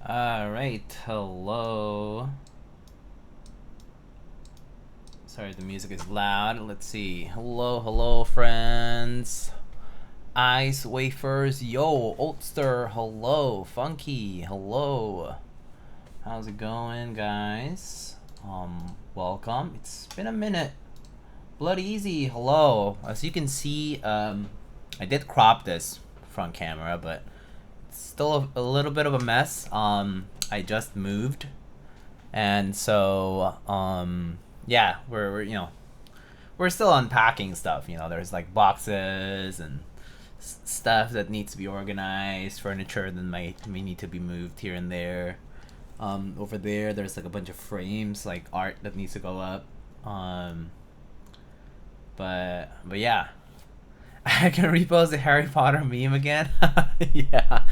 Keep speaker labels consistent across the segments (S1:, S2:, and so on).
S1: Alright, hello. Sorry, the music is loud. Let's see. Hello, friends. Ice Wafers, yo. Oldster, hello. Funky, hello. How's it going, guys? Welcome. It's been a minute. Blood Easy, hello. As you can see, I did crop this front camera, but it's still a little bit of a mess. I just moved, and so yeah, we're still unpacking stuff. There's like boxes and stuff that needs to be organized, furniture that may need to be moved here and there. Over there's like a bunch of frames, like art that needs to go up. But yeah, I can repost the Harry Potter meme again. Yeah.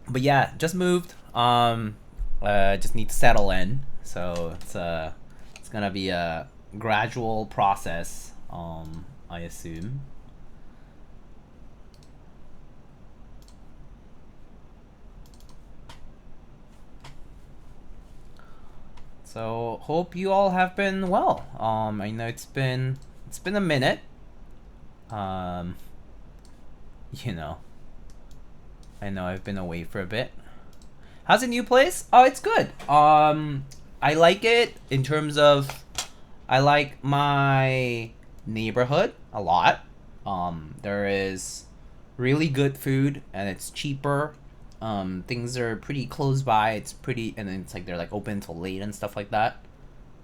S1: But yeah, just moved. Just need to settle in. So it's gonna be a gradual process. I assume. So hope you all have been well. I know it's been a minute. I know I've been away for a bit. How's the new place? Oh, it's good. I like it in terms of I like my neighborhood a lot. There is really good food and it's cheaper. Things are pretty close by. It's pretty, and then it's like they're like open till late and stuff like that.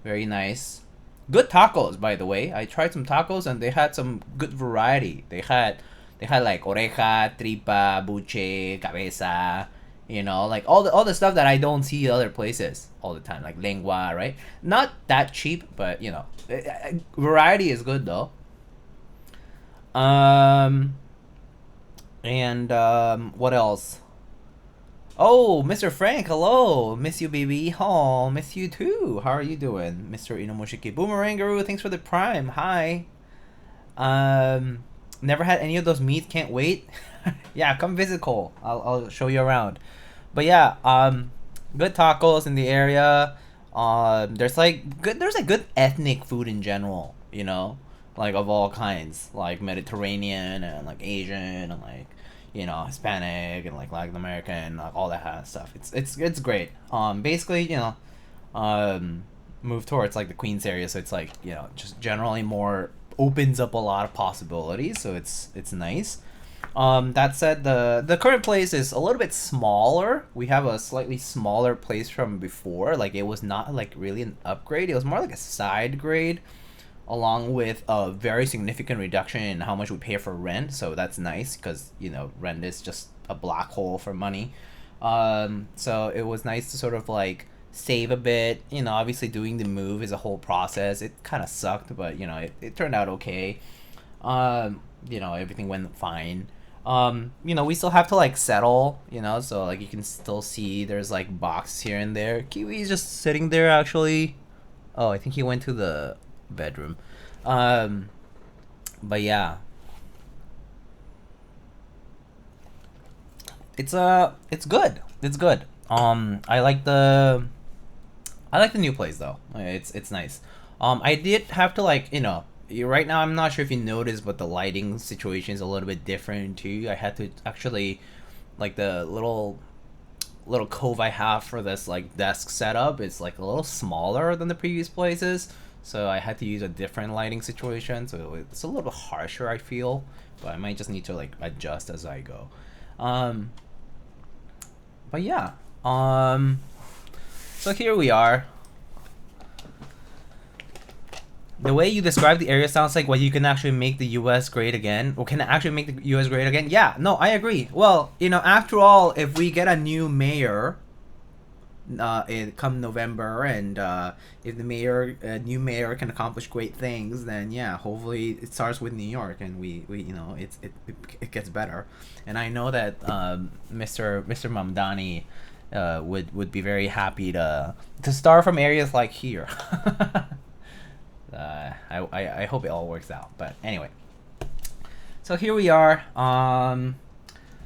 S1: Very nice. Good tacos, by the way. I tried some tacos and they had some good variety. They had like oreja, tripa, buche, cabeza. Like all the stuff that I don't see other places all the time, like lengua, right? Not that cheap, but variety is good though. And what else? Oh, Mr. Frank, hello. Miss you, baby. Oh, miss you too. How are you doing, Mr. Inomoshiki? Boomerangaroo, thanks for the prime. Hi. Never had any of those meats. Can't wait. Yeah, come visit Cole. I'll show you around. But yeah, good tacos in the area. There's good ethnic food in general. Like of all kinds, like Mediterranean and like Asian and like Hispanic and like Latin American, like all that kind of stuff. It's great. Basically, move towards like the Queens area, so it's like just generally more opens up a lot of possibilities. So it's nice. That said, the current place is a little bit smaller. We have a slightly smaller place from before. Like it was not like really an upgrade. It was more like a side grade, along with a very significant reduction in how much we pay for rent. So that's nice because rent is just a black hole for money. So it was nice to sort of like save a bit. Obviously doing the move is a whole process. It kind of sucked, but it turned out okay. Everything went fine. We still have to like settle, so like you can still see there's like boxes here and there. Kiwi's just sitting there actually. Oh, I think he went to the bedroom. But yeah, it's good. It's good. I like the new place though. It's nice. I did have to like right now I'm not sure if you noticed, but the lighting situation is a little bit different too. I had to actually like the little cove I have for this like desk setup is like a little smaller than the previous places. So I had to use a different lighting situation, so it's a little harsher, I feel, but I might just need to like adjust as I go. But yeah, so here we are. The way you describe the area sounds like you can actually make the U.S. great again, or can actually make the U.S. great again. Yeah, no, I agree. Well, after all, if we get a new mayor, come November, and if the new mayor can accomplish great things, then yeah, hopefully it starts with New York, and we it gets better. And I know that Mr. Mamdani would be very happy to start from areas like here. I hope it all works out. But anyway, so here we are.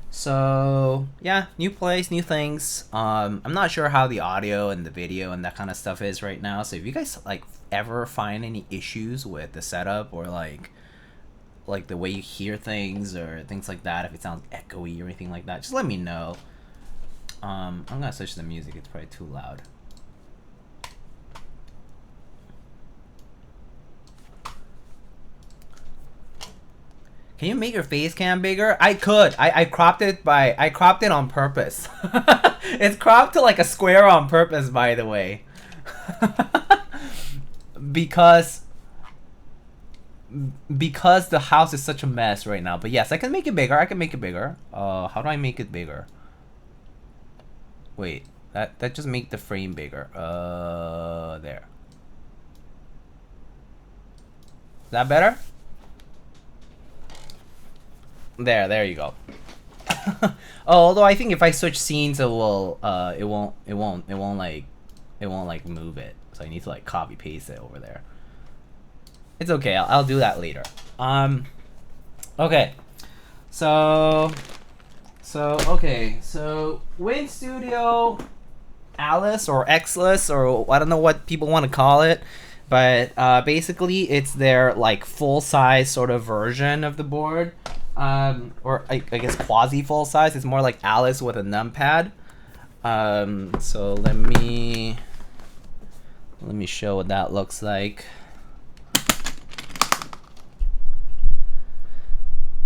S1: So yeah, new place, new things. I'm not sure how the audio and the video and that kind of stuff is right now. So if you guys like ever find any issues with the setup or like the way you hear things or things like that, if it sounds echoey or anything like that, just let me know. I'm gonna switch the music. It's probably too loud. Can you make your face cam bigger? I could. I cropped it on purpose. It's cropped to like a square on purpose, by the way. because the house is such a mess right now. But yes, I can make it bigger. I can make it bigger. How do I make it bigger? Wait, that just make the frame bigger. There. Is that better? There you go. Although I think if I switch scenes, it won't like move it. So I need to like copy paste it over there. It's okay. I'll do that later. Okay. So Win Studio Alice or Xlice, or I don't know what people want to call it, but basically it's their like full size sort of version of the board. Or I guess quasi full size. It's more like Alice with a numpad. So let me show what that looks like.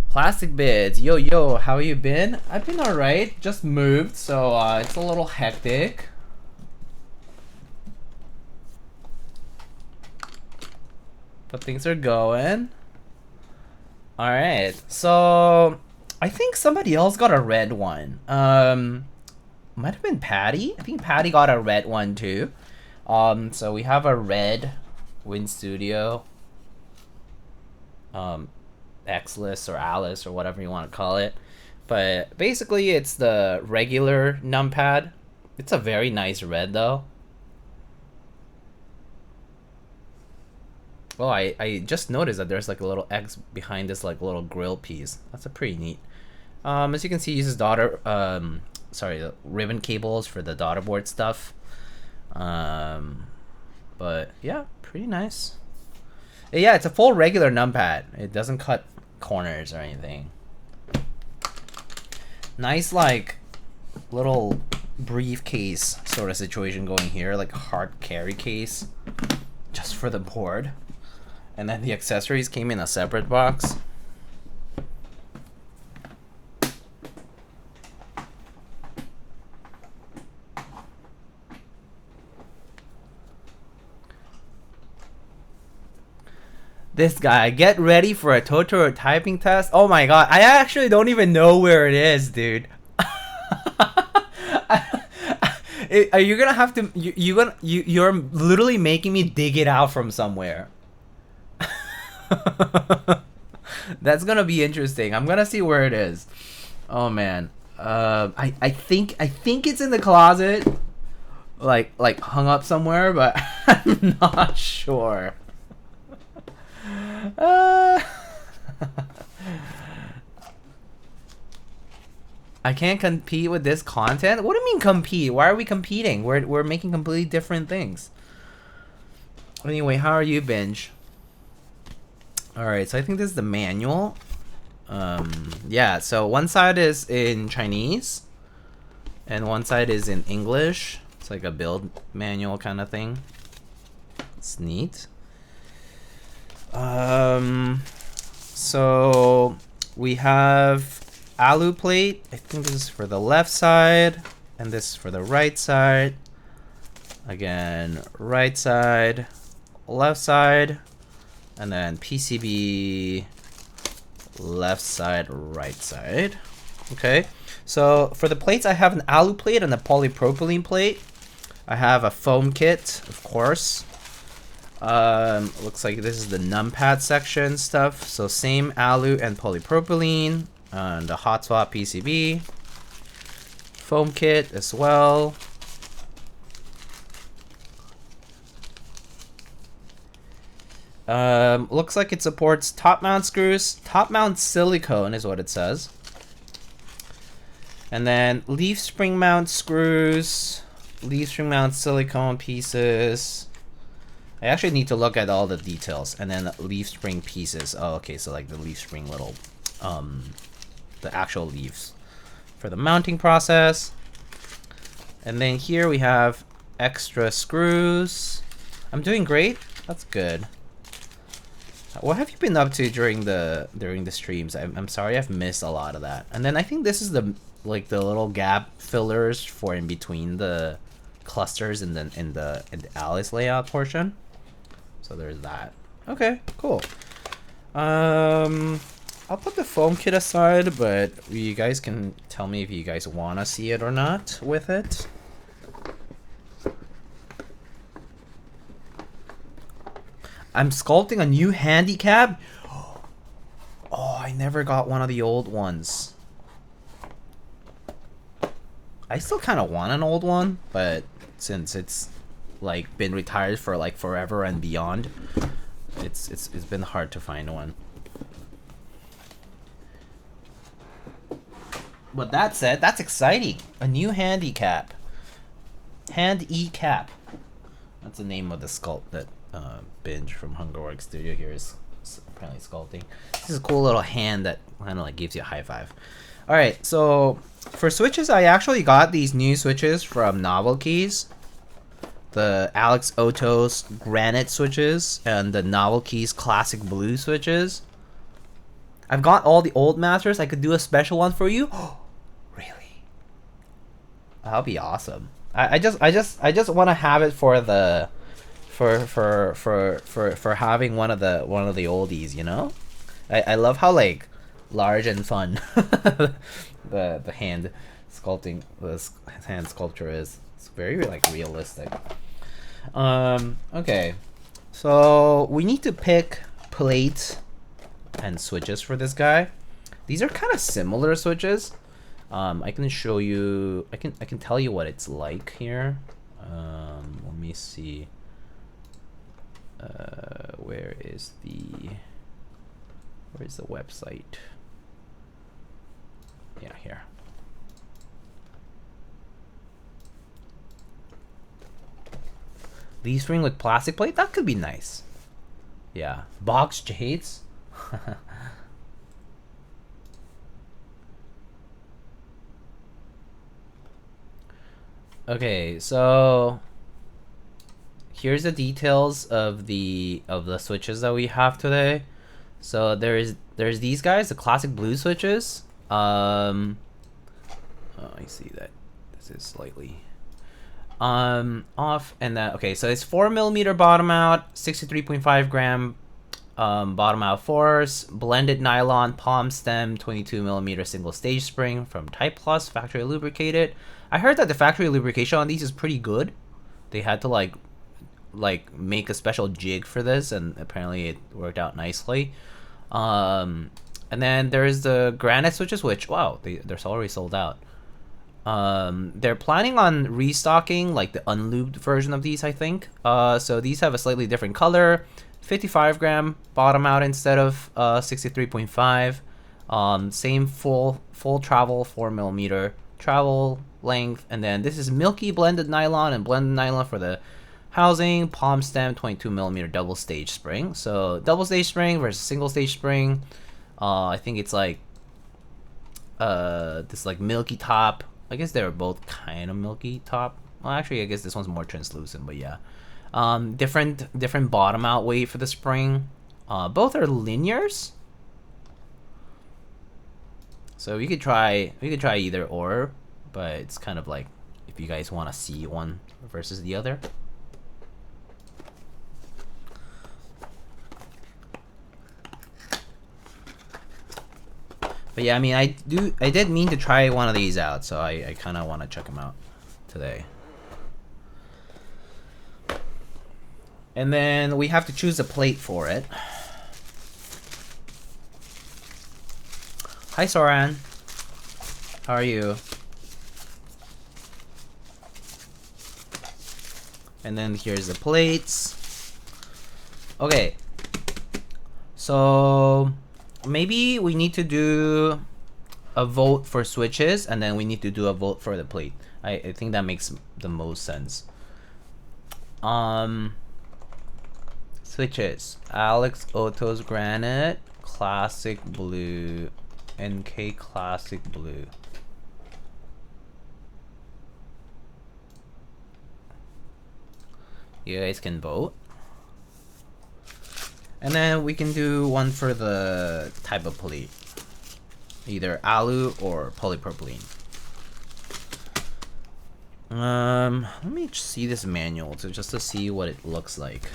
S1: Plastic bids, yo, how you been? I've been alright. Just moved, so it's a little hectic. But things are going. Alright, so I think somebody else got a red one. Might have been Patty. I think Patty got a red one too. So we have a red Win Studio Xlice or Alice or whatever you want to call it. But basically it's the regular numpad. It's a very nice red though. Oh, I just noticed that there's like a little X behind this like little grill piece. That's a pretty neat. As you can see, it uses the ribbon cables for the daughter board stuff. But yeah, pretty nice. Yeah, it's a full regular numpad. It doesn't cut corners or anything. Nice like little briefcase sort of situation going here, like a hard carry case just for the board. And then the accessories came in a separate box. This guy, get ready for a Totoro typing test. Oh my god, I actually don't even know where it is, dude. Are you gonna have to? You're literally making me dig it out from somewhere. That's gonna be interesting. I'm gonna see where it is. Oh man, I think it's in the closet, like hung up somewhere, but I'm not sure. I can't compete with this content. What do you mean compete? Why are we competing? We're making completely different things. Anyway, how are you, Binge? Alright, so I think this is the manual. Yeah, so one side is in Chinese and one side is in English. It's like a build manual kind of thing. It's neat. So we have alu plate. I think this is for the left side and this is for the right side. Again, right side, left side. And then PCB, left side, right side. Okay, so for the plates, I have an alu plate and a polypropylene plate. I have a foam kit, of course. Looks like this is the numpad section stuff. So same alu and polypropylene, and the hot swap PCB. Foam kit as well. Looks like it supports top mount screws. Top mount silicone is what it says. And then leaf spring mount screws, leaf spring mount silicone pieces. I actually need to look at all the details. And then leaf spring pieces. Oh, okay, so like the leaf spring little, the actual leaves for the mounting process. And then here we have extra screws. I'm doing great. That's good. What have you been up to during the streams? I'm sorry I've missed a lot of that. And then I think this is the little gap fillers for in between the clusters in the Xlice layout portion. So there's that. Okay, cool. I'll put the foam kit aside, but you guys can tell me if you guys want to see it or not with it. I'm sculpting a new handicap. Oh, I never got one of the old ones. I still kind of want an old one, but since it's like been retired for like forever and beyond, it's been hard to find one. But that said, that's exciting. A new handicap. Hand-E-Cap. That's the name of the sculpt that Binge from Hungerwork Studio here is apparently sculpting. This is a cool little hand that kind of like gives you a high five. Alright, so for switches, I actually got these new switches from Novel Keys. The Alex Otos Granite switches and the Novel Keys Classic Blue switches. I've got all the old masters. I could do a special one for you. Really? That'll be awesome. I just want to have it for the for having one of the oldies, you know? I love how like large and fun the hand sculpting, the hand sculpture is. It's very like realistic. Okay, so we need to pick plates and switches for this guy. These are kind of similar switches. I can show you. I can tell you what it's like here. Let me see. Where is the website? Yeah, here. Leaf spring with plastic plate? That could be nice. Yeah. Box jades? Okay, so here's the details of the switches that we have today. So there's these guys, the classic blue switches. Oh, I see that this is slightly off, and that okay. So it's 4mm bottom out, 63.5 gram bottom out force, blended nylon palm stem, 22mm single stage spring from Type Plus, factory lubricated. I heard that the factory lubrication on these is pretty good. They had to like make a special jig for this, and apparently it worked out nicely. And then there's the granite switches, which wow, they're already sold out. They're planning on restocking like the unlubed version of these, I think. So these have a slightly different color, 55 gram bottom out instead of 63.5. Same full travel 4mm travel length, and then this is milky blended nylon and blended nylon for the housing, palm stem, 22mm double stage spring. So double stage spring versus single stage spring. I think it's like this like milky top. I guess they're both kind of milky top. Well, actually, I guess this one's more translucent, but yeah. Different bottom out weight for the spring. Both are linears. So we could try either or, but it's kind of like if you guys want to see one versus the other. But yeah, I mean, I did mean to try one of these out, so I kind of want to check them out today. And then we have to choose a plate for it. Hi, Soran. How are you? And then here's the plates. Okay. So maybe we need to do a vote for switches, and then we need to do a vote for the plate. I think that makes the most sense. Switches. Alex Otto's Granite, Classic Blue, NK Classic Blue. You guys can vote. And then we can do one for the type of plate. Either alu or polypropylene. Let me see this manual just to see what it looks like.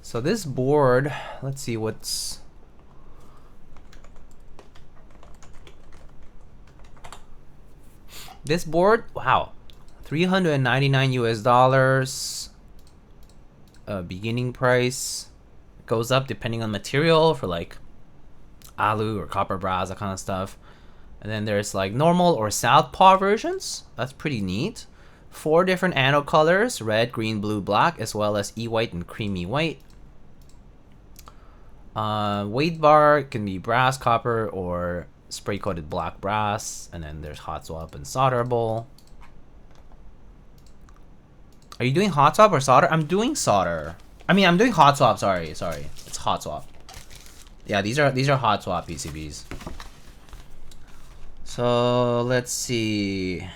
S1: So this board, let's see what's... This board, wow, 399 US dollars. Beginning price goes up depending on material for like alu or copper brass, that kind of stuff. And then there's like normal or southpaw versions. That's pretty neat. 4 different anode colors: red, green, blue, black, as well as e-white and creamy white. Weight bar can be brass, copper, or spray coated black brass. And then there's hot swap and solderable. Are you doing hot swap or solder? I'm doing solder. I mean, I'm doing hot swap. Sorry. It's hot swap. Yeah, these are hot swap PCBs. So let's see.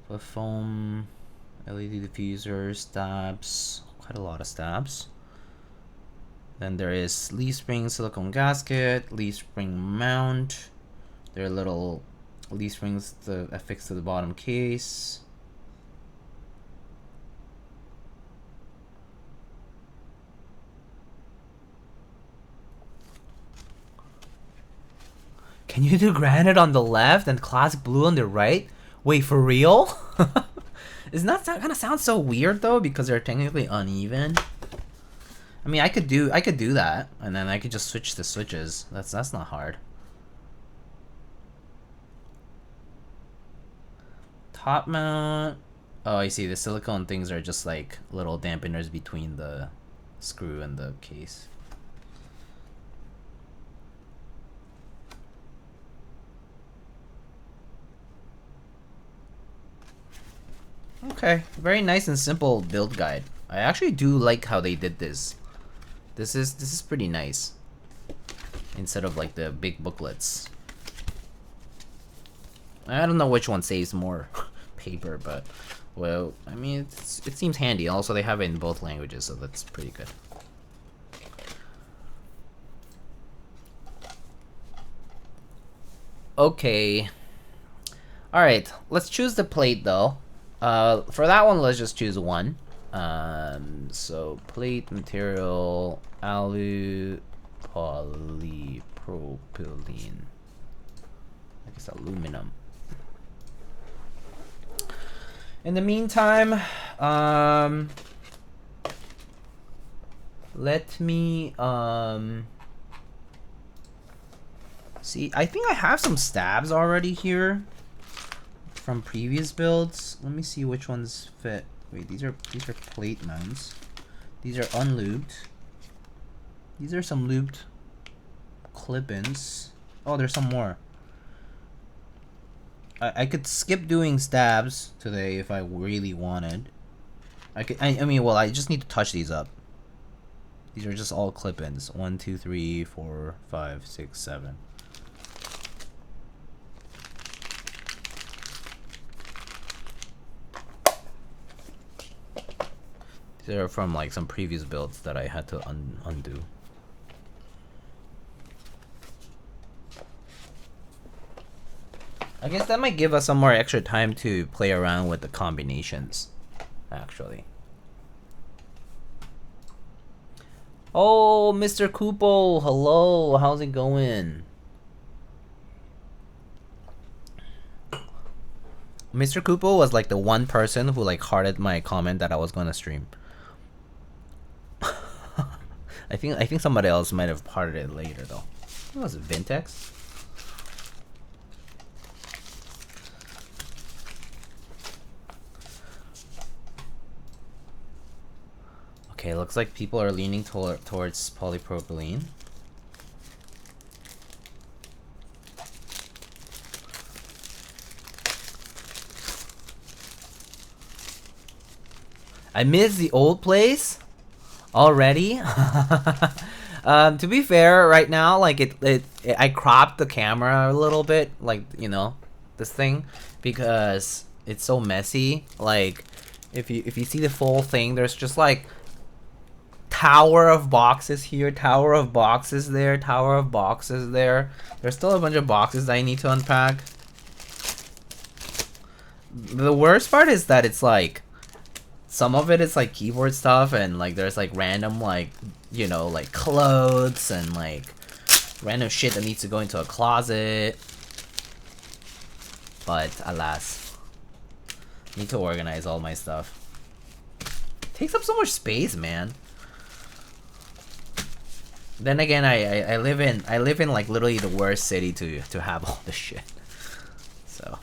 S1: The foam, LED diffuser, stabs, quite a lot of stabs. Then there is leaf spring silicone gasket, leaf spring mount. There are little leaf springs affixed to the bottom case. Can you do granite on the left and classic blue on the right? Wait, for real? Isn't that kind of sound so weird though, because they're technically uneven? I mean, I could do that, and then I could just switch the switches. That's not hard. Top mount. Oh, I see. The silicone things are just like little dampeners between the screw and the case. Okay, very nice and simple build guide. I actually do like how they did this. This is pretty nice. Instead of like the big booklets. I don't know which one saves more paper, but well, I mean it seems handy. Also, they have it in both languages, so that's pretty good. Okay. All right, let's choose the plate though. For that one, let's just choose one. So plate material, alu, polypropylene. I guess aluminum. In the meantime, let me see. I think I have some stabs already here from previous builds. Let me see which ones fit. Wait, these are plate mounts. These are unlubed. These are some lubed clip-ins. Oh, there's some more. I could skip doing stabs today if I really wanted. I mean, well, I just need to touch these up. These are just all clip-ins. 1, 2, 3, 4, 5, 6, 7. These are from like some previous builds that I had to undo. I guess that might give us some more extra time to play around with the combinations, actually. Oh, Mr. Kupo, hello, how's it going? Mr. Kupo was like the one person who like hearted my comment that I was gonna stream. I think somebody else might have hearted it later though. What was it, Vintex? Okay, looks like people are leaning towards polypropylene. I miss the old place already. To be fair, right now, like I cropped the camera a little bit, like, you know, this thing, because it's so messy. Like, if you see the full thing, there's just like tower of boxes here, tower of boxes there, tower of boxes there. There's still a bunch of boxes that I need to unpack. The worst part is that it's like some of it is like keyboard stuff, and like there's like random, like, you know, like clothes and like random shit that needs to go into a closet. But alas, I need to organize all my stuff. It takes up so much space, man. Then again, I live in like literally the worst city to have all this shit. So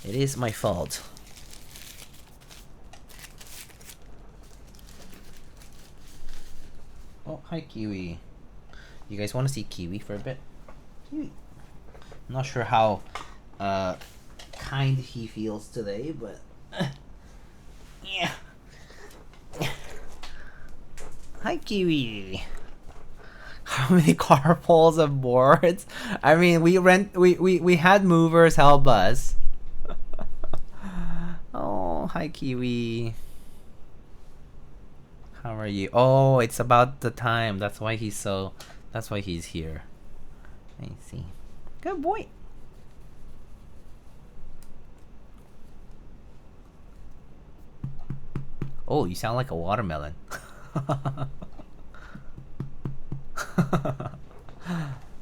S1: it is my fault. Oh, hi Kiwi. You guys want to see Kiwi for a bit? Kiwi. I'm not sure how kind he feels today, but yeah. Hi Kiwi. How many carpools of boards? I mean, we had movers help us. Oh, hi Kiwi. How are you? Oh, it's about the time. That's why he's here. I see. Good boy. Oh, you sound like a watermelon.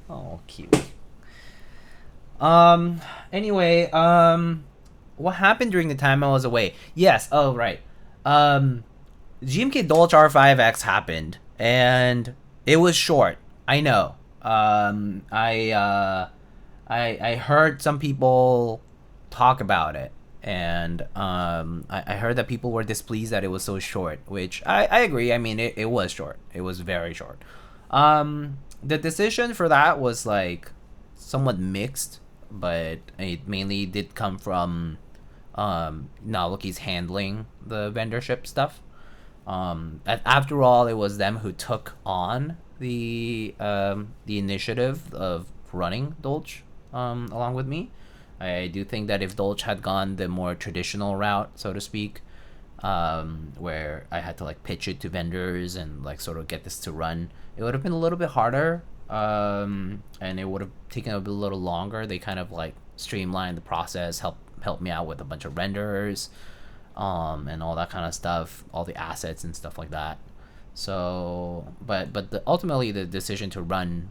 S1: Oh, cute. Anyway, what happened during the time I was away? Yes, oh right. GMK Dolch R5X happened, and it was short. I know. I heard some people talk about it, and I heard that people were displeased that it was so short, which I agree. I mean, it was short. It was very short. The decision for that was like somewhat mixed, but it mainly did come from Naoki's handling the vendorship stuff. After all, it was them who took on the initiative of running Dolch along with me. I do think that if Dolch had gone the more traditional route, so to speak, where I had to like pitch it to vendors and like sort of get this to run, it would have been a little bit harder, and it would have taken a little longer. They kind of like streamlined the process, helped me out with a bunch of renderers, and all that kind of stuff, all the assets and stuff like that. So, but ultimately the decision to run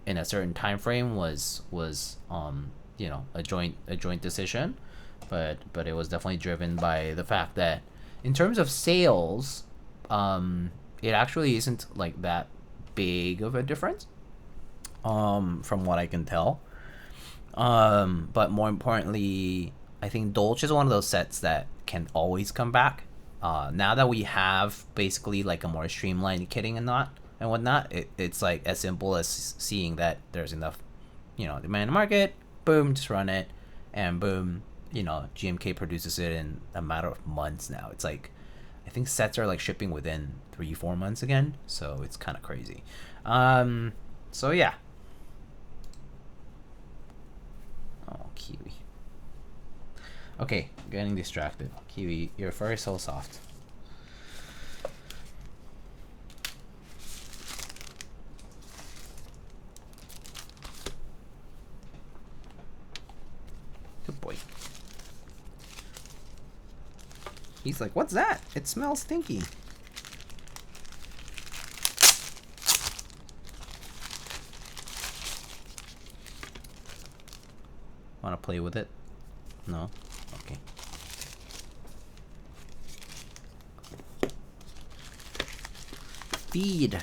S1: in a certain time frame was you know, a joint decision, but it was definitely driven by the fact that in terms of sales, it actually isn't like that big of a difference, from what I can tell. But more importantly, I think Dolch is one of those sets that can always come back. Now that we have basically like a more streamlined kitting and whatnot, it's like as simple as seeing that there's enough, you know, demand in the market. Boom, just run it, and boom, you know, GMK produces it in a matter of months now. It's like, I think sets are like shipping within 3-4 months again, so it's kind of crazy. So yeah. Oh, Kiwi. Okay, getting distracted. Kiwi, your fur is so soft. Good boy. He's like, what's that? It smells stinky. Wanna play with it? No? Okay. Feed.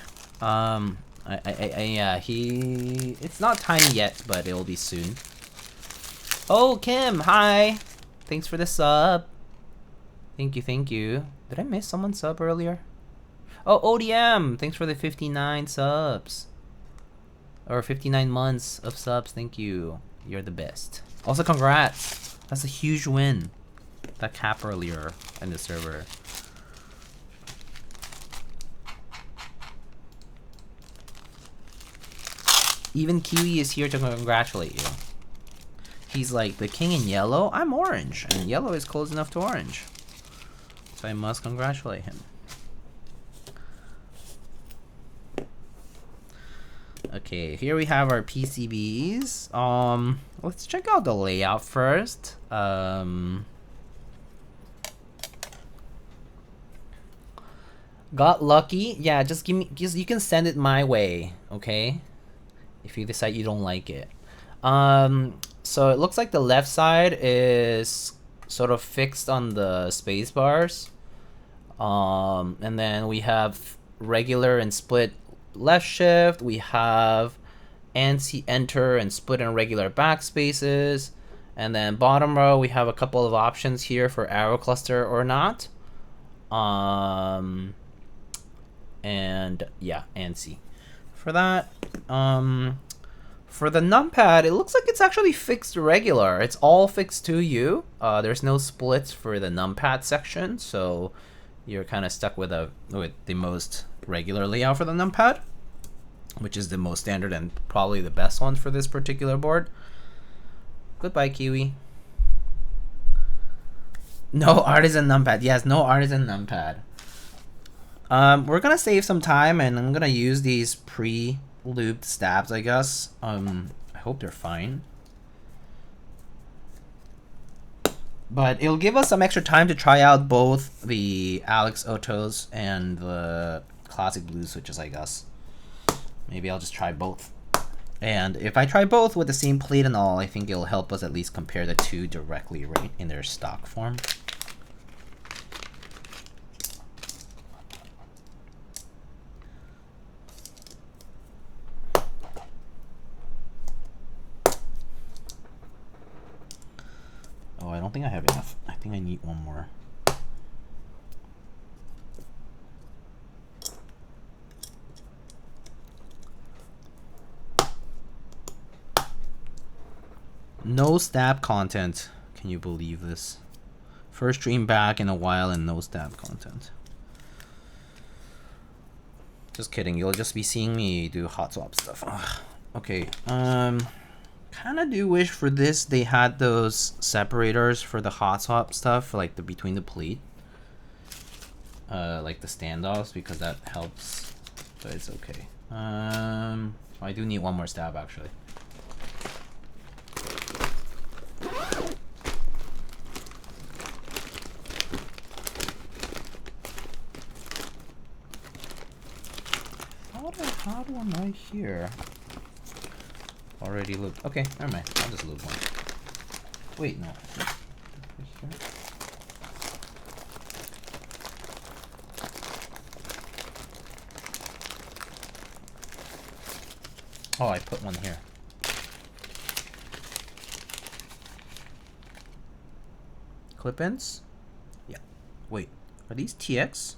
S1: It's not time yet, but it'll be soon. Oh, Kim, hi. Thanks for the sub. Thank you. Did I miss someone's sub earlier? Oh, ODM, thanks for the 59 subs. Or 59 months of subs, thank you. You're the best. Also, congrats. That's a huge win. That cap earlier in the server. Even Kiwi is here to congratulate you. He's like, the king in yellow? I'm orange, and yellow is close enough to orange. So I must congratulate him. Okay, here we have our PCBs. Let's check out the layout first. Got lucky. Yeah, just give me, you can send it my way, okay? If you decide you don't like it. So it looks like the left side is sort of fixed on the space bars. And then we have regular and split left shift. We have ANSI enter and split and regular backspaces. And then bottom row, we have a couple of options here for arrow cluster or not. And yeah, ANSI. For that, for the numpad, it looks like it's actually fixed regular. It's all fixed to you. There's no splits for the numpad section, so you're kind of stuck with the most regular layout for the numpad, which is the most standard and probably the best one for this particular board. Goodbye, Kiwi. No artisan numpad. Yes, no artisan numpad. We're gonna save some time, and I'm gonna use these pre-lubed stabs, I guess. I hope they're fine. But it'll give us some extra time to try out both the Alex Autos and the classic blue switches, I guess. Maybe I'll just try both. And if I try both with the same plate and all, I think it'll help us at least compare the two directly, right, in their stock form. Oh, I don't think I have enough. I think I need one more. No stab content. Can you believe this? First stream back in a while and no stab content. Just kidding. You'll just be seeing me do hot swap stuff. Ugh. Okay. Kind of do wish for this they had those separators for the hot swap stuff, like the between the plate, like the standoffs, because that helps. But it's okay. I do need one more stab actually. How do am I here? Already lubed. Okay, never mind. I'll just lube one. Wait, no. Oh, I put one here. Clip-ins? Yeah. Wait, are these TX?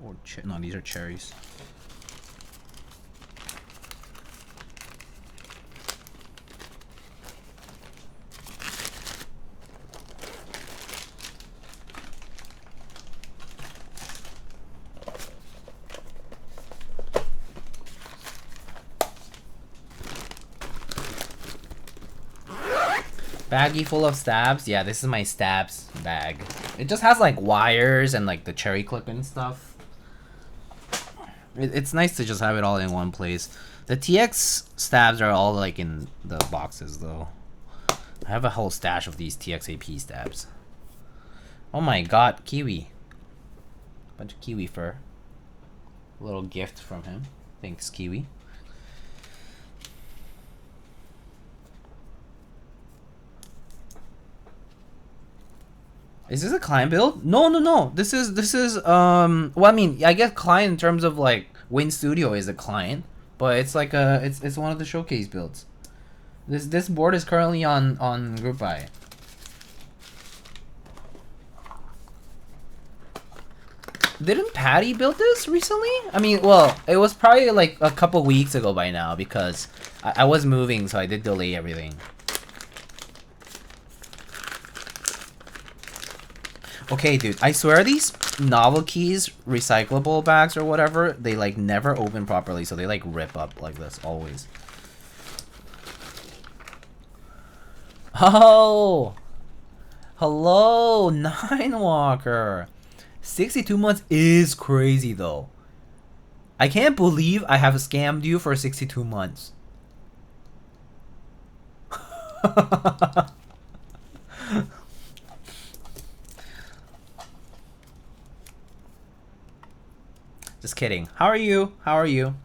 S1: Or no, these are cherries. Baggie full of stabs? Yeah, this is my stabs bag. It just has like wires and like the cherry clip and stuff. It's nice to just have it all in one place. The TX stabs are all like in the boxes though. I have a whole stash of these TXAP stabs. Oh my god, Kiwi. Bunch of Kiwi fur. A little gift from him. Thanks, Kiwi. Is this a client build? No. This is well, I mean, I guess client in terms of like Win Studio is a client, but it's like it's one of the showcase builds. This board is currently on Group Buy. Didn't Patty build this recently? I mean, well, it was probably like a couple weeks ago by now because I was moving, so I did delay everything. Okay, dude, I swear these novelties recyclable bags or whatever, they like never open properly, so they like rip up like this always. Oh, hello, Nine Walker. 62 months is crazy though. I can't believe I have scammed you for 62 months. Just kidding. How are you? How are you?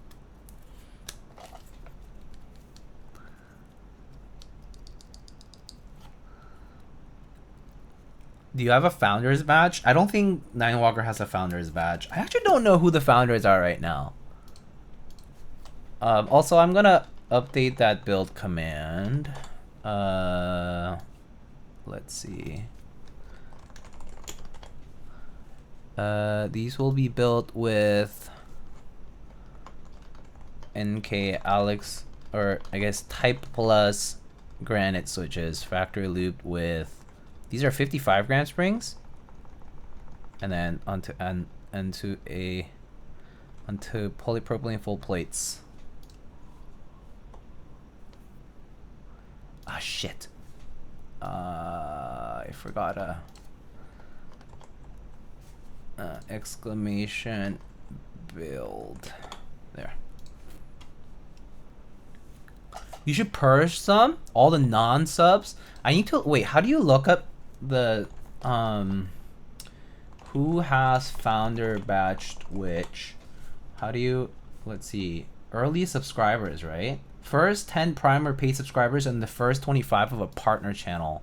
S1: Do you have a founder's badge? I don't think Nine Walker has a founder's badge. I actually don't know who the founders are right now. Also, I'm gonna update that build command. Let's see. These will be built with NK Alex, or I guess Type Plus granite switches, factory looped with. These are 55 gram springs, and then onto polypropylene full plates. Ah, shit. I forgot a exclamation build. There. You should purge some, all the non-subs. I need to wait. How do you look up the who has founder badged which? How do you, let's see, early subscribers, right? First 10 prime or paid subscribers and the first 25 of a partner channel.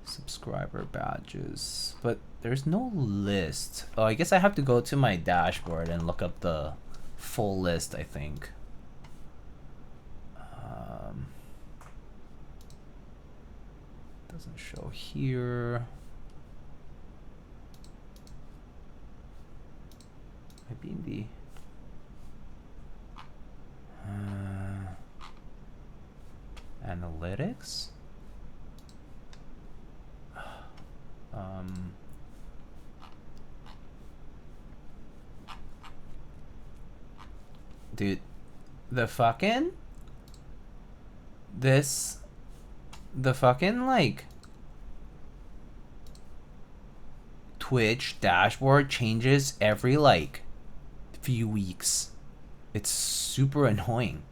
S1: Subscriber badges, but there's no list. Oh, I guess I have to go to my dashboard and look up the full list, I think. Doesn't show here. Maybe in the analytics. Dude, the fucking like Twitch dashboard changes every like few weeks. It's super annoying.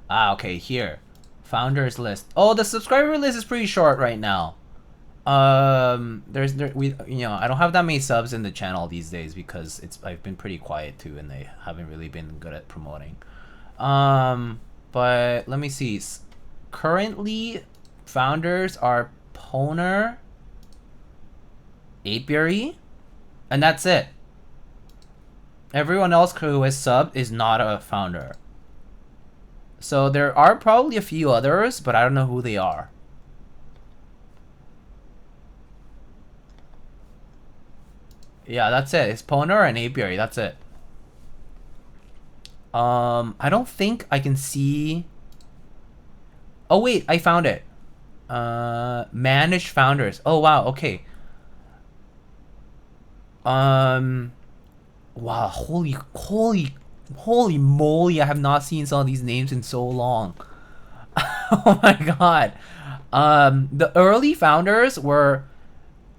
S1: Ah, okay, here. Founders list. Oh, the subscriber list is pretty short right now. I don't have that many subs in the channel these days because I've been pretty quiet too, and they haven't really been good at promoting. But let me see. Currently, founders are Poner, Apiary, and that's it. Everyone else who is subbed is not a founder. So there are probably a few others, but I don't know who they are. Yeah, that's it. It's Poner and Apiary. That's it. I don't think I can see. Oh wait, I found it. Manage founders. Oh wow. Okay. Wow. Holy moly! I have not seen some of these names in so long. Oh my god. The early founders were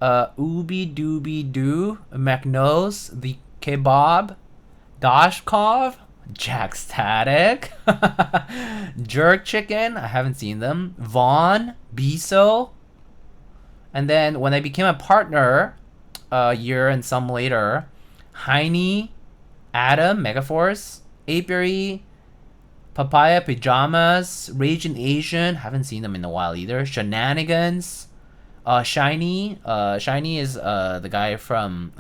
S1: Ubi Dooby Doo, McNose, the Kebab, Dashkov, Jack Static, Jerk Chicken, I haven't seen them, Vaughn, Biso, and then when I became a partner a year and some later, Heine, Adam, Megaforce, Apiary, Papaya Pajamas, Raging Asian, haven't seen them in a while either, Shenanigans, Shiny is the guy from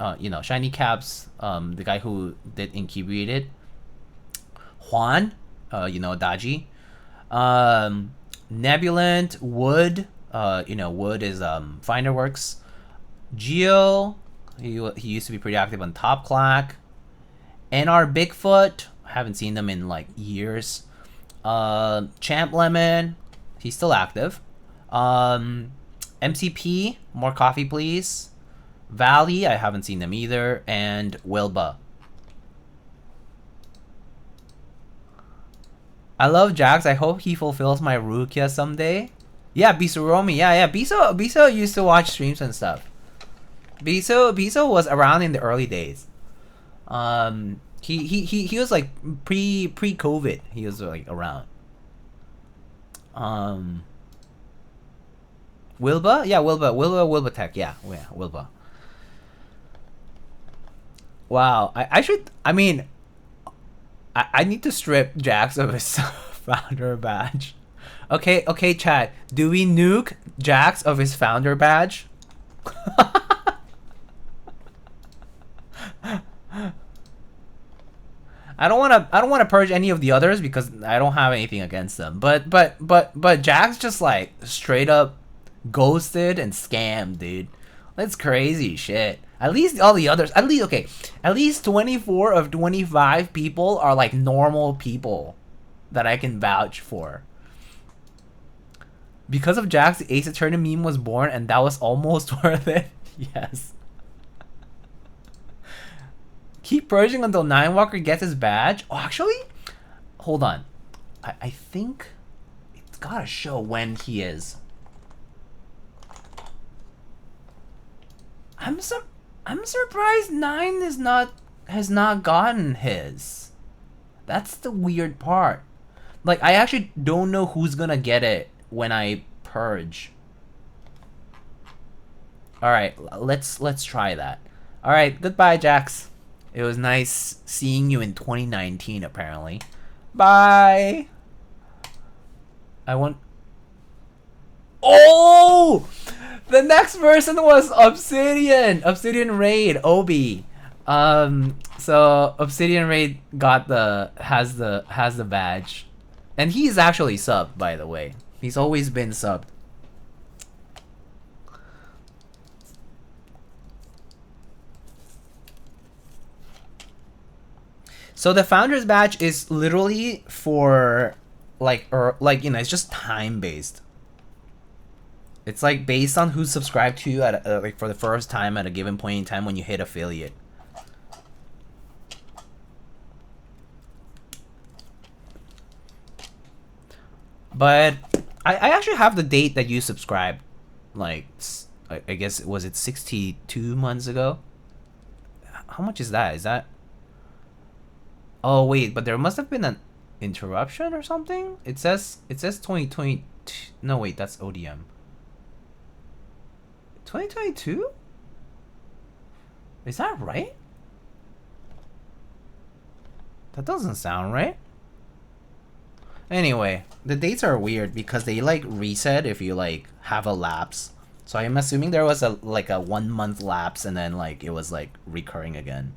S1: Shiny Caps, the guy who did Incubated. Juan, Daji. Nebulant, Wood, Wood is Finderworks. Geo, he used to be pretty active on Top Clack. NR Bigfoot, haven't seen them in like years. Champ Lemon, he's still active. MCP, more coffee please. Valley, I haven't seen them either. And Wilba. I love Jax. I hope he fulfills my Rukia someday. Yeah, Bisuromi. Yeah. Biso used to watch streams and stuff. Biso was around in the early days. He was like pre-COVID. He was like around. Wilba? Yeah, Wilba Tech. Yeah, Wilba. Wow. I need to strip Jax of his founder badge. Okay, chat. Do we nuke Jax of his founder badge? I don't want to purge any of the others because I don't have anything against them. But Jax just like straight up ghosted and scammed, dude. That's crazy shit. At least all the others, at least 24 of 25 people are like normal people that I can vouch for. Because of Jax, the Ace Attorney meme was born, and that was almost worth it. Yes. Keep purging until Ninewalker gets his badge. Oh, actually, hold on. I think it's gotta show when he is. I'm surprised 9 has not gotten his. That's the weird part. Like, I actually don't know who's gonna get it when I purge. All right, let's try that. All right, goodbye, Jax. It was nice seeing you in 2019, apparently. Bye. Oh! The next person was Obsidian Raid, Obi. So Obsidian Raid has the badge. And he's actually subbed, by the way. He's always been subbed. So the founder's badge is literally for it's just time based. It's like based on who's subscribed to you at like for the first time at a given point in time when you hit affiliate. But I actually have the date that you subscribed. Like, I guess, was it 62 months ago? How much is that? Is that... Oh, wait, but there must have been an interruption or something? It says 2020... No, wait, that's ODM. 2022? Is that right? That doesn't sound right. Anyway, the dates are weird because they like reset if you like have a lapse. So I'm assuming there was a 1 month lapse and then like it was like recurring again.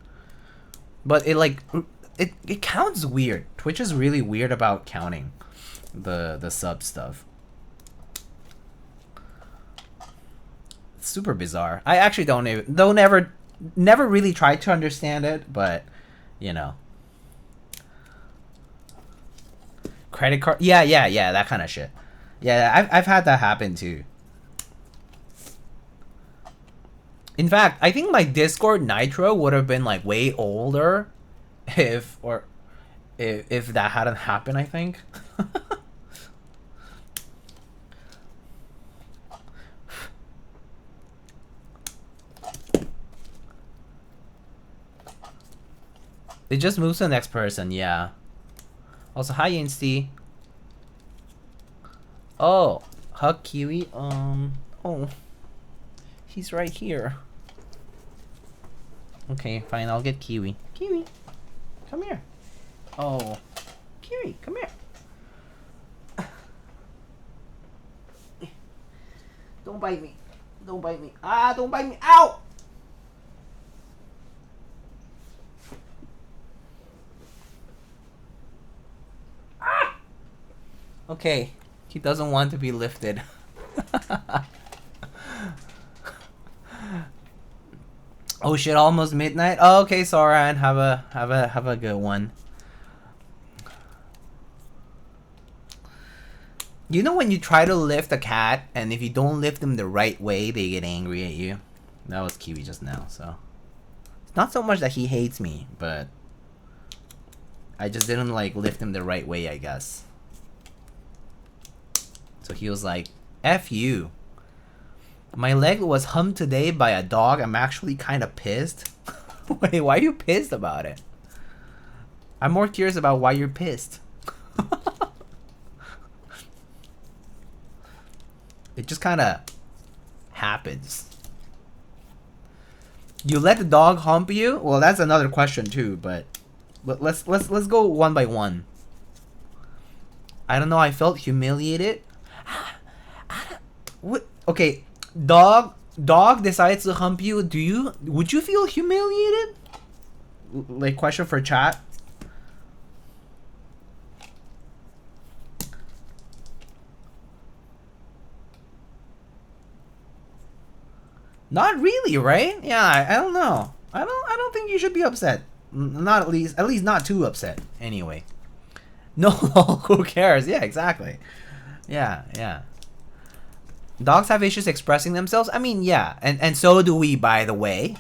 S1: But it counts weird. Twitch is really weird about counting the sub stuff. It's super bizarre. I actually never really tried to understand it, but you know. Credit card, yeah, that kind of shit. Yeah, I've had that happen too. In fact, I think my Discord Nitro would have been like way older if that hadn't happened, I think. It just moves to the next person, yeah. Also, hi Insty. Oh, hug Kiwi. Oh, he's right here. Okay, fine. I'll get Kiwi. Kiwi, come here. Oh, Kiwi, come here. Don't bite me. Don't bite me. Ah, don't bite me. Ow! Okay, he doesn't want to be lifted. Oh shit, almost midnight. Oh, okay, Soran, have a good one. You know when you try to lift a cat, and if you don't lift them the right way, they get angry at you? That was Kiwi just now, so... It's not so much that he hates me, but... I just didn't, like, lift him the right way, I guess. So he was like, F you. My leg was humped today by a dog. I'm actually kind of pissed. Wait, why are you pissed about it? I'm more curious about why you're pissed. It just kind of happens. You let the dog hump you? Well, that's another question too, but let's go one by one. I don't know, I felt humiliated. What? Okay, dog decides to hump you. Would you feel humiliated? Like, question for chat. Not really, right? Yeah, I don't know. I don't think you should be upset. Not at least not too upset. Anyway. No, who cares? Yeah, exactly. Yeah. Dogs have issues expressing themselves. I mean, yeah, and so do we, by the way.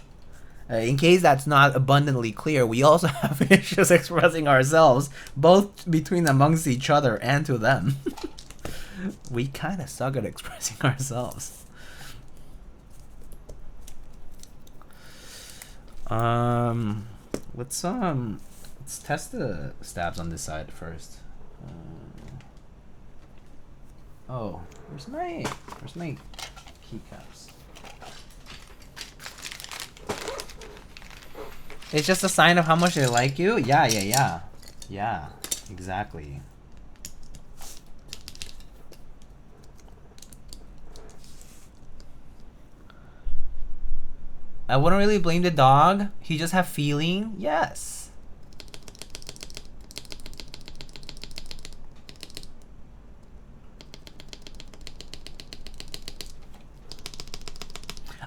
S1: In case that's not abundantly clear, we also have issues expressing ourselves, both between amongst each other and to them. We kind of suck at expressing ourselves. Let's test the stabs on this side first. Oh, where's my keycaps? It's just a sign of how much they like you. Yeah, exactly. I wouldn't really blame the dog. He just have feeling. Yes.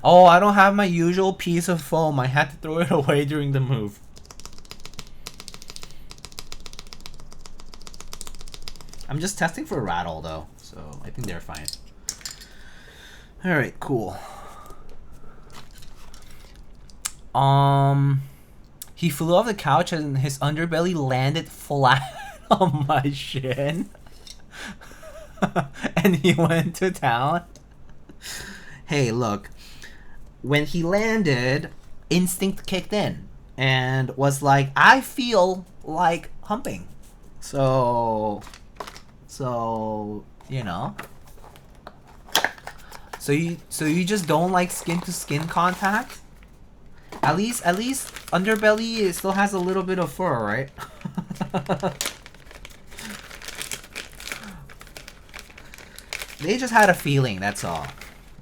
S1: Oh, I don't have my usual piece of foam. I had to throw it away during the move. I'm just testing for rattle though, so I think they're fine. All right, cool. He flew off the couch and his underbelly landed flat on my shin. And he went to town. Hey, look. When he landed, instinct kicked in and was like, I feel like humping. So, you know. So you just don't like skin to skin contact? At least underbelly still has a little bit of fur, right? They just had a feeling, that's all.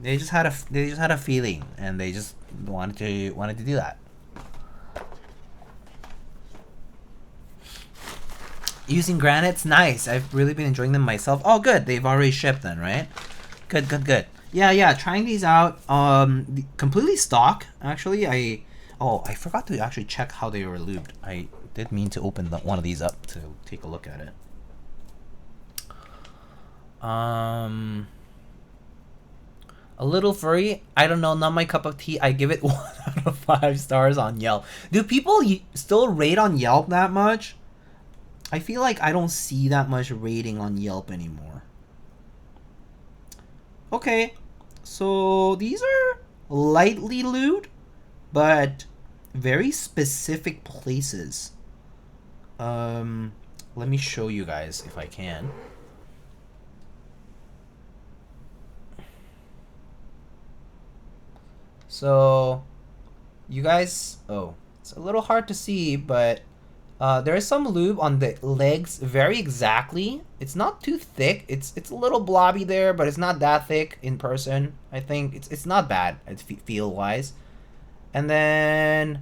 S1: They just had a feeling, and they just wanted to do that. Using granites, nice. I've really been enjoying them myself. Oh, good. They've already shipped then, right? Good. Yeah. Trying these out. Completely stock. Actually, I forgot to actually check how they were lubed. I did mean to open one of these up to take a look at it. A little furry. I don't know. Not my cup of tea. I give it 1 out of 5 stars on Yelp. Do people still rate on Yelp that much? I feel like I don't see that much rating on Yelp anymore. Okay, so these are lightly lubed, but very specific places. Let me show you guys if I can. So, you guys, it's a little hard to see, but there is some lube on the legs very exactly. It's not too thick. It's a little blobby there, but it's not that thick in person. I think it's not bad feel wise. And then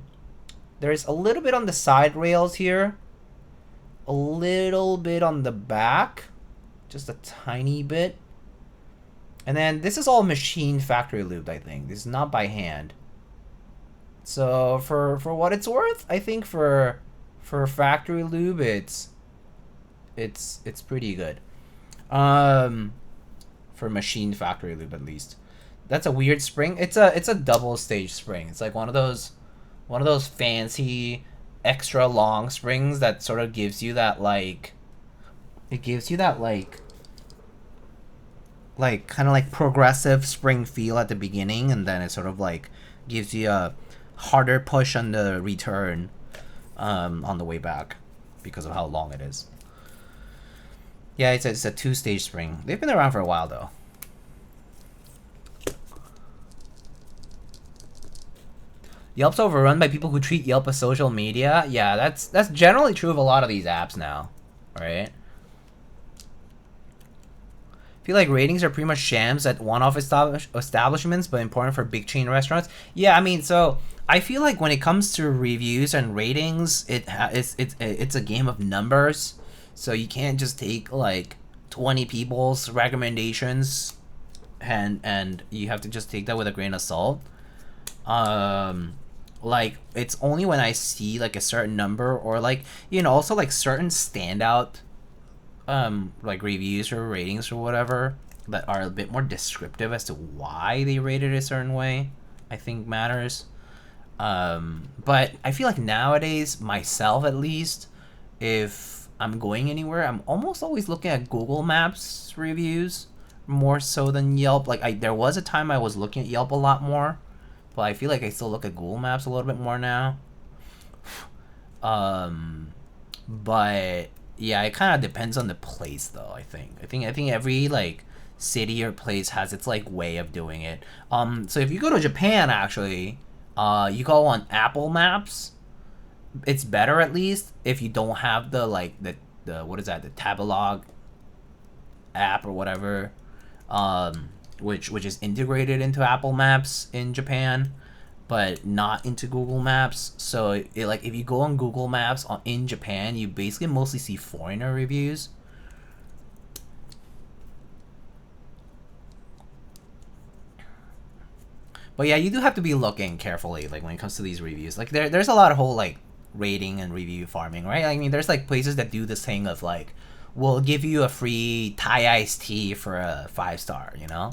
S1: there's a little bit on the side rails here, a little bit on the back, just a tiny bit. And then this is all machine factory lubed, I think. This is not by hand. So for what it's worth, I think for factory lube, it's pretty good. For machine factory lube at least. That's a weird spring. It's a double stage spring. It's like one of those fancy extra long springs that sort of gives you that like kind of like progressive spring feel at the beginning, and then it sort of like gives you a harder push on the return on the way back because of how long it is. Yeah, it's a 2-stage spring. They've been around for a while though. Yelp's overrun by people who treat Yelp as social media. Yeah, that's generally true of a lot of these apps now, right? I feel like ratings are pretty much shams at one-off establishments, but important for big chain restaurants. Yeah, I mean, so I feel like when it comes to reviews and ratings, it's a game of numbers. So you can't just take like 20 people's recommendations, and you have to just take that with a grain of salt. Like it's only when I see like a certain number, or like, you know, also like certain standout like reviews or ratings or whatever that are a bit more descriptive as to why they rated a certain way, I think matters. But I feel like nowadays, myself at least, if I'm going anywhere, I'm almost always looking at Google Maps reviews more so than Yelp. Like there was a time I was looking at Yelp a lot more, but I feel like I still look at Google Maps a little bit more now. But yeah, it kind of depends on the place though, I think every like city or place has its like way of doing it. So if you go to Japan, actually, you go on Apple Maps, it's better at least if you don't have the like the what is that, the Tabelog app or whatever, which is integrated into Apple Maps in Japan, but not into Google Maps. So it like if you go on Google Maps in Japan, you basically mostly see foreigner reviews. But yeah, you do have to be looking carefully, like when it comes to these reviews. Like there's a lot of whole like rating and review farming, right? I mean, there's like places that do this thing of like, we'll give you a free Thai iced tea for a 5-star, you know?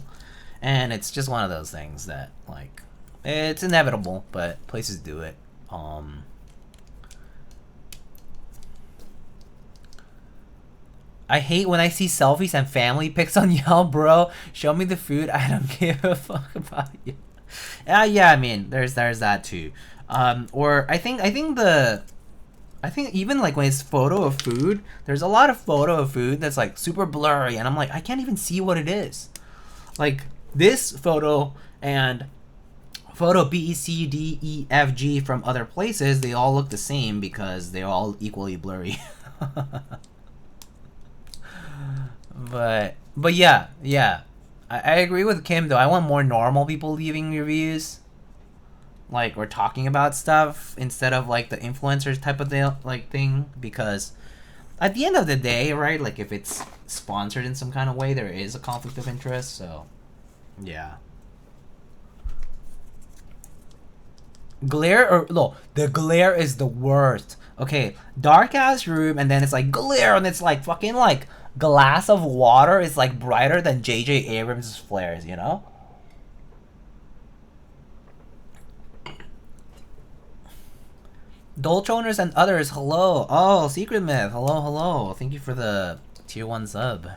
S1: And it's just one of those things that like, it's inevitable, but places do it. I hate when I see selfies and family pics on Yelp, bro. Show me the food. I don't give a fuck about you. Yeah. I mean, there's that too. Or I think even like when it's photo of food, there's a lot of photo of food that's like super blurry, and I'm like, I can't even see what it is. Like this photo and photo B, C, D, E, F, G from other places, they all look the same because they're all equally blurry. But yeah. I agree with Kim though. I want more normal people leaving reviews, like, or talking about stuff instead of like the influencers type of thing, because at the end of the day, right, like if it's sponsored in some kind of way, there is a conflict of interest. So yeah. Glare, or no, the glare is the worst. Okay, dark ass room, and then it's like glare, and it's like fucking like glass of water is like brighter than J.J. Abrams' flares, you know? Dolce owners and others, hello. Oh, Secret Myth, hello. Thank you for the tier 1 sub.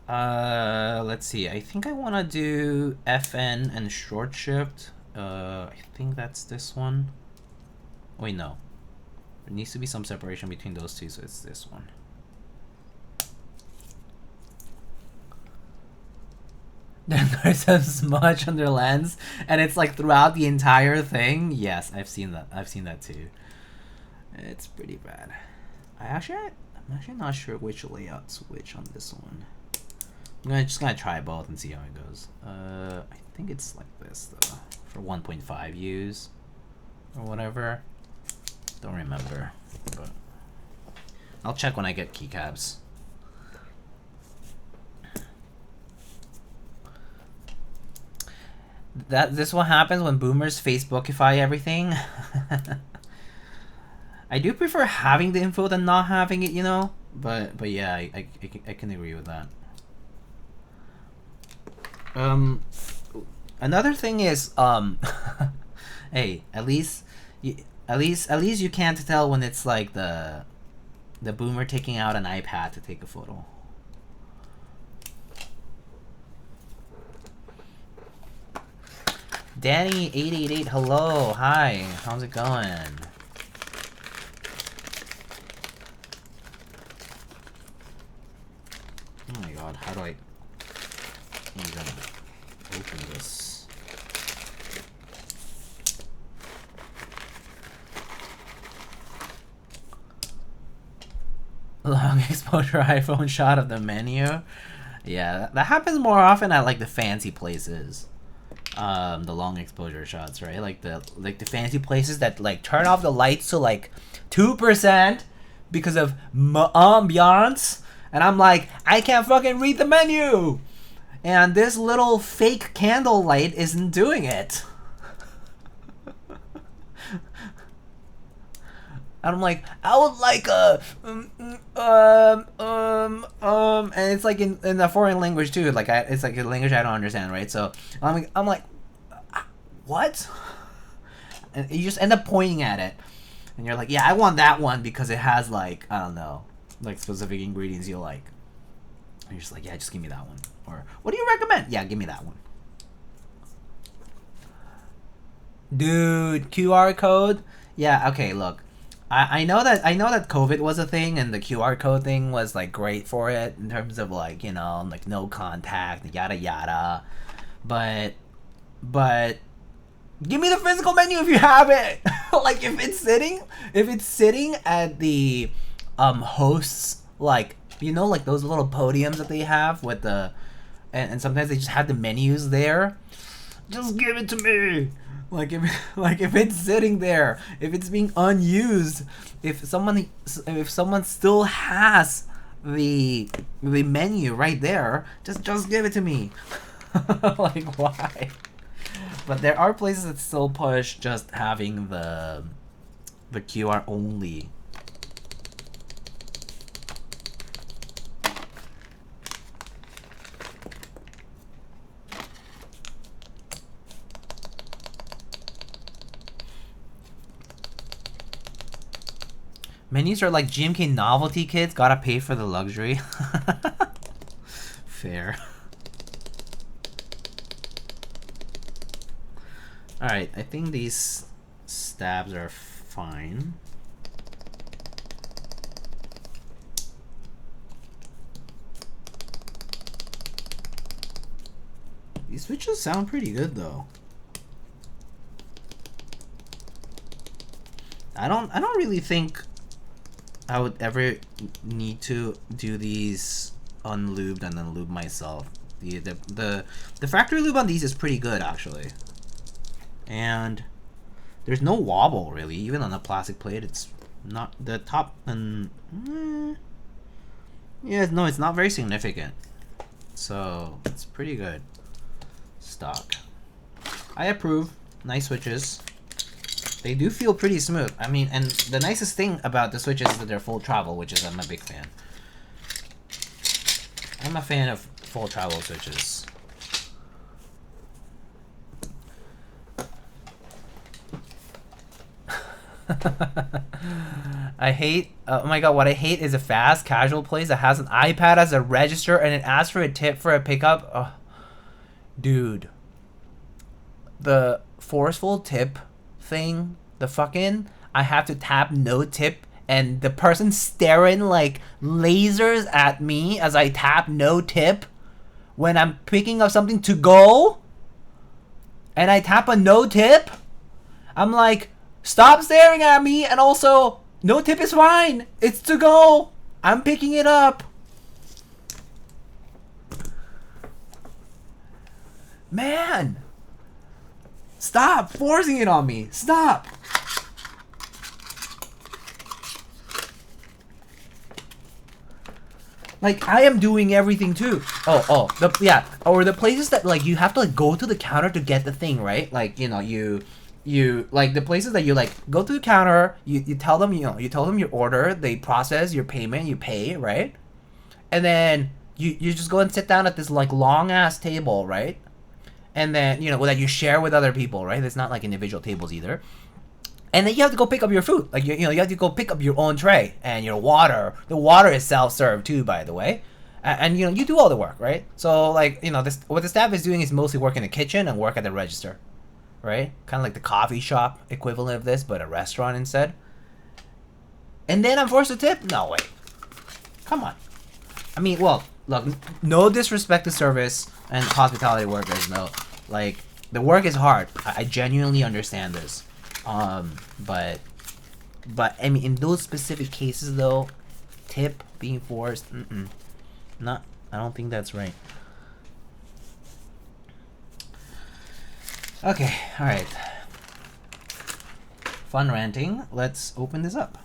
S1: Let's see. I think I want to do FN and short shift. I think that's this one. Wait, no. There needs to be some separation between those two, so it's this one. There's some smudge on their lens, and it's like throughout the entire thing. Yes, I've seen that. I've seen that too. It's pretty bad. I'm actually not sure which layout switch on this one. I'm just gonna try both and see how it goes. I think it's like this though, for 1.5 U's or whatever. Don't remember, but I'll check when I get keycaps. This what happens when boomers Facebookify everything. I do prefer having the info than not having it, you know. But yeah, I can agree with that. Another thing is hey, at least you can't tell when it's like the boomer taking out an iPad to take a photo. Danny888, hello, hi, how's it going? Oh my god, how do I even open this? Long exposure iPhone shot of the menu. Yeah, that happens more often at like the fancy places. The long exposure shots, right? Like the fancy places that like turn off the lights to like 2% because of ambiance, and I'm like, I can't fucking read the menu, and this little fake candle light isn't doing it. And I'm like, I would like a and it's like in a foreign language too. Like it's like a language I don't understand, right? So I'm like, what? And you just end up pointing at it, and you're like, yeah, I want that one because it has like, I don't know, like specific ingredients you like. And you're just like, yeah, just give me that one. Or what do you recommend? Yeah, give me that one. Dude, QR code. Yeah, okay, look. I know that COVID was a thing, and the QR code thing was like great for it in terms of like, you know, like no contact, yada yada. But give me the physical menu if you have it. Like if it's sitting at the hosts, like, you know, like those little podiums that they have with the and sometimes they just have the menus there. Just give it to me. Like if it's sitting there, if it's being unused, if someone still has the menu right there, just give it to me. Like, why? But there are places that still push just having the QR only. Menus are like GMK novelty kits, gotta pay for the luxury. Fair. Alright, I think these stabs are fine. These switches sound pretty good though. I don't really think I would ever need to do these unlubed and then lube myself. The factory lube on these is pretty good actually, and there's no wobble really. Even on the plastic plate, it's not the top and yeah, no, it's not very significant. So it's pretty good stock. I approve. Nice switches. They do feel pretty smooth. I mean, and the nicest thing about the switches is that they're full travel, which is I'm a big fan. I'm a fan of full travel switches. I hate, oh my god, what I hate is a fast casual place that has an iPad as a register and it asks for a tip for a pickup. Oh, dude. The forceful tip thing, the fucking, I have to tap no tip and the person staring like lasers at me as I tap no tip when I'm picking up something to go and I tap a no tip. I'm like, stop staring at me, and also no tip is fine, it's to go, I'm picking it up. Man, stop forcing it on me. Stop. Like, I am doing everything too. Yeah, or the places that like you have to like go to the counter to get the thing, right? Like, you know, you you like the places that you like go to the counter, you tell them, you tell them your order, they process your payment, you pay, right? And then you just go and sit down at this like long ass table, right? And then that you share with other people, right? It's not like individual tables either. And then you have to go pick up your food, like you have to go pick up your own tray and your water. The water is self-serve too, by the way. And you do all the work, right? So like what the staff is doing is mostly work in the kitchen and work at the register, right? Kind of like the coffee shop equivalent of this, but a restaurant instead. And then I'm forced to tip? No way. Come on. I mean, well, look, no disrespect to service and hospitality workers. No, like the work is hard. I genuinely understand this. But I mean, in those specific cases though, tip being forced, I don't think that's right. Okay, all right. Fun ranting. Let's open this up.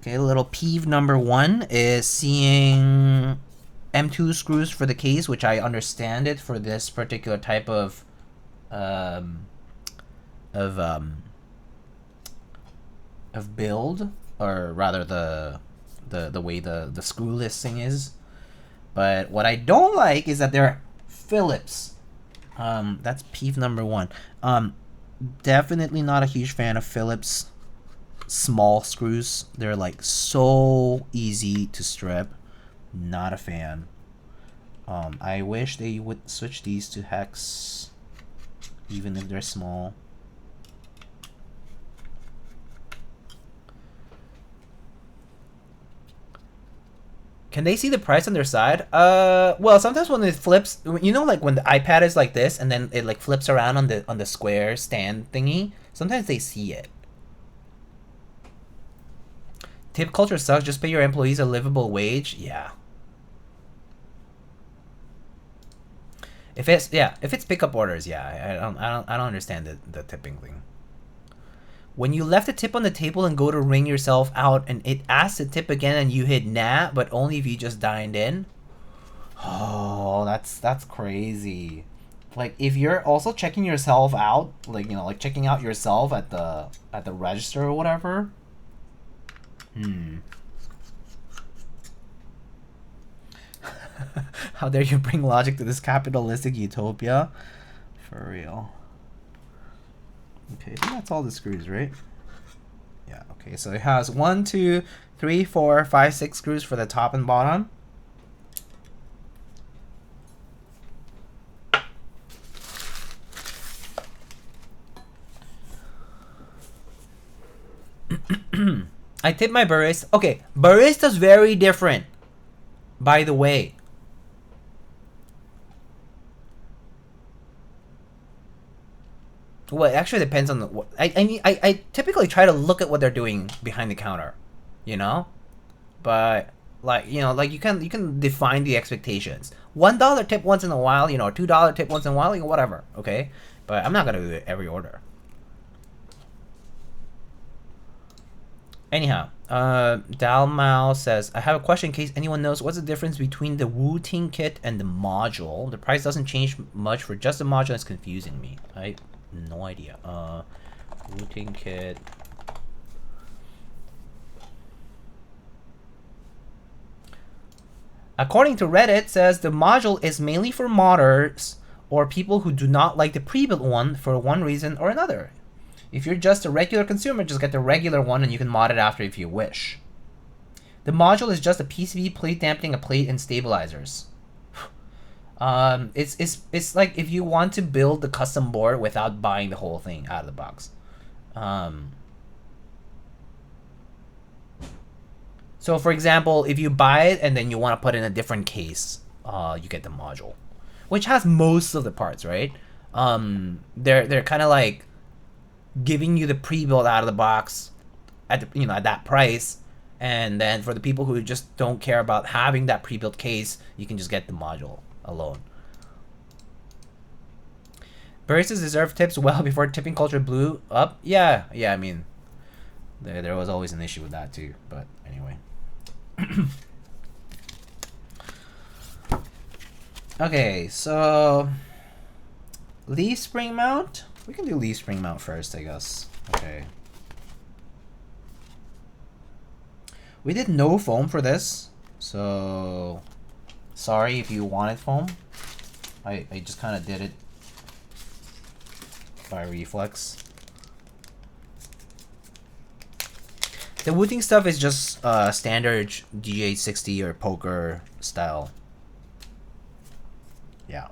S1: Okay, little peeve number 1 is seeing M2 screws for the case, which I understand it for this particular type of build, or rather the way the screw listing is. But what I don't like is that they're Phillips. That's peeve number 1. Definitely not a huge fan of Phillips small screws. They're like so easy to strip. Not a fan. I wish they would switch these to hex, even if they're small. Can they see the price on their side? Well, sometimes when it flips, like when the iPad is like this and then it like flips around on the square stand thingy, sometimes they see it. Tip culture sucks. Just pay your employees a livable wage. Yeah. If it's pickup orders, yeah. I don't understand the tipping thing. When you left a tip on the table and go to ring yourself out and it asks to tip again and you hit nah, but only if you just dined in. Oh, that's crazy. Like if you're also checking yourself out, like like checking out yourself at the register or whatever. How dare you bring logic to this capitalistic utopia? For real. Okay, I think that's all the screws, right? Yeah, okay, so it has 1, 2, 3, 4, 5, 6 screws for the top and bottom. I tip my barista. Okay, barista's very different, by the way. Well, it actually depends on the. I typically try to look at what they're doing behind the counter, but like like you can define the expectations. $1 tip once in a while, $2 tip once in a while, whatever. Okay, but I'm not gonna do it every order. Anyhow, Dalmau says, I have a question in case anyone knows what's the difference between the Wu-Ting kit and the module. The price doesn't change much for just the module. It's confusing me. No idea. Wu-Ting kit. According to Reddit, says the module is mainly for modders or people who do not like the pre-built one for one reason or another. If you're just a regular consumer, just get the regular one and you can mod it after if you wish. The module is just a PCB plate dampening a plate and stabilizers. It's like if you want to build the custom board without buying the whole thing out of the box. So for example, if you buy it and then you want to put in a different case, you get the module, which has most of the parts, right? They're kind of like giving you the pre-built out of the box at the, at that price, and then for the people who just don't care about having that pre-built case, you can just get the module alone. Baristas deserve tips well before tipping culture blew up. Yeah, I mean, there was always an issue with that too, but anyway. Okay, so Leaf spring mount? We can do leaf spring mount first, I guess. Okay. We did no foam for this, so sorry if you wanted foam. I just kind of did it by reflex. The wooding stuff is just standard GH60 or poker style. Yeah.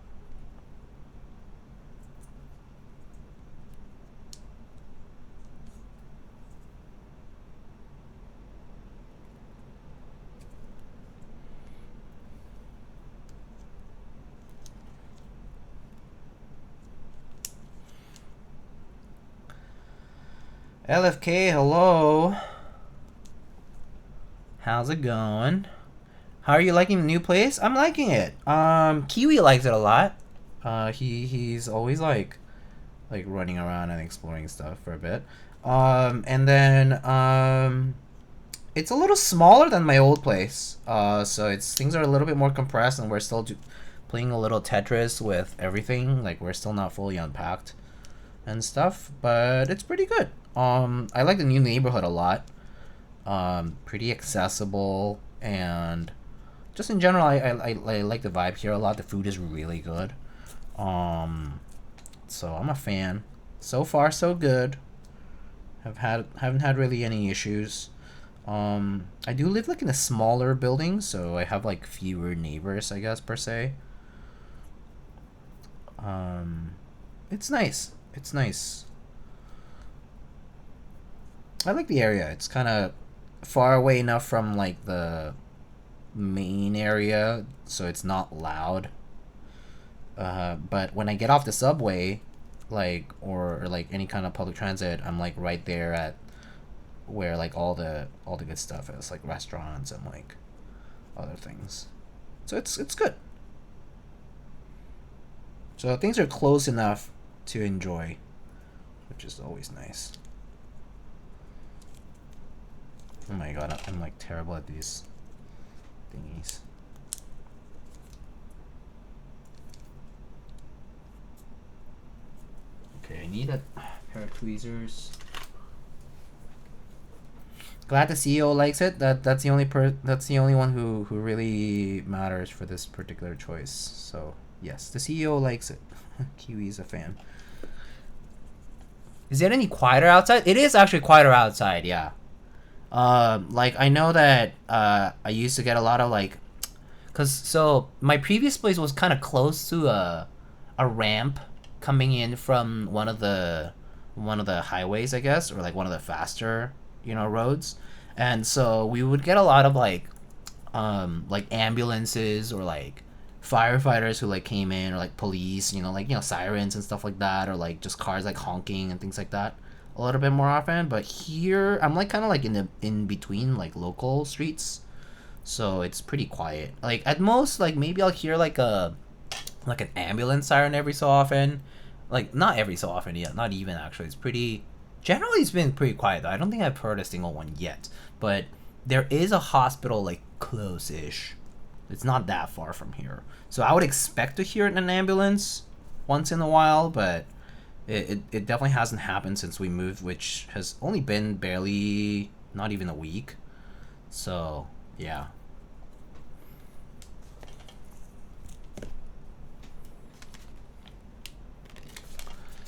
S1: LFK, hello. How's it going? How are you liking the new place? I'm liking it. Kiwi likes it a lot. He's always like running around and exploring stuff for a bit. And then it's a little smaller than my old place. So things are a little bit more compressed, and we're still playing a little Tetris with everything. Like, we're still not fully unpacked and stuff, but it's pretty good. I like the new neighborhood a lot. Pretty accessible, and just in general, I like the vibe here a lot. The food is really good. So I'm a fan. So far, so good. Haven't had really any issues. I do live like in a smaller building, so I have like fewer neighbors, I guess, per se. It's nice. It's nice. I like the area. It's kind of far away enough from like the main area, so it's not loud. But when I get off the subway, like or like any kind of public transit, I'm like right there at where like all the good stuff is, like restaurants and like other things. So it's good. So things are close enough to enjoy, which is always nice. Oh my god, I'm like terrible at these thingies. Okay, I need a pair of tweezers. Glad the CEO likes it. That's the only one who really matters for this particular choice. So yes, the CEO likes it. Kiwi's a fan. Is it any quieter outside? It is actually quieter outside, yeah. Like I know that I used to get a lot of like, so my previous place was kind of close to a ramp coming in from one of the highways, I guess, or like one of the faster, roads. And so we would get a lot of like ambulances or like firefighters who like came in, or like police, sirens and stuff like that, or like just cars like honking and things like that a little bit more often. But here I'm like kind of like in between like local streets, so it's pretty quiet. Like at most, like maybe I'll hear like an ambulance siren every so often. Like not every so often yet, not even actually. It's been pretty quiet though. I don't think I've heard a single one yet, but there is a hospital like close-ish. It's not that far from here, so I would expect to hear an ambulance once in a while, but it definitely hasn't happened since we moved, which has only been barely, not even a week. So yeah.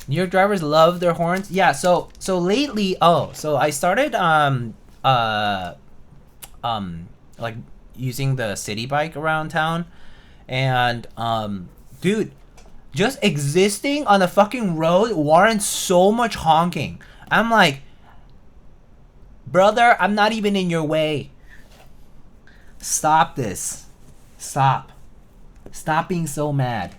S1: New York drivers love their horns. Yeah, so lately, so I started like using the city bike around town, and dude, just existing on the fucking road warrants so much honking. I'm like, brother, I'm not even in your way. Stop this. Stop being so mad.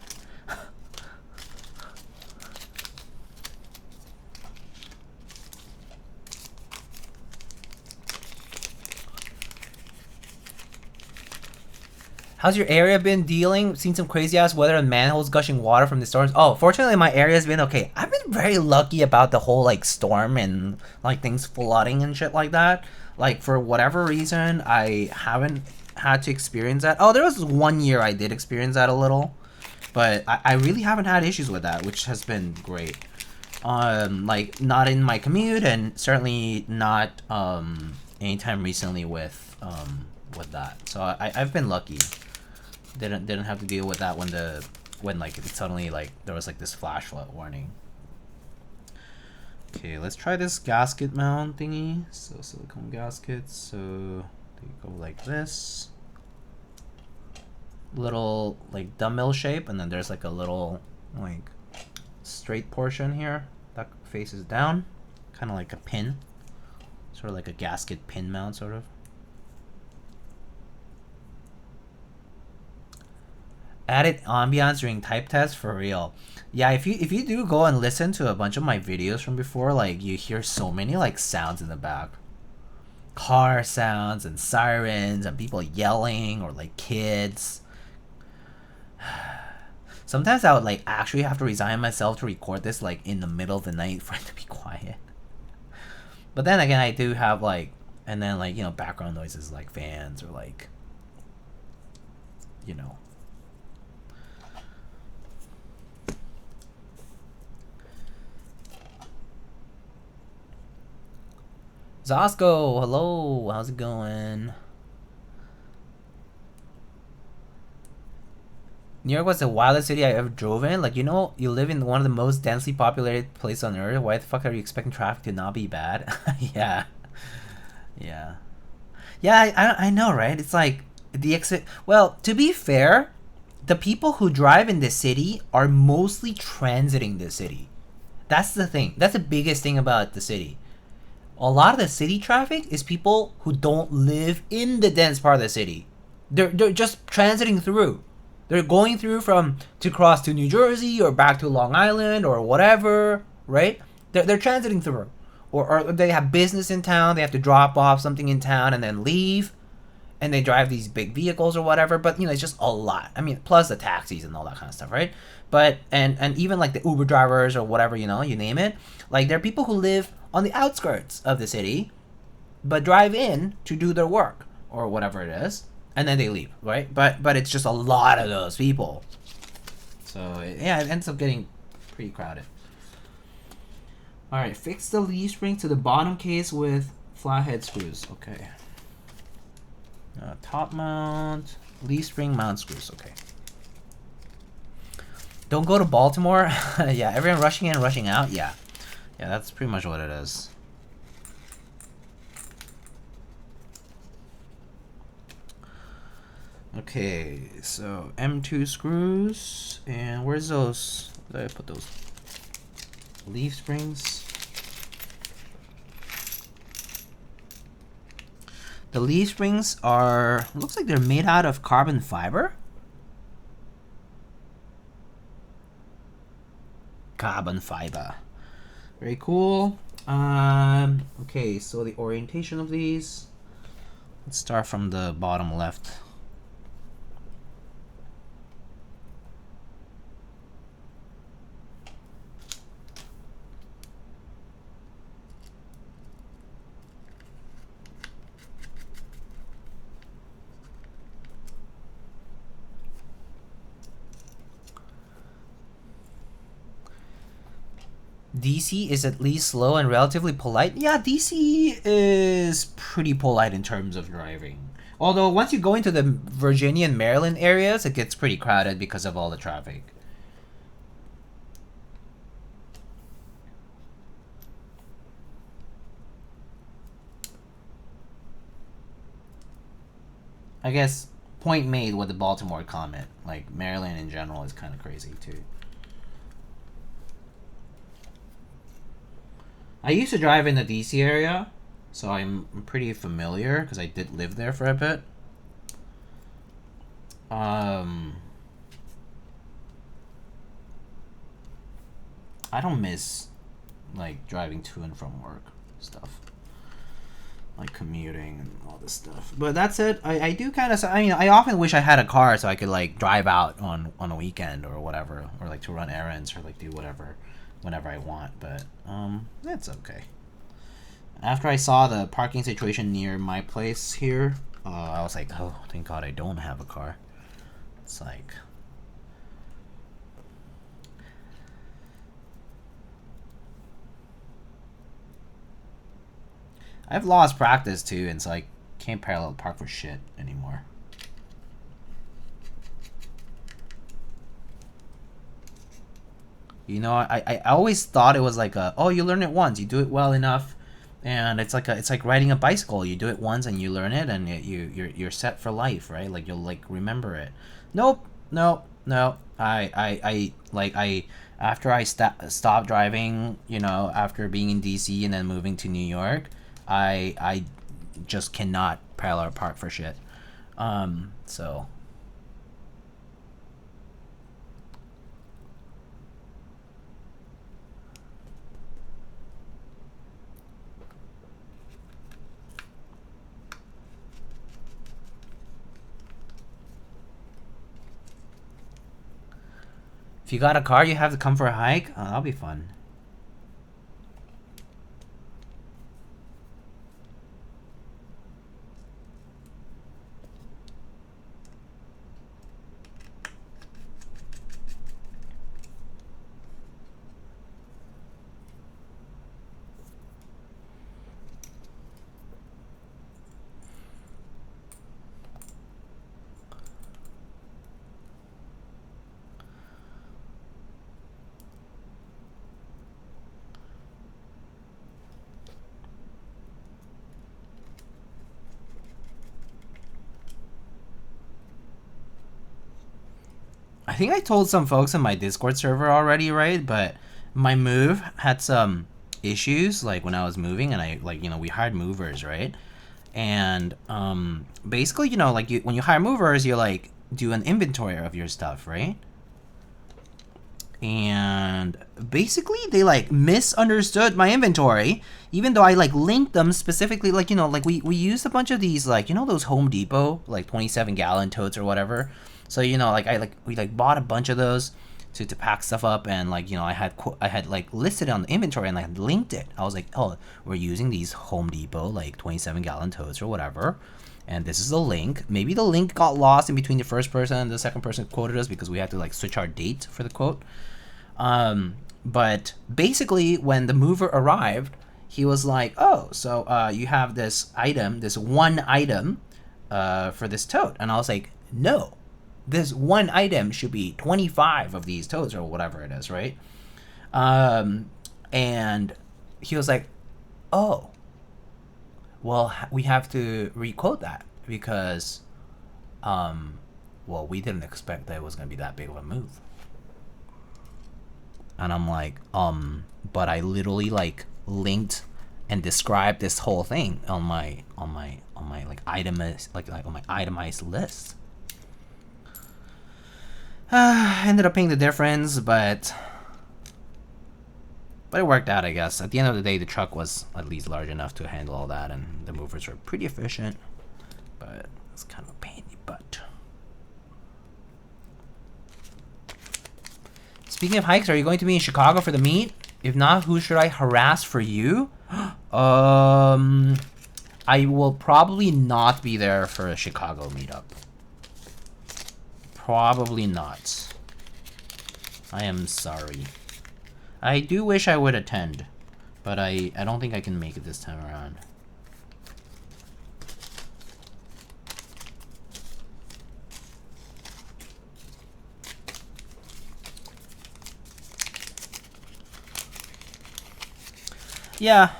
S1: How's your area been dealing? Seen some crazy ass weather and manholes gushing water from the storms. Oh, fortunately my area's been okay. I've been very lucky about the whole like storm and like things flooding and shit like that. Like for whatever reason, I haven't had to experience that. Oh, there was one year I did experience that a little, but I really haven't had issues with that, which has been great. Like not in my commute, and certainly not anytime recently with that. So I've been lucky. Didn't have to deal with that when like it suddenly like there was like this flash flood warning. Okay, let's try this gasket mount thingy. So silicone gaskets. So they go like this. Little like dumbbell shape, and then there's like a little like straight portion here that faces down, kind of like a pin, sort of like a gasket pin mount, sort of. Added ambiance during type tests, for real. Yeah, if you do go and listen to a bunch of my videos from before, like you hear so many like sounds in the back, car sounds and sirens and people yelling or like kids. Sometimes I would like actually have to resign myself to record this like in the middle of the night for it to be quiet. But then again, I do have like, and then like, you know, background noises like fans or like, you know. Zosco, hello, how's it going? New York was the wildest city I ever drove in. Like, you know, you live in one of the most densely populated places on earth. Why the fuck are you expecting traffic to not be bad? Yeah. Yeah. Yeah, I know, right? It's like the exit. Well, to be fair, the people who drive in the city are mostly transiting the city. That's the thing. That's the biggest thing about the city. A lot of the city traffic is people who don't live in the dense part of the city. They're just transiting through. They're going through to cross to New Jersey or back to Long Island or whatever, right? They're transiting through. Or they have business in town, they have to drop off something in town and then leave. And they drive these big vehicles or whatever, but you know, it's just a lot. I mean, plus the taxis and all that kind of stuff, right? But and even like the Uber drivers or whatever, you know, you name it. Like there are people who live on the outskirts of the city, but drive in to do their work or whatever it is. And then they leave, right? But it's just a lot of those people. So, yeah, it ends up getting pretty crowded. Alright, fix the leaf spring to the bottom case with flathead screws. Okay. Top mount, leaf spring mount screws. Okay. Don't go to Baltimore. Yeah, everyone rushing in, rushing out. Yeah. Yeah, that's pretty much what it is. Okay, so M2 screws, and where's those? Where did I put those? Leaf springs. The leaf springs are, looks like they're made out of carbon fiber. Carbon fiber. Very cool. Okay, so the orientation of these. Let's start from the bottom left. DC is at least slow and relatively polite. Yeah, DC is pretty polite in terms of driving. Although once you go into the Virginia and Maryland areas, it gets pretty crowded because of all the traffic. I guess point made with the Baltimore comment. Like Maryland in general is kind of crazy too. I used to drive in the DC area, so I'm pretty familiar because I did live there for a bit. I don't miss like driving to and from work stuff, like commuting and all this stuff. But that's it. I do kind of. I mean, I often wish I had a car so I could like drive out on a weekend or whatever, or like to run errands or like do whatever whenever I want, but that's okay. After I saw the parking situation near my place here, I was like, oh, thank God I don't have a car. It's like, I've lost practice too, and so I can't parallel park for shit anymore. You know, I always thought it was like a, oh, you learn it once, you do it well enough, and it's like riding a bicycle. You do it once and you learn it, and you're set for life, right? Like you'll like remember it. Nope, no. I after I stopped driving, you know, after being in DC and then moving to New York, I just cannot parallel park for shit. So. If you got a car, you have to come for a hike? Oh, that'll be fun. I think I told some folks in my Discord server already, right? But my move had some issues, like when I was moving, and I like, you know, we hired movers, right? And basically, you know, like when you hire movers, you like do an inventory of your stuff, right? And basically they like misunderstood my inventory, even though I like linked them specifically, like, you know, like we used a bunch of these, like, you know, those Home Depot like 27-gallon totes or whatever. So, you know, like we bought a bunch of those to pack stuff up, and like, you know, I had like listed on the inventory and like linked it. I was like, oh, we're using these Home Depot like 27-gallon totes or whatever, and this is the link. Maybe the link got lost in between the first person and the second person quoted us because we had to like switch our date for the quote. But basically when the mover arrived, he was like, oh, so you have this item, this one item for this tote. And I was like, no, this one item should be 25 of these totes or whatever it is, right? And he was like, oh, well, we have to re-quote that because, well, we didn't expect that it was going to be that big of a move. And I'm like, but I literally like linked and described this whole thing on my like itemized, like on my itemized list. Ended up paying the difference, but it worked out, I guess. At the end of the day, the truck was at least large enough to handle all that, and the movers were pretty efficient, but it's kind of a pain in the butt. Speaking of hikes, are you going to be in Chicago for the meet? If not, who should I harass for you? I will probably not be there for a Chicago meetup. Probably not. I am sorry. I do wish I would attend, but I don't think I can make it this time around. Yeah,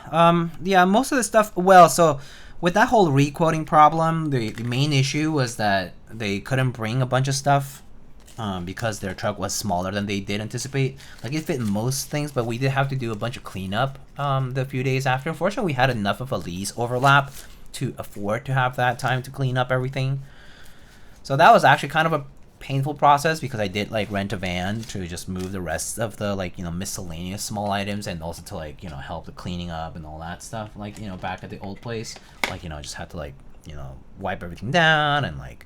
S1: most of the stuff, well, so with that whole requoting problem, the main issue was that they couldn't bring a bunch of stuff because their truck was smaller than they did anticipate. Like, it fit most things, but we did have to do a bunch of cleanup the few days after. Unfortunately, we had enough of a lease overlap to afford to have that time to clean up everything. So that was actually kind of a painful process because I did like rent a van to just move the rest of the, like, you know, miscellaneous small items, and also to, like, you know, help the cleaning up and all that stuff, like, you know, back at the old place. Like, you know, I just had to, like, you know, wipe everything down and like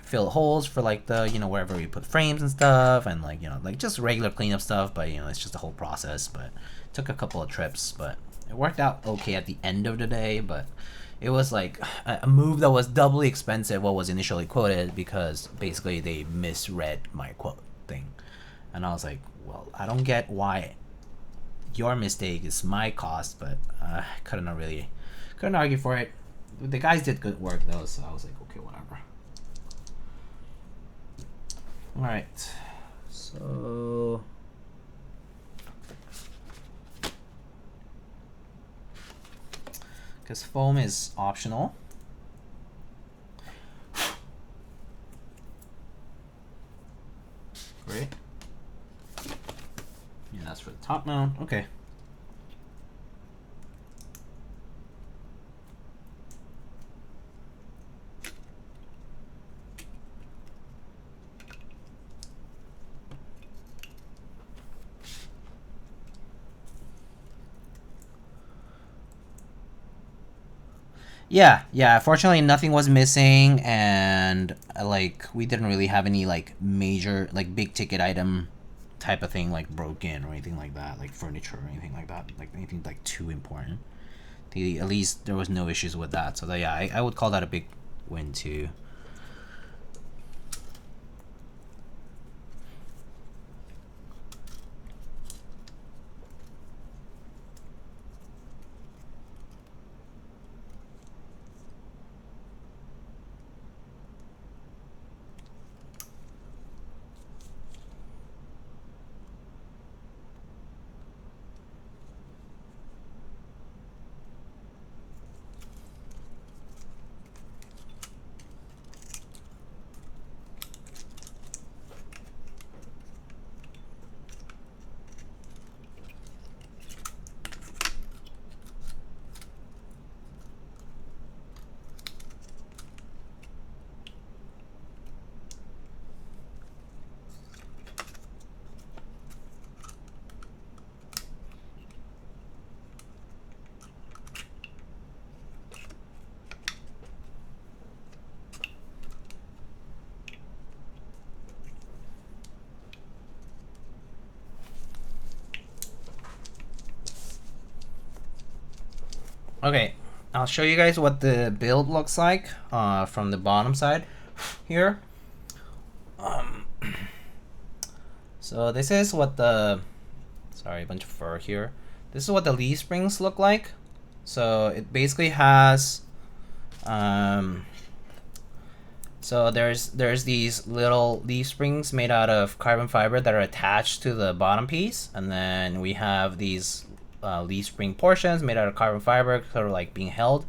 S1: fill holes for, like, the, you know, wherever we put frames and stuff, and like, you know, like just regular cleanup stuff. But, you know, it's just a whole process, but it took a couple of trips, but it worked out okay at the end of the day. But it was like a move that was doubly expensive what was initially quoted, because basically they misread my quote thing. And I was like, well, I don't get why your mistake is my cost, but I couldn't really Couldn't argue for it. The guys did good work though, so I was like, okay, whatever. All right, so because foam is optional. Great. And that's for the top mount. Okay. Yeah. Fortunately, nothing was missing, and like we didn't really have any like major like big ticket item type of thing like broken or anything like that, like furniture or anything like that, like anything like too important. At least there was no issues with that. So that, yeah, I would call that a big win too. Okay, I'll show you guys what the build looks like from the bottom side here. So this is what the, sorry, a bunch of fur here. This is what the leaf springs look like. So it basically has, so there's these little leaf springs made out of carbon fiber that are attached to the bottom piece, and then we have these leaf spring portions made out of carbon fiber sort of like being held,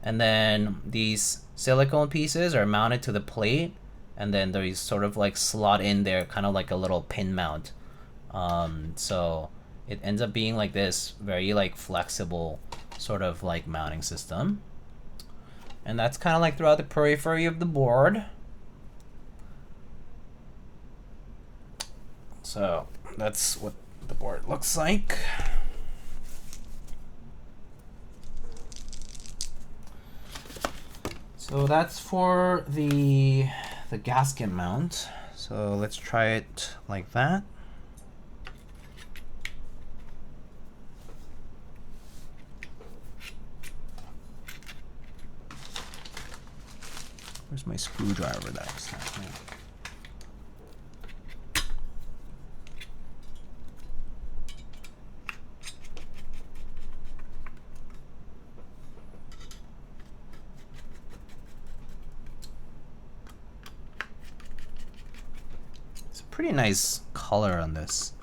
S1: and then these silicone pieces are mounted to the plate, and then these sort of like slot in there kind of like a little pin mount. So it ends up being like this very like flexible sort of like mounting system, and that's kind of like throughout the periphery of the board. So that's what the board looks like. So that's for the gasket mount. So let's try it like that. Where's my screwdriver that I snapped? Pretty nice color on this.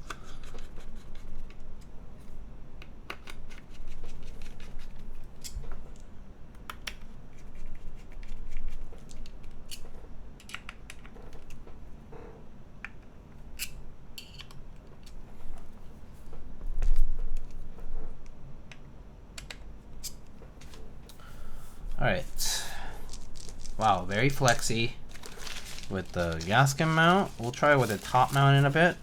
S1: All right. Wow, very flexy with the gasket mount. We'll try with the top mount in a bit.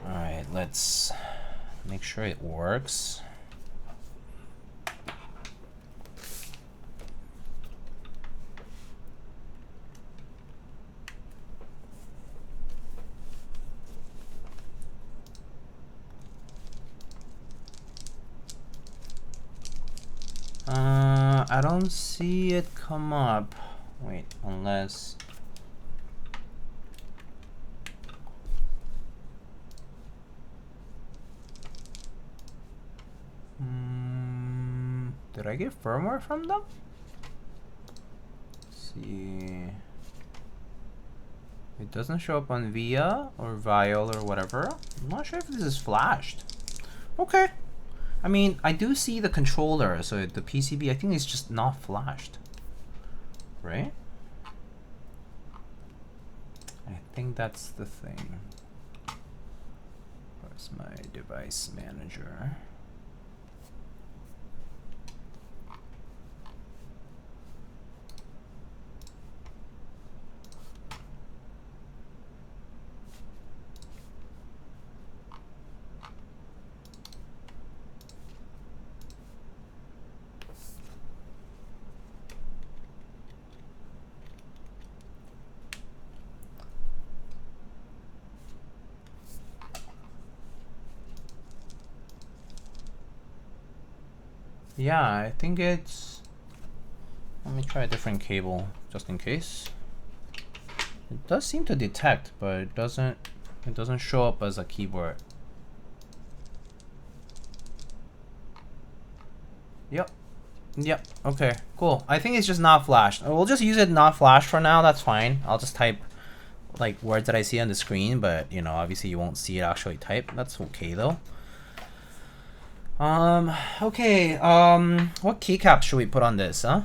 S1: All right, let's make sure it works. I don't see it come up. Wait, unless... Did I get firmware from them? Let's see. It doesn't show up on VIA or Vial or whatever. I'm not sure if this is flashed. Okay. I mean, I do see the controller, so the PCB, I think it's just not flashed. Right? I think that's the thing. Where's my device manager? Yeah, I think it's... Let me try a different cable, just in case. It does seem to detect, but it doesn't show up as a keyboard. Yep. Yep. Okay, cool. I think it's just not flashed. We'll just use it not flashed for now, that's fine. I'll just type like words that I see on the screen, but you know, obviously you won't see it actually type. That's okay though. Okay, what keycaps should we put on this, huh?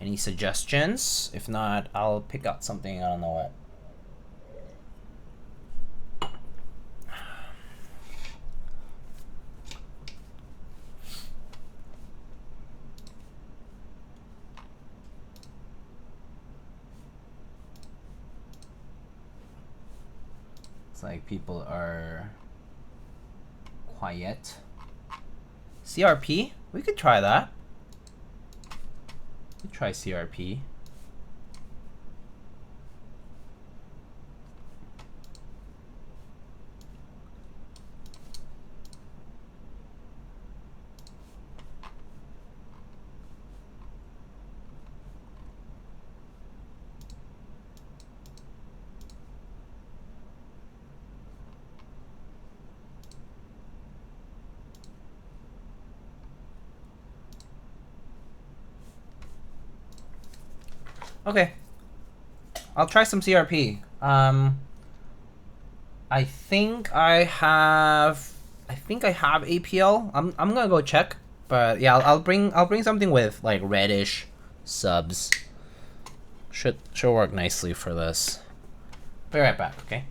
S1: Any suggestions? If not, I'll pick out something, I don't know what. It's like people are quiet. CRP? We could try that. We could try CRP. Okay. I'll try some CRP. I think I have APL. I'm gonna go check. But yeah, I'll bring something with like reddish subs. Should work nicely for this. Be right back, okay?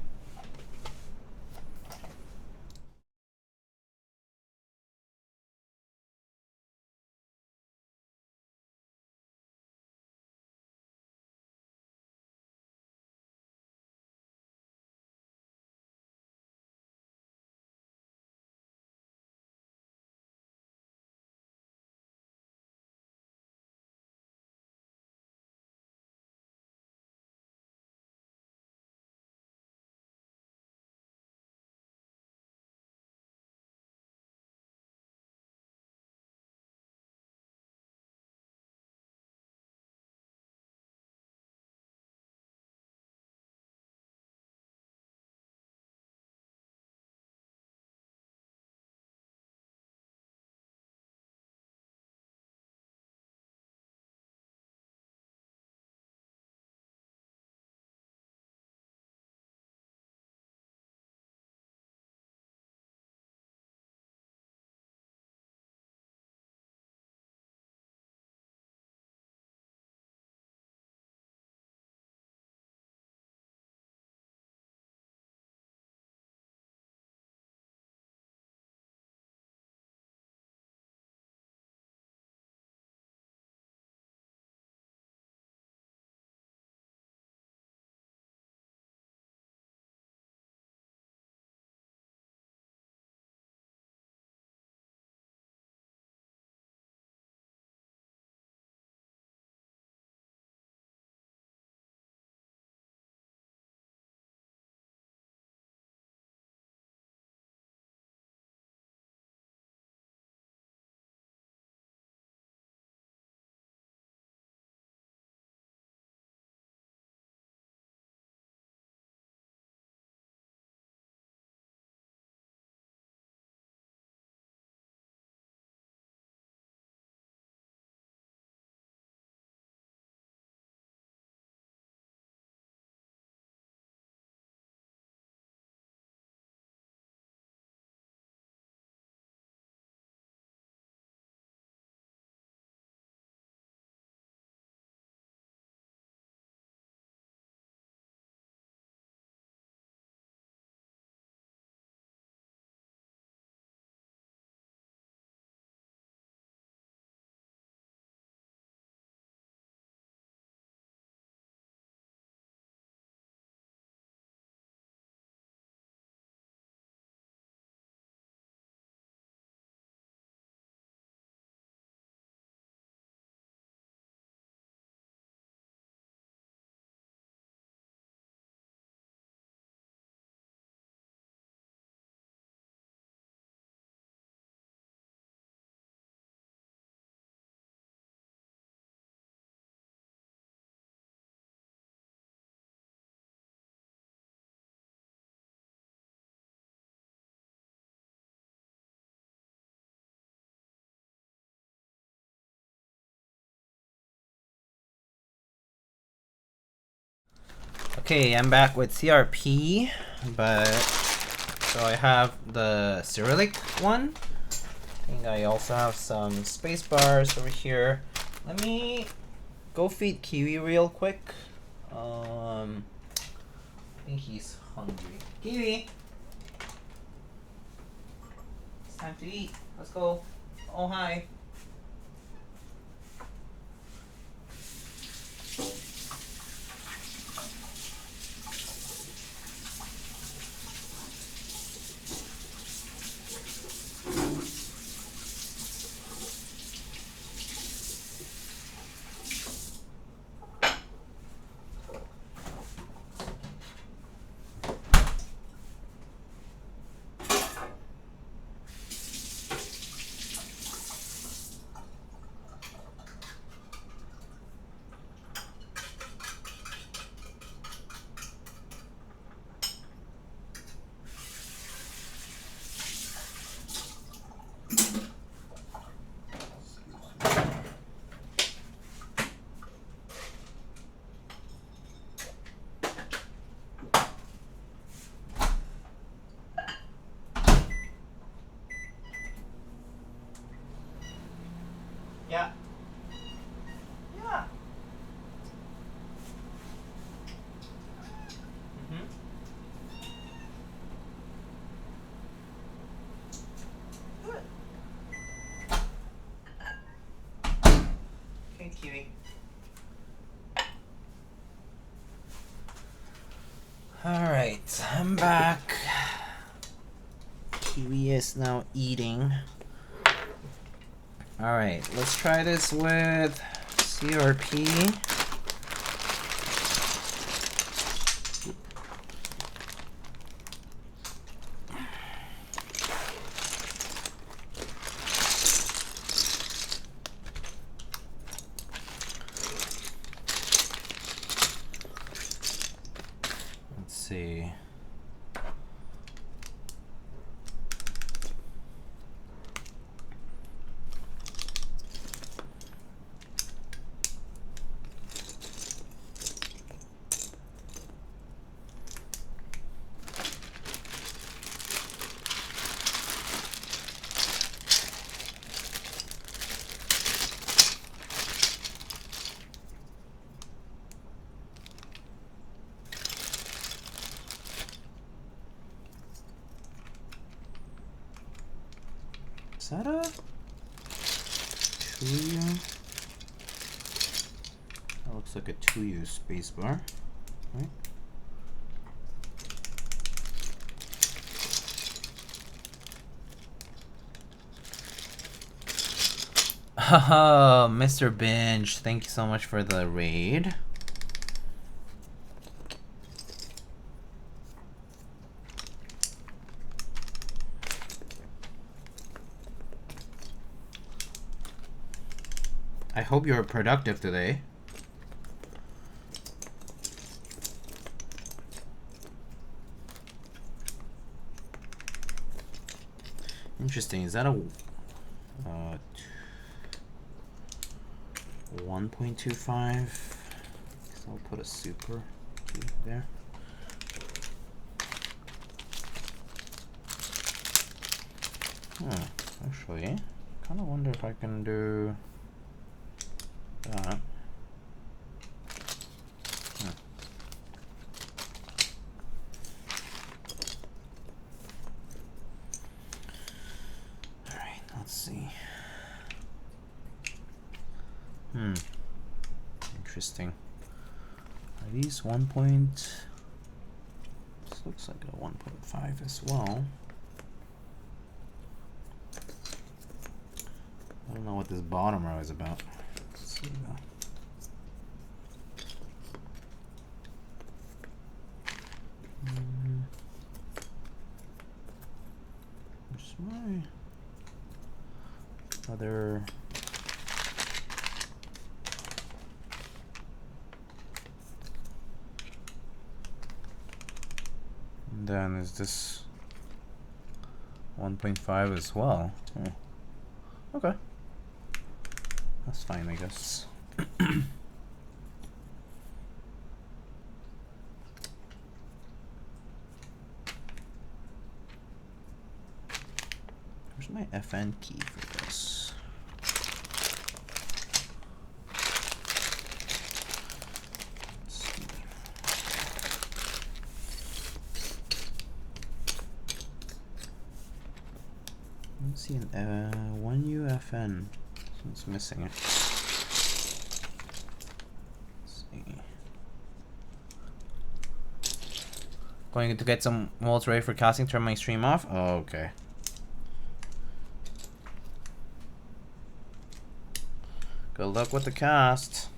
S1: Okay, I'm back with CRP, but so I have the Cyrillic one. I think I also have some space bars over here. Let me go feed Kiwi real quick. I think he's hungry. Kiwi, it's time to eat. Let's go. Oh, hi. Yeah. Yeah. Good. Okay, Kiwi. Alright, I'm back. Kiwi is now eating. Alright, let's try this with CRP. Let's see. Is that a Tuyu? That looks like a Tuyu spacebar, right? Haha, Mr. Binge, thank you so much for the raid. I hope you're productive today. Interesting, is that a 1.25? So I'll put a super key there. Actually, kind of wonder if I can do that. Alright, let's see. Interesting. Are these 1 point? This looks like a 1.5 as well. I don't know what this bottom row is about. Let's see though. Where's my other? And then is this 1.5 as well? Okay. That's fine, I guess. Where's my FN key for this? Let's see. Let's see, 1UFN. It's missing it. Let's see. Going to get some molds ready for casting. Turn my stream off. Oh, okay. Good luck with the cast.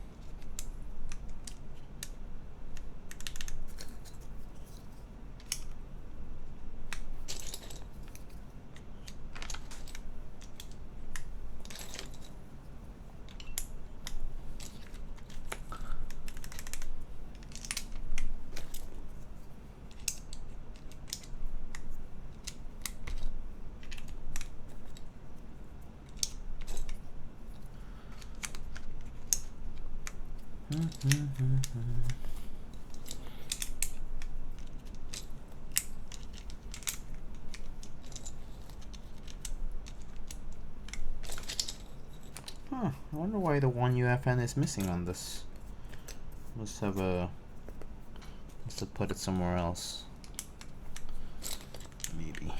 S1: Huh, I wonder why the 1UFN is missing on this. Must have put it somewhere else. Maybe.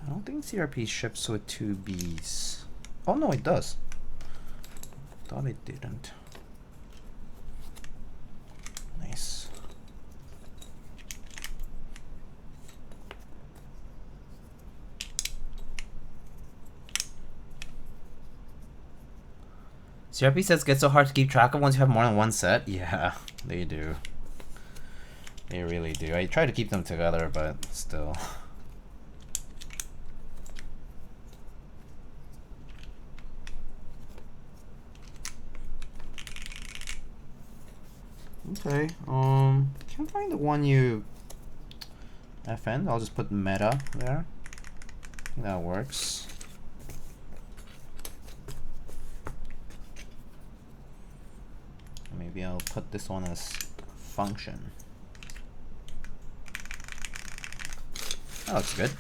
S1: I don't think CRP ships with 2 Bs. Oh no, it does. Thought it didn't. Nice. CRP sets get so hard to keep track of once you have more than one set. Yeah, they do. They really do. I try to keep them together, but still. Okay, can't find the 1UFN. I'll just put meta there. That works. Maybe I'll put this one as function. That looks good.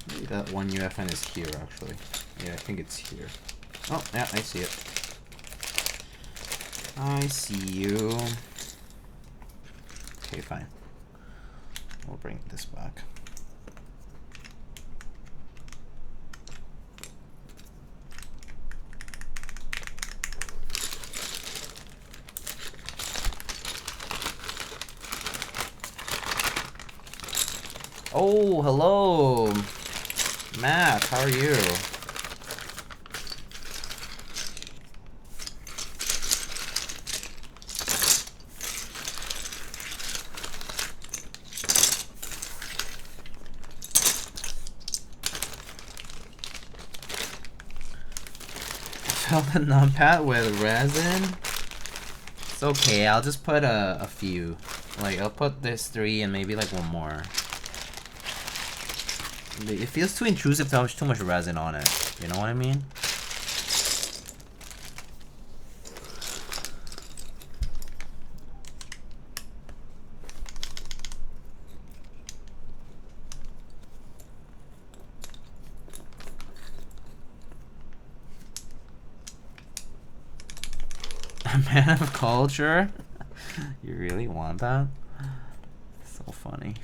S1: Maybe that 1UFN is here actually. Yeah, I think it's here. Oh, yeah, I see it. I see you. Okay, fine. We'll bring this back. Oh, hello, Matt. How are you? Fill the numpad with resin. It's okay. I'll just put a few. Like I'll put this 3 and maybe like one more. It feels too intrusive to have too much resin on it. You know what I mean? A man of culture? You really want that? So funny.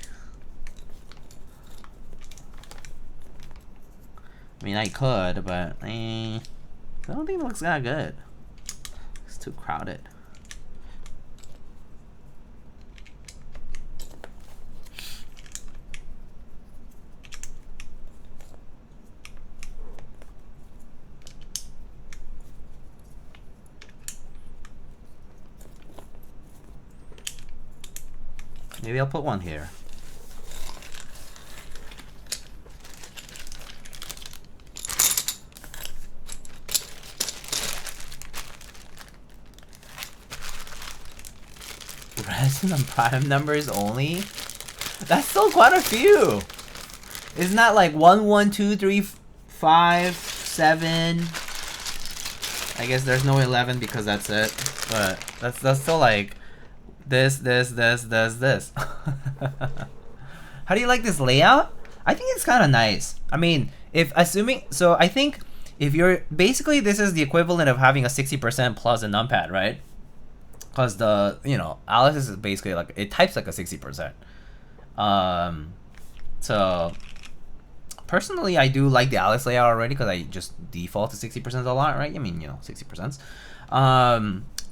S1: I mean, I could, but I don't think it looks that good. It's too crowded. Maybe I'll put one here. Resin and prime numbers only? That's still quite a few. Isn't that like 1, 1, 2, 3, 5, 7? I guess there's no 11 because that's it. But that's still like this. How do you like this layout? I think it's kind of nice. I mean, I think if you're basically, this is the equivalent of having a 60% plus a numpad, right? Because the, Alice is basically like, it types like a 60%. So personally, I do like the Alice layout already because I just default to 60% a lot, right? I mean, 60%.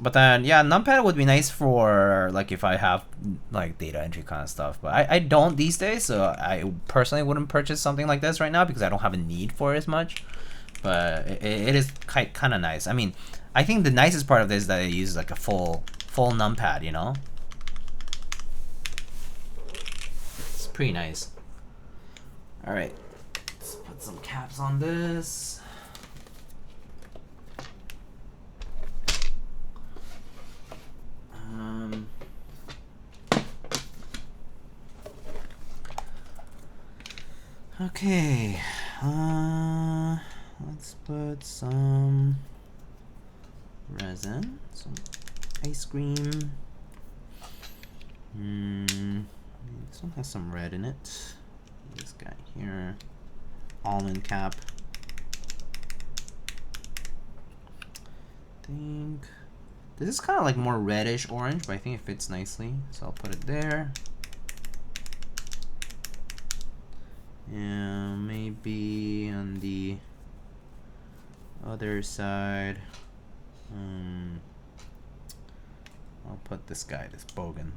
S1: But then, yeah, Numpad would be nice for like if I have like data entry kind of stuff. But I don't these days, so I personally wouldn't purchase something like this right now because I don't have a need for it as much. But it is kind of nice. I mean, I think the nicest part of this is that it uses like a full Numpad, It's pretty nice. All right, let's put some caps on this. Okay, let's put some resin, some ice cream. This one has some red in it. This guy here, almond cap. I think this is kind of like more reddish orange, but I think it fits nicely, so I'll put it there. And maybe on the other side, I'll put this guy, this bogan.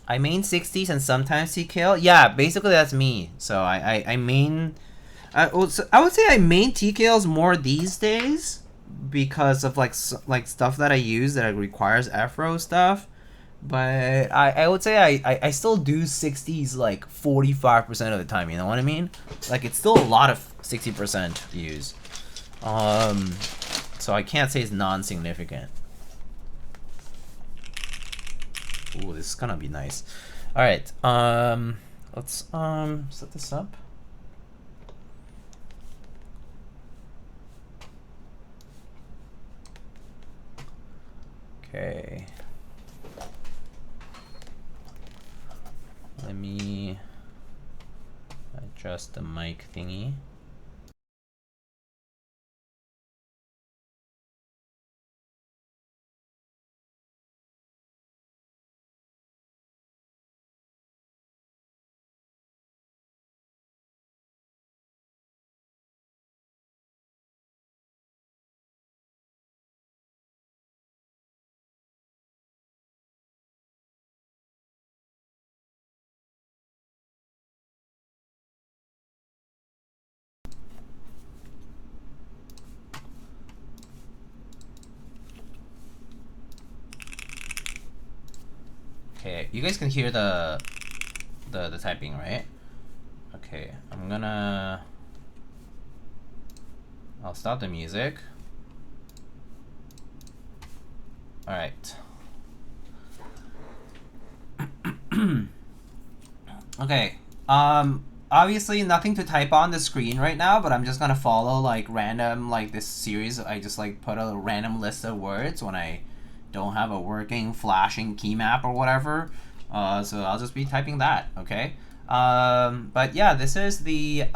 S1: I main 60s and sometimes TKL. Yeah, basically that's me. So I main. I would say I main TKLs more these days because of like stuff that I use that requires Afro stuff. But I would say I still do 60s like 45% of the time. You know what I mean? Like it's still a lot of 60% use. So I can't say it's non-significant. Ooh, this is gonna be nice. All right, let's set this up. Okay. Let me adjust the mic thingy. Okay, you guys can hear the typing, right? Okay, I'll stop the music. All right. Okay. Obviously nothing to type on the screen right now, but I'm just gonna follow like random this series. I just like put a random list of words when I don't have a working flashing key map or whatever. So I'll just be typing that, okay? But yeah, this is the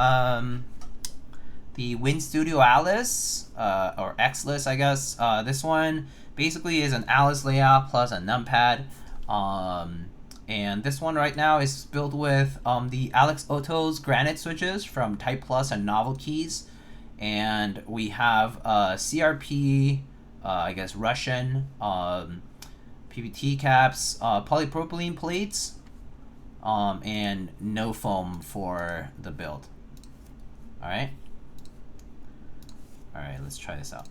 S1: WinStudio Alice, or Xlice, I guess. This one basically is an Alice layout plus a numpad. And this one right now is built with the Alex Otto's Granite switches from Type Plus and Novel Keys. And we have CRP, I guess Russian, PBT caps, polypropylene plates, and no foam for the build. All right. All right, let's try this out.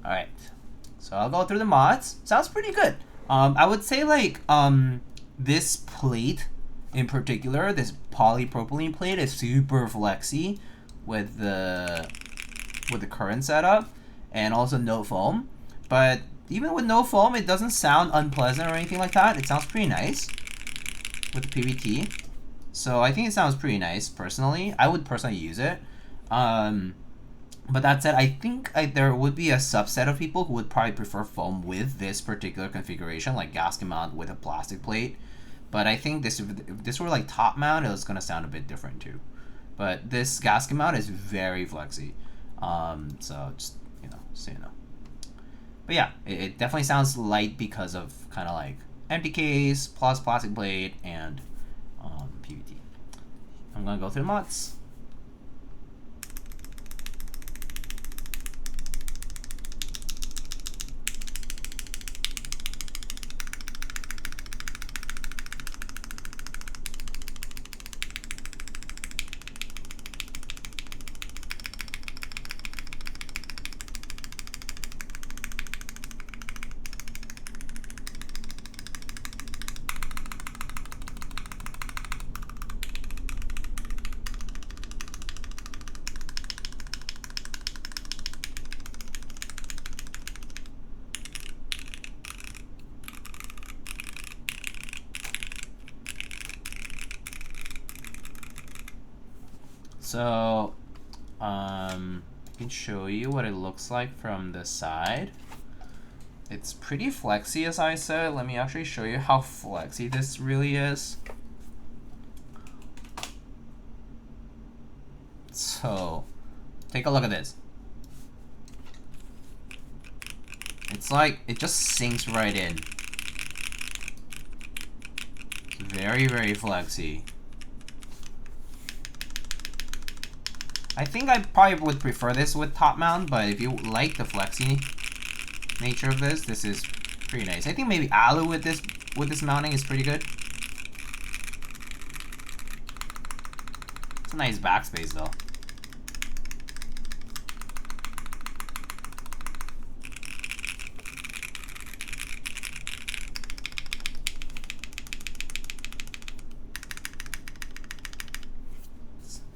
S1: Alright, so I'll go through the mods. Sounds pretty good. I would say like this plate in particular, this polypropylene plate is super flexy with the current setup, and also no foam. But even with no foam, it doesn't sound unpleasant or anything like that. It sounds pretty nice with the PVT. So I think it sounds pretty nice personally. I would personally use it. But that said, I think there would be a subset of people who would probably prefer foam with this particular configuration, like gasket mount with a plastic plate. But I think if this were like top mount, it was gonna sound a bit different too. But this gasket mount is very flexy. So just, so you know. But yeah, it definitely sounds light because of kind of like empty case plus plastic plate and PVT. I'm gonna go through the mods. So, I can show you what it looks like from the side. It's pretty flexy, as I said. Let me actually show you how flexy this really is. So, take a look at this. It's like, it just sinks right in. Very, very flexy. I think I probably would prefer this with top mount, but if you like the flexy nature of this, this is pretty nice. I think maybe alu with this mounting is pretty good. It's a nice backspace though.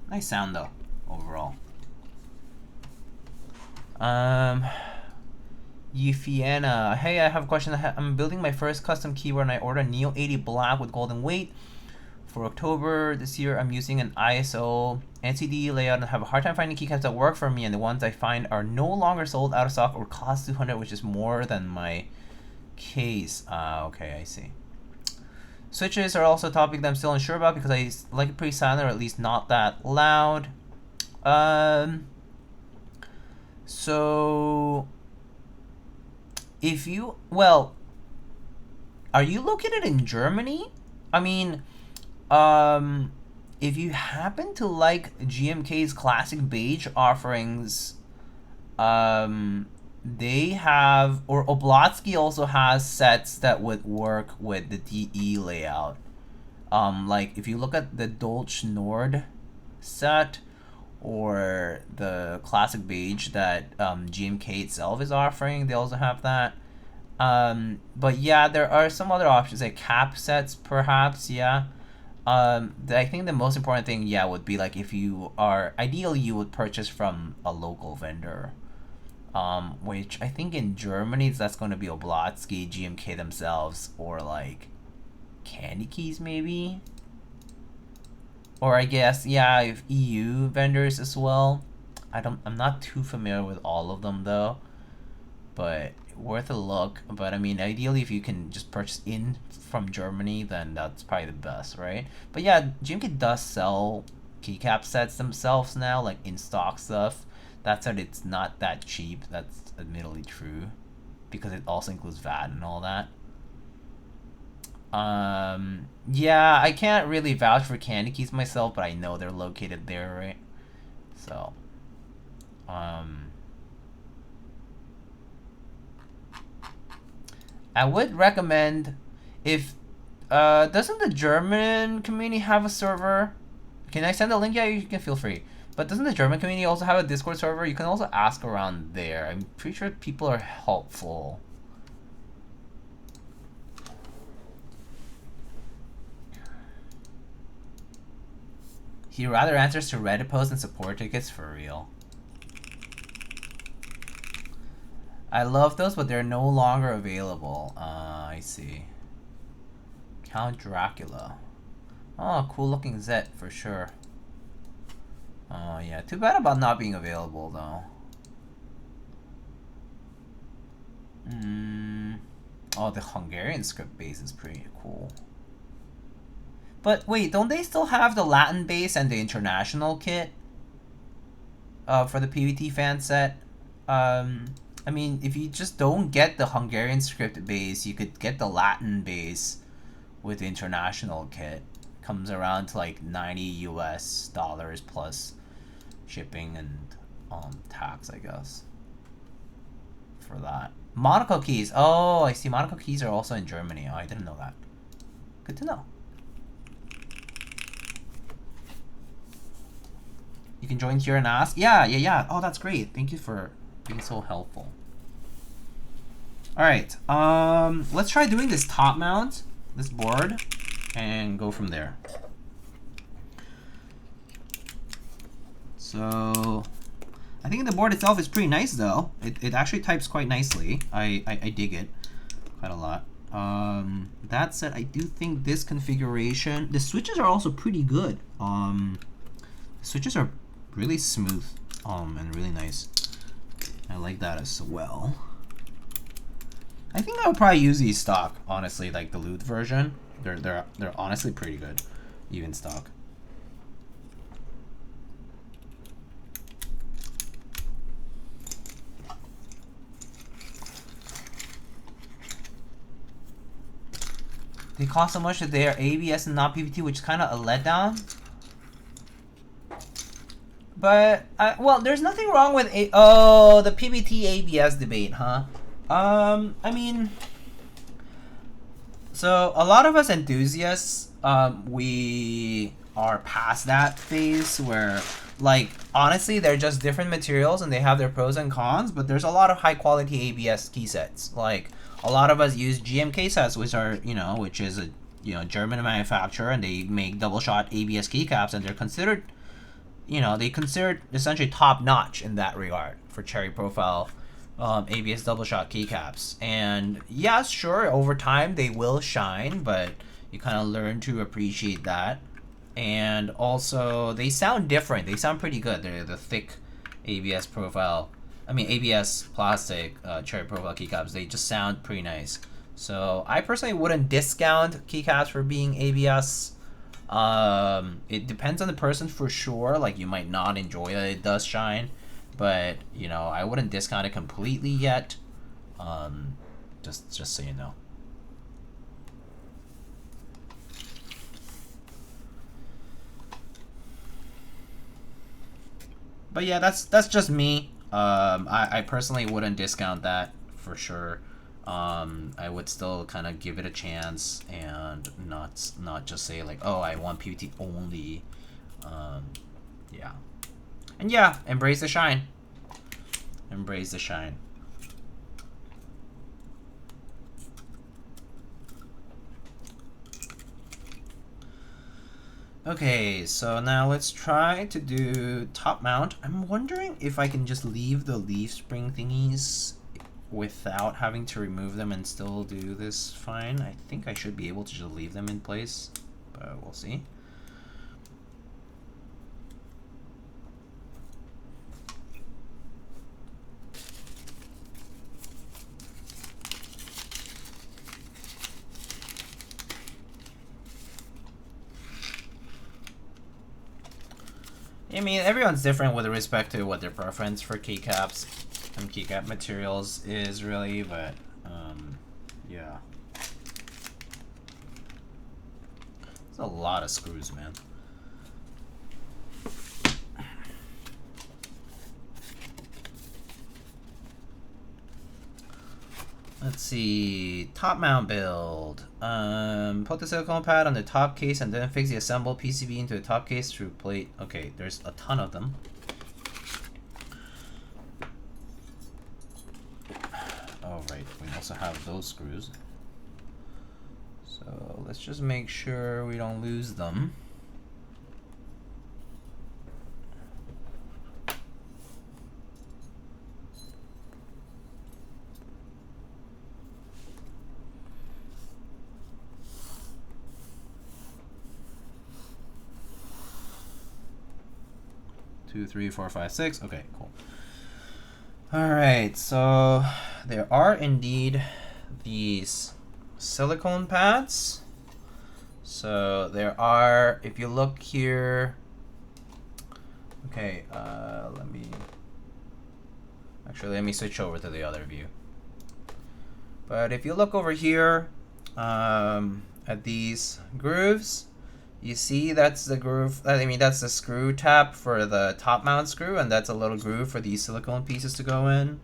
S1: Nice sound though, overall. Eufiana, hey, I have a question. I'm building my first custom keyboard and I ordered a Neo 80 black with golden weight for October this year. I'm using an ISO NCD layout and have a hard time finding keycaps that work for me, and the ones I find are no longer sold, out of stock, or cost $200, which is more than my case. Okay, I see. Switches are also a topic that I'm still unsure about because I like it pretty silent, or at least not that loud. So if you, well, are you located in Germany? I mean, if you happen to like GMK's classic beige offerings, they have, or Oblatsky also has sets that would work with the DE layout. Like if you look at the Dolch Nord set, or the classic beige that GMK itself is offering. They also have that. But yeah, there are some other options like cap sets, perhaps. Yeah. I think the most important thing, yeah, would be like if you are ideally you would purchase from a local vendor. Which I think in Germany that's going to be Oblatsky, GMK themselves, or like Candy Keys maybe. Or I guess yeah, if EU vendors as well. I'm not too familiar with all of them though, but worth a look. But I mean, ideally if you can just purchase in from Germany, then that's probably the best, right? But yeah, GMK does sell keycap sets themselves now, like in stock stuff. That said, it's not that cheap. That's admittedly true, because it also includes VAT and all that. Yeah, I can't really vouch for Candy Keys myself, but I know they're located there, right? So, I would recommend if doesn't the German community have a server? Can I send a link? Yeah, you can feel free. But doesn't the German community also have a Discord server? You can also ask around there. I'm pretty sure people are helpful. He rather answers to Reddit posts and support tickets, for real. I love those, but they're no longer available. I see. Count Dracula. Oh, cool looking Zet for sure. Oh yeah, too bad about not being available though. Oh, the Hungarian script base is pretty cool. But wait, don't they still have the Latin base and the international kit? For the PvT fan set? I mean, if you just don't get the Hungarian script base, you could get the Latin base with the international kit. Comes around to like $90 US plus shipping and tax, I guess, for that. Monaco keys. Oh, I see. Monaco keys are also in Germany. Oh, I didn't know that. Good to know. You can join here and ask. Yeah. Oh, that's great. Thank you for being so helpful. All right. Let's try doing this top mount, this board, and go from there. So I think the board itself is pretty nice though. It actually types quite nicely. I dig it quite a lot. That said, I do think this configuration, the switches are also pretty good. The switches are really smooth and really nice. I like that as well. I think I would probably use these stock, honestly, like the Lube version. They're honestly pretty good, even stock. They cost so much that they are ABS and not PVT, which is kind of a letdown. But well, there's nothing wrong with the PVT ABS debate, huh? I mean, so a lot of us enthusiasts, we are past that phase where, like, honestly, they're just different materials and they have their pros and cons. But there's a lot of high quality ABS key sets. Like, a lot of us use GMK sets, which are, which is a German manufacturer, and they make double shot ABS keycaps, and they're considered, they considered essentially top notch in that regard for cherry profile ABS double shot keycaps. And yeah, sure, over time they will shine, but you kind of learn to appreciate that. And also, they sound different. They sound pretty good. They're the thick ABS profile. I mean, ABS plastic cherry profile keycaps. They just sound pretty nice. So I personally wouldn't discount keycaps for being ABS. It depends on the person for sure. Like, you might not enjoy that it does shine, but I wouldn't discount it completely yet. Just so you know. But yeah, that's just me. I personally wouldn't discount that for sure. I would still kind of give it a chance and not just say like, oh, I want PVT only. Yeah. And yeah, embrace the shine. Embrace the shine. Okay, so now let's try to do top mount. I'm wondering if I can just leave the leaf spring thingies without having to remove them and still do this fine. I think I should be able to just leave them in place, but we'll see. I mean, everyone's different with respect to what their preference for keycaps and keycap materials is, really, but yeah. There's a lot of screws, man. Let's see, top mount build. Put the silicone pad on the top case and then fix the assembled PCB into the top case through plate. Okay, there's a ton of them. Oh, right, we also have those screws. So let's just make sure we don't lose them. Two, three, four, five, six. Okay, cool. All right, so there are indeed these silicone pads. So there are, if you look here, okay, let me switch over to the other view. But if you look over here at these grooves, you see that's the groove, I mean that's the screw tab for the top mount screw, and that's a little groove for these silicone pieces to go in.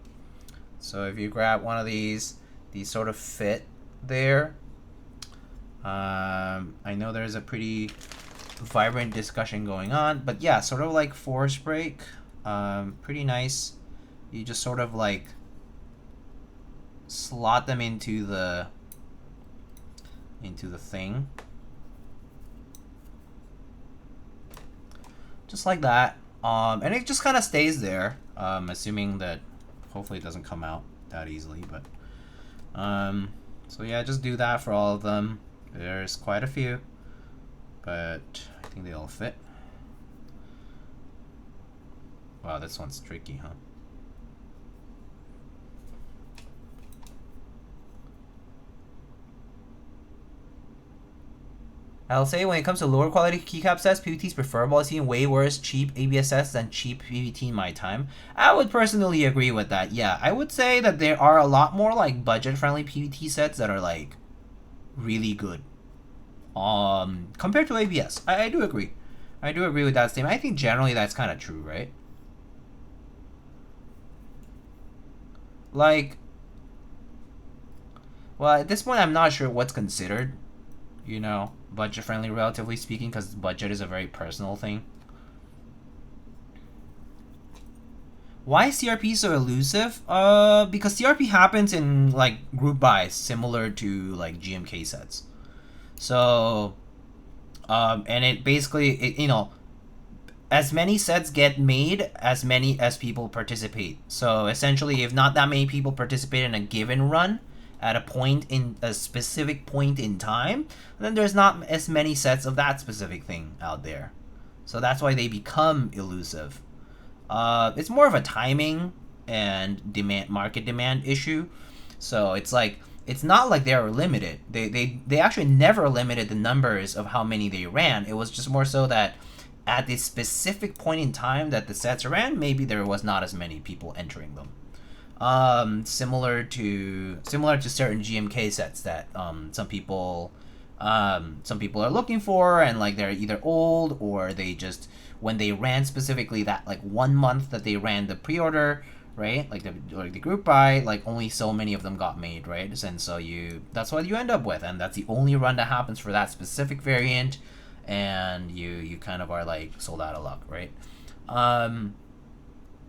S1: So if you grab one of these sort of fit there. I know there's a pretty vibrant discussion going on, but yeah, sort of like force break, pretty nice. You just sort of like slot them into the thing. Just like that, and it just kind of stays there, assuming that hopefully it doesn't come out that easily, but so yeah, just do that for all of them. There's quite a few, but I think they all fit. Wow, this one's tricky, huh? I'll say when it comes to lower quality keycap sets, PVT is preferable. I've seen way worse cheap ABS sets than cheap PVT in my time. I would personally agree with that. Yeah, I would say that there are a lot more like budget-friendly PVT sets that are like really good. Compared to ABS. I do agree. I do agree with that statement. I think generally that's kind of true, right? Like, well, at this point I'm not sure what's considered, you know, budget friendly, relatively speaking, because budget is a very personal thing. Why is CRP so elusive? Because CRP happens in like group buys similar to like GMK sets. So and it basically, you know, as many sets get made, as many as people participate. So essentially, if not that many people participate in a given run at a specific point in time, then there's not as many sets of that specific thing out there. So that's why they become elusive. It's more of a timing and market demand issue. So it's like, it's not like they are limited. They actually never limited the numbers of how many they ran. It was just more so that at this specific point in time that the sets ran, maybe there was not as many people entering them. Similar to certain GMK sets that some people are looking for, and like they're either old or they just, when they ran specifically that like 1 month that they ran the pre-order, right? Like the group buy, like only so many of them got made, right? And so that's what you end up with, and that's the only run that happens for that specific variant, and you kind of are like sold out of luck, right?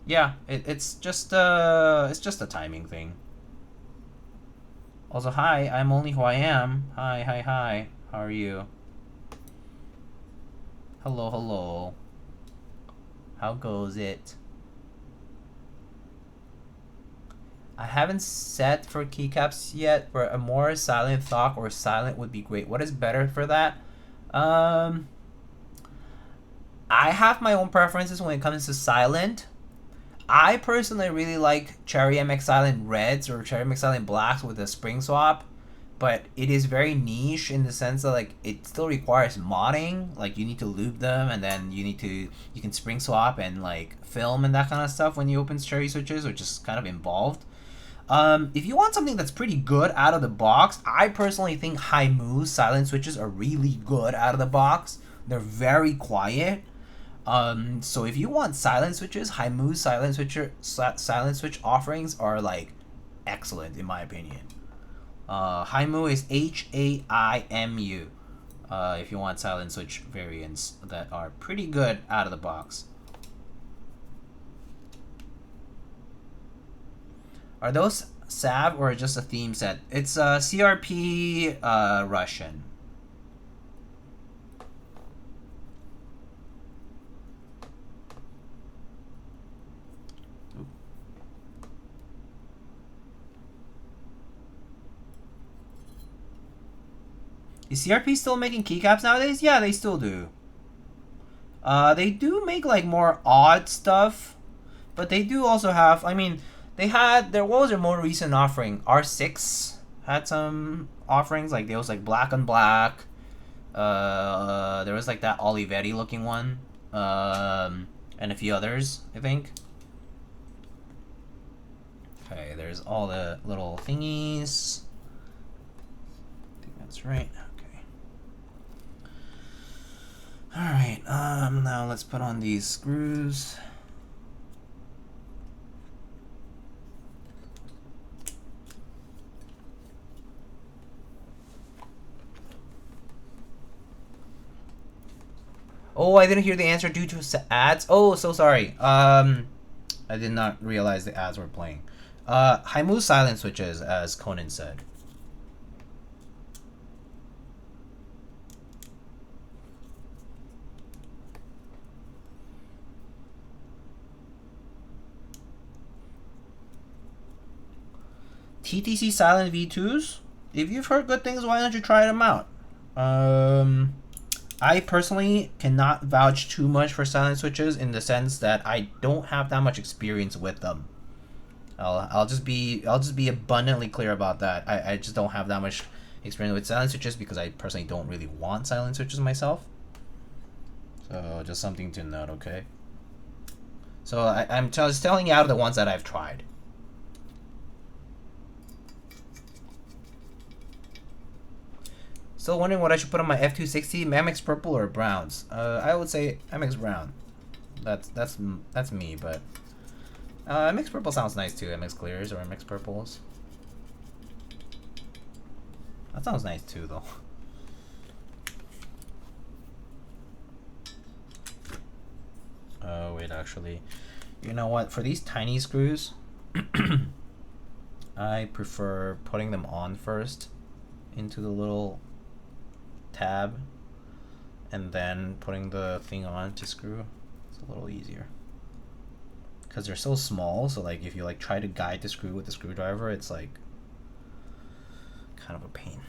S1: Yeah, it's just a timing thing. Also, hi, I'm only who I am. Hi. How are you? Hello. How goes it? I haven't set for keycaps yet, but a more silent thought or silent would be great. What is better for that? I have my own preferences when it comes to silent. I personally really like Cherry MX Silent Reds or Cherry MX Silent Blacks with a spring swap, but it is very niche in the sense that like it still requires modding. Like you need to lube them, and then you can spring swap and like film and that kind of stuff when you open cherry switches, which is kind of involved. If you want something that's pretty good out of the box, I personally think Haimu silent switches are really good out of the box. They're very quiet. So if you want silent switches, Haimu silent switch offerings are like excellent in my opinion. Haimu is Haimu. If you want silent switch variants that are pretty good out of the box. Are those Sav or just a theme set? It's CRP Russian. Is CRP still making keycaps nowadays? Yeah, they still do. They do make like more odd stuff, but they do also have, I mean, there was a more recent offering. R6 had some offerings, like there was like black on black. There was like that Olivetti looking one, and a few others, I think. Okay, there's all the little thingies. I think that's right. Okay. All right. Now let's put on these screws. Oh, I didn't hear the answer due to ads. Oh, so sorry. I did not realize the ads were playing. Haimu silent switches, as Conan said. TTC silent V2s? If you've heard good things, why don't you try them out? I personally cannot vouch too much for silent switches in the sense that I don't have that much experience with them. I'll just be abundantly clear about that. I just don't have that much experience with silent switches because I personally don't really want silent switches myself. So just something to note, okay? So I'm just telling you out of the ones that I've tried. Still wondering what I should put on my F260, MX Purple or Browns? I would say MX Brown. That's me, but MX Purple sounds nice too. MX Clears or MX Purples. That sounds nice too, though. Oh wait, actually, you know what? For these tiny screws, I prefer putting them on first into the little tab and then putting the thing on to screw. It's a little easier because they're so small, so like if you like try to guide the screw with the screwdriver, it's like kind of a pain.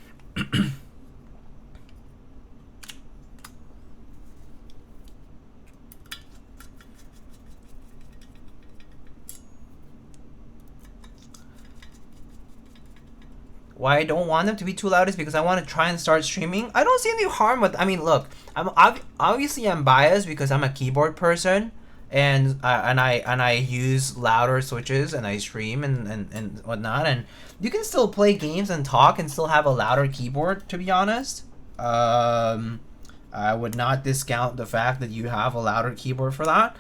S1: Why I don't want them to be too loud is because I want to try and start streaming. I don't see any harm with. I mean, look, obviously I'm biased because I'm a keyboard person, and I use louder switches and I stream and whatnot. And you can still play games and talk and still have a louder keyboard. To be honest, I would not discount the fact that you have a louder keyboard for that.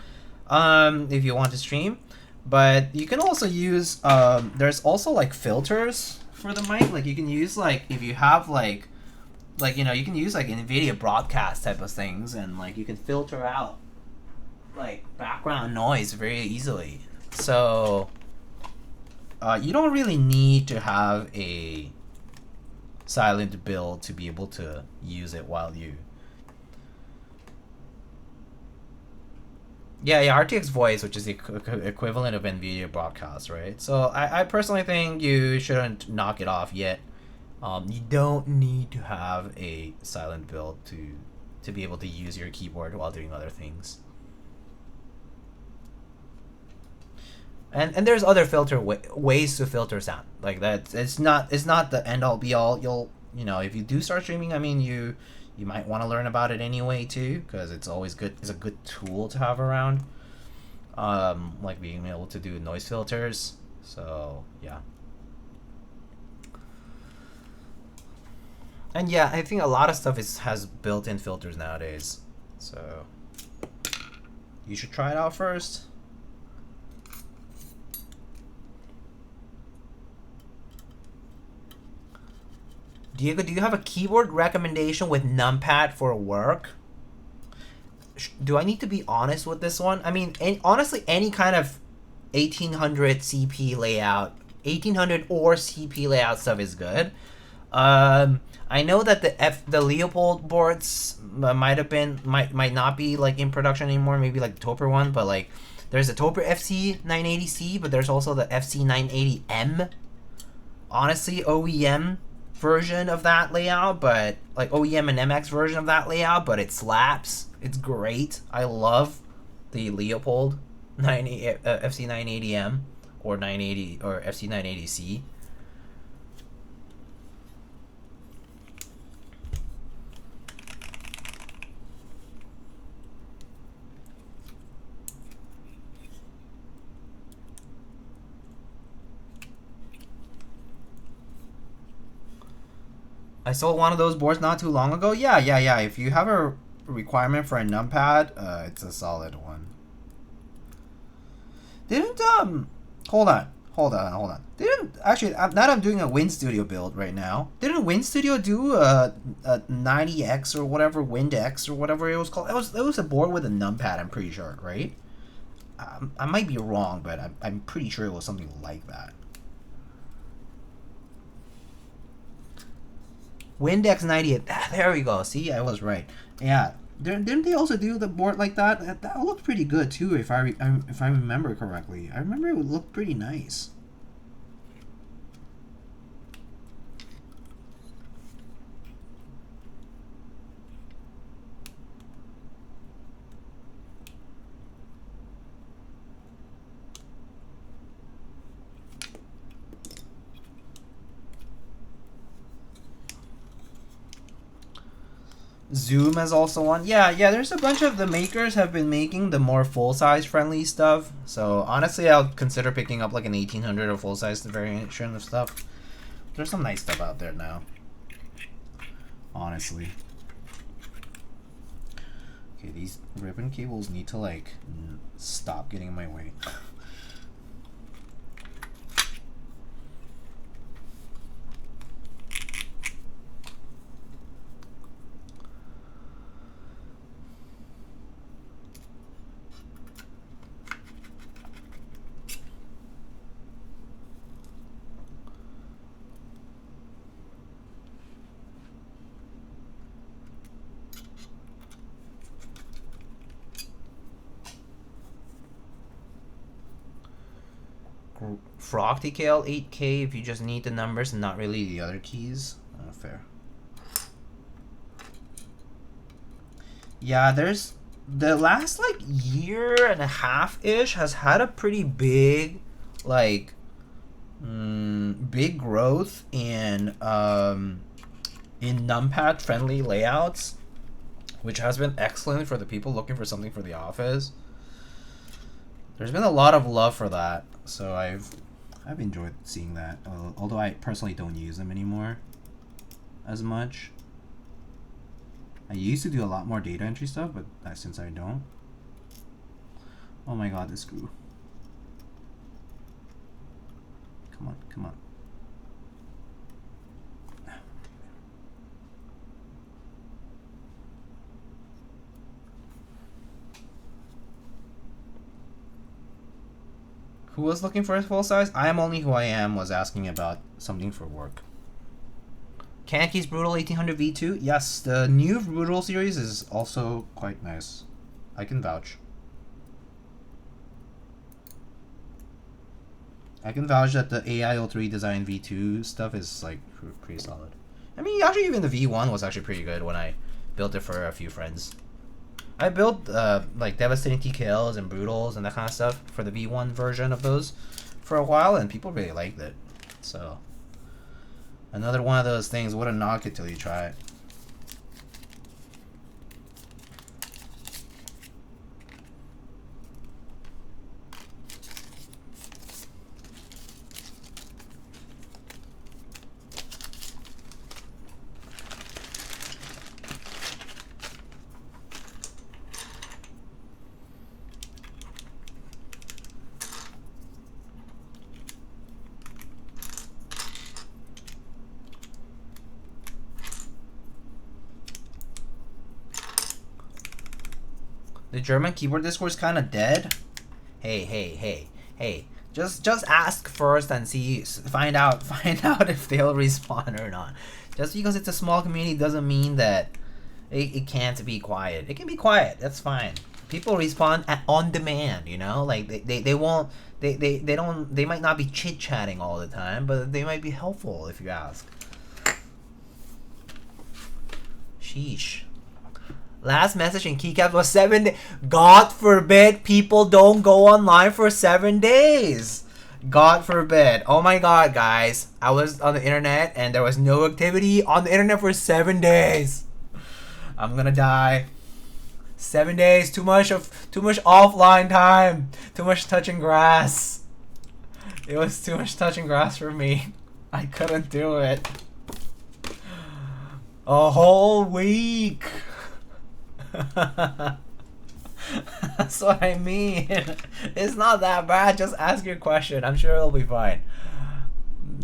S1: If you want to stream, but you can also use. There's also like filters for the mic. Like you can use like if you have like you know, you can use like NVIDIA broadcast type of things, and like you can filter out like background noise very easily. So you don't really need to have a silent build to be able to use it while you. Yeah, RTX voice, which is the equivalent of NVIDIA broadcast, right? So I personally think you shouldn't knock it off yet. You don't need to have a silent build to be able to use your keyboard while doing other things. And there's other ways to filter sound like that. It's not the end all be all. You know, if you do start streaming, I mean, you might want to learn about it anyway too, because it's always good. It's a good tool to have around, like being able to do noise filters. So yeah. And yeah, I think a lot of stuff has built-in filters nowadays. So you should try it out first. Diego, do you have a keyboard recommendation with Numpad for work? Do I need to be honest with this one? I mean, honestly, any kind of 1800 CP layout, 1800 or CP layout stuff is good. I know that the Leopold boards might not be like in production anymore. Maybe like the Toper one, but like there's a Toper FC980C, but there's also the FC980M. Honestly, OEM version of that layout, but like OEM and MX version of that layout, but it slaps. It's great. I love the Leopold FC980M or 980 or FC980C. I sold one of those boards not too long ago. Yeah. If you have a requirement for a Numpad, it's a solid one. Didn't hold on. Didn't actually now that I'm doing a Wind Studio build right now. Didn't Wind Studio do a 90X or whatever, Wind X or whatever it was called? It was a board with a Numpad. I'm pretty sure, right? I might be wrong, but I'm pretty sure it was something like that. Windex 98. There we go. See, I was right. Yeah. Didn't they also do the board like that? That looked pretty good too, if I remember correctly. I remember it would look pretty nice. Zoom has also one. Yeah, there's a bunch of the makers have been making the more full-size friendly stuff. So honestly, I'll consider picking up like an 1800 or full-size variation of stuff. There's some nice stuff out there now. Honestly. Okay, these ribbon cables need to like stop getting in my way. Frog decal 8K if you just need the numbers and not really the other keys. Fair. Yeah, there's the last like year and a half ish has had a pretty big like big growth in Numpad friendly layouts, which has been excellent for the people looking for something for the office. There's been a lot of love for that, so I've enjoyed seeing that. Although I personally don't use them anymore as much. I used to do a lot more data entry stuff, but since I don't. Oh my god, this screw. Come on, come on. Who was looking for a full size? I am only who I am was asking about something for work. Kanki's Brutal 1800 V2? Yes, the new Brutal series is also quite nice. I can vouch. I can vouch that the AI03 design V2 stuff is like pretty solid. I mean, actually even the V1 was actually pretty good when I built it for a few friends. I built like devastating TKLs and brutals and that kind of stuff for the V1 version of those for a while, and people really liked it. So another one of those things, wouldn't knock it till you try it. The German keyboard Discord is kind of dead. Hey. Just ask first and see, find out if they'll respond or not. Just because it's a small community doesn't mean that it can't be quiet. It can be quiet. That's fine. People respond on demand. You know, like they won't. They might not be chit chatting all the time, but they might be helpful if you ask. Sheesh. Last message in Keycaps was 7 days. God forbid people don't go online for 7 days. God forbid. Oh my god, guys. I was on the internet and there was no activity on the internet for 7 days. I'm gonna die. 7 days, too much offline time. Too much touching grass. It was too much touching grass for me. I couldn't do it. A whole week. That's what I mean. It's not that bad. Just ask your question. I'm sure it'll be fine.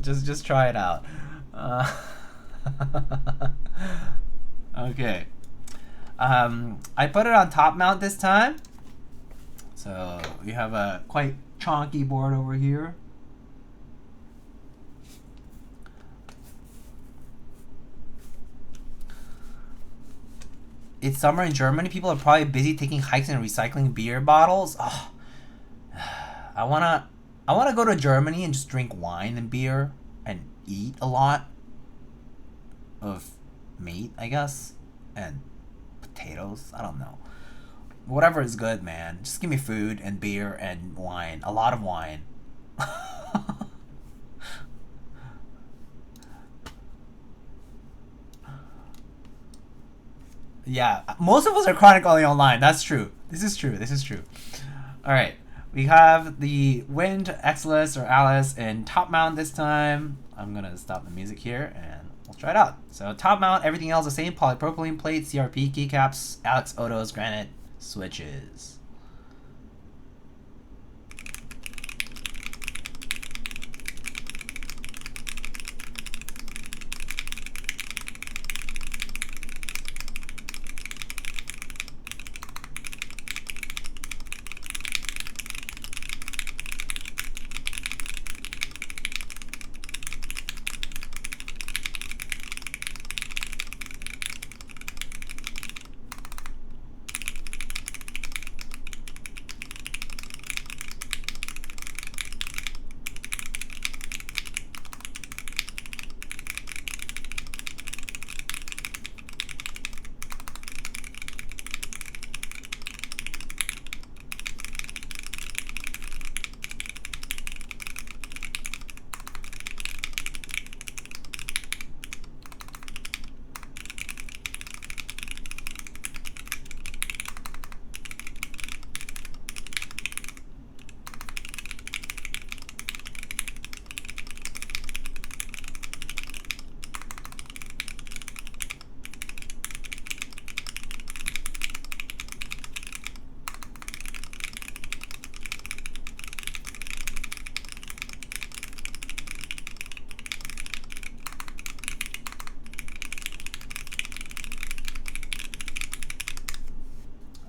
S1: Just try it out. Okay. I put it on top mount this time. So we have a quite chonky board over here. It's summer in Germany. People are probably busy taking hikes and recycling beer bottles. Oh, I wanna go to Germany and just drink wine and beer and eat a lot of meat, I guess, and potatoes. I don't know. Whatever is good, man. Just give me food and beer and wine. A lot of wine. Yeah, most of us are chronically online. That's true. This is true. All right, we have the Wind, Xlice, or Alice in top mount this time. I'm gonna stop the music here and we'll try it out. So top mount, everything else the same: polypropylene plates, CRP, keycaps, Alex Oto's granite switches.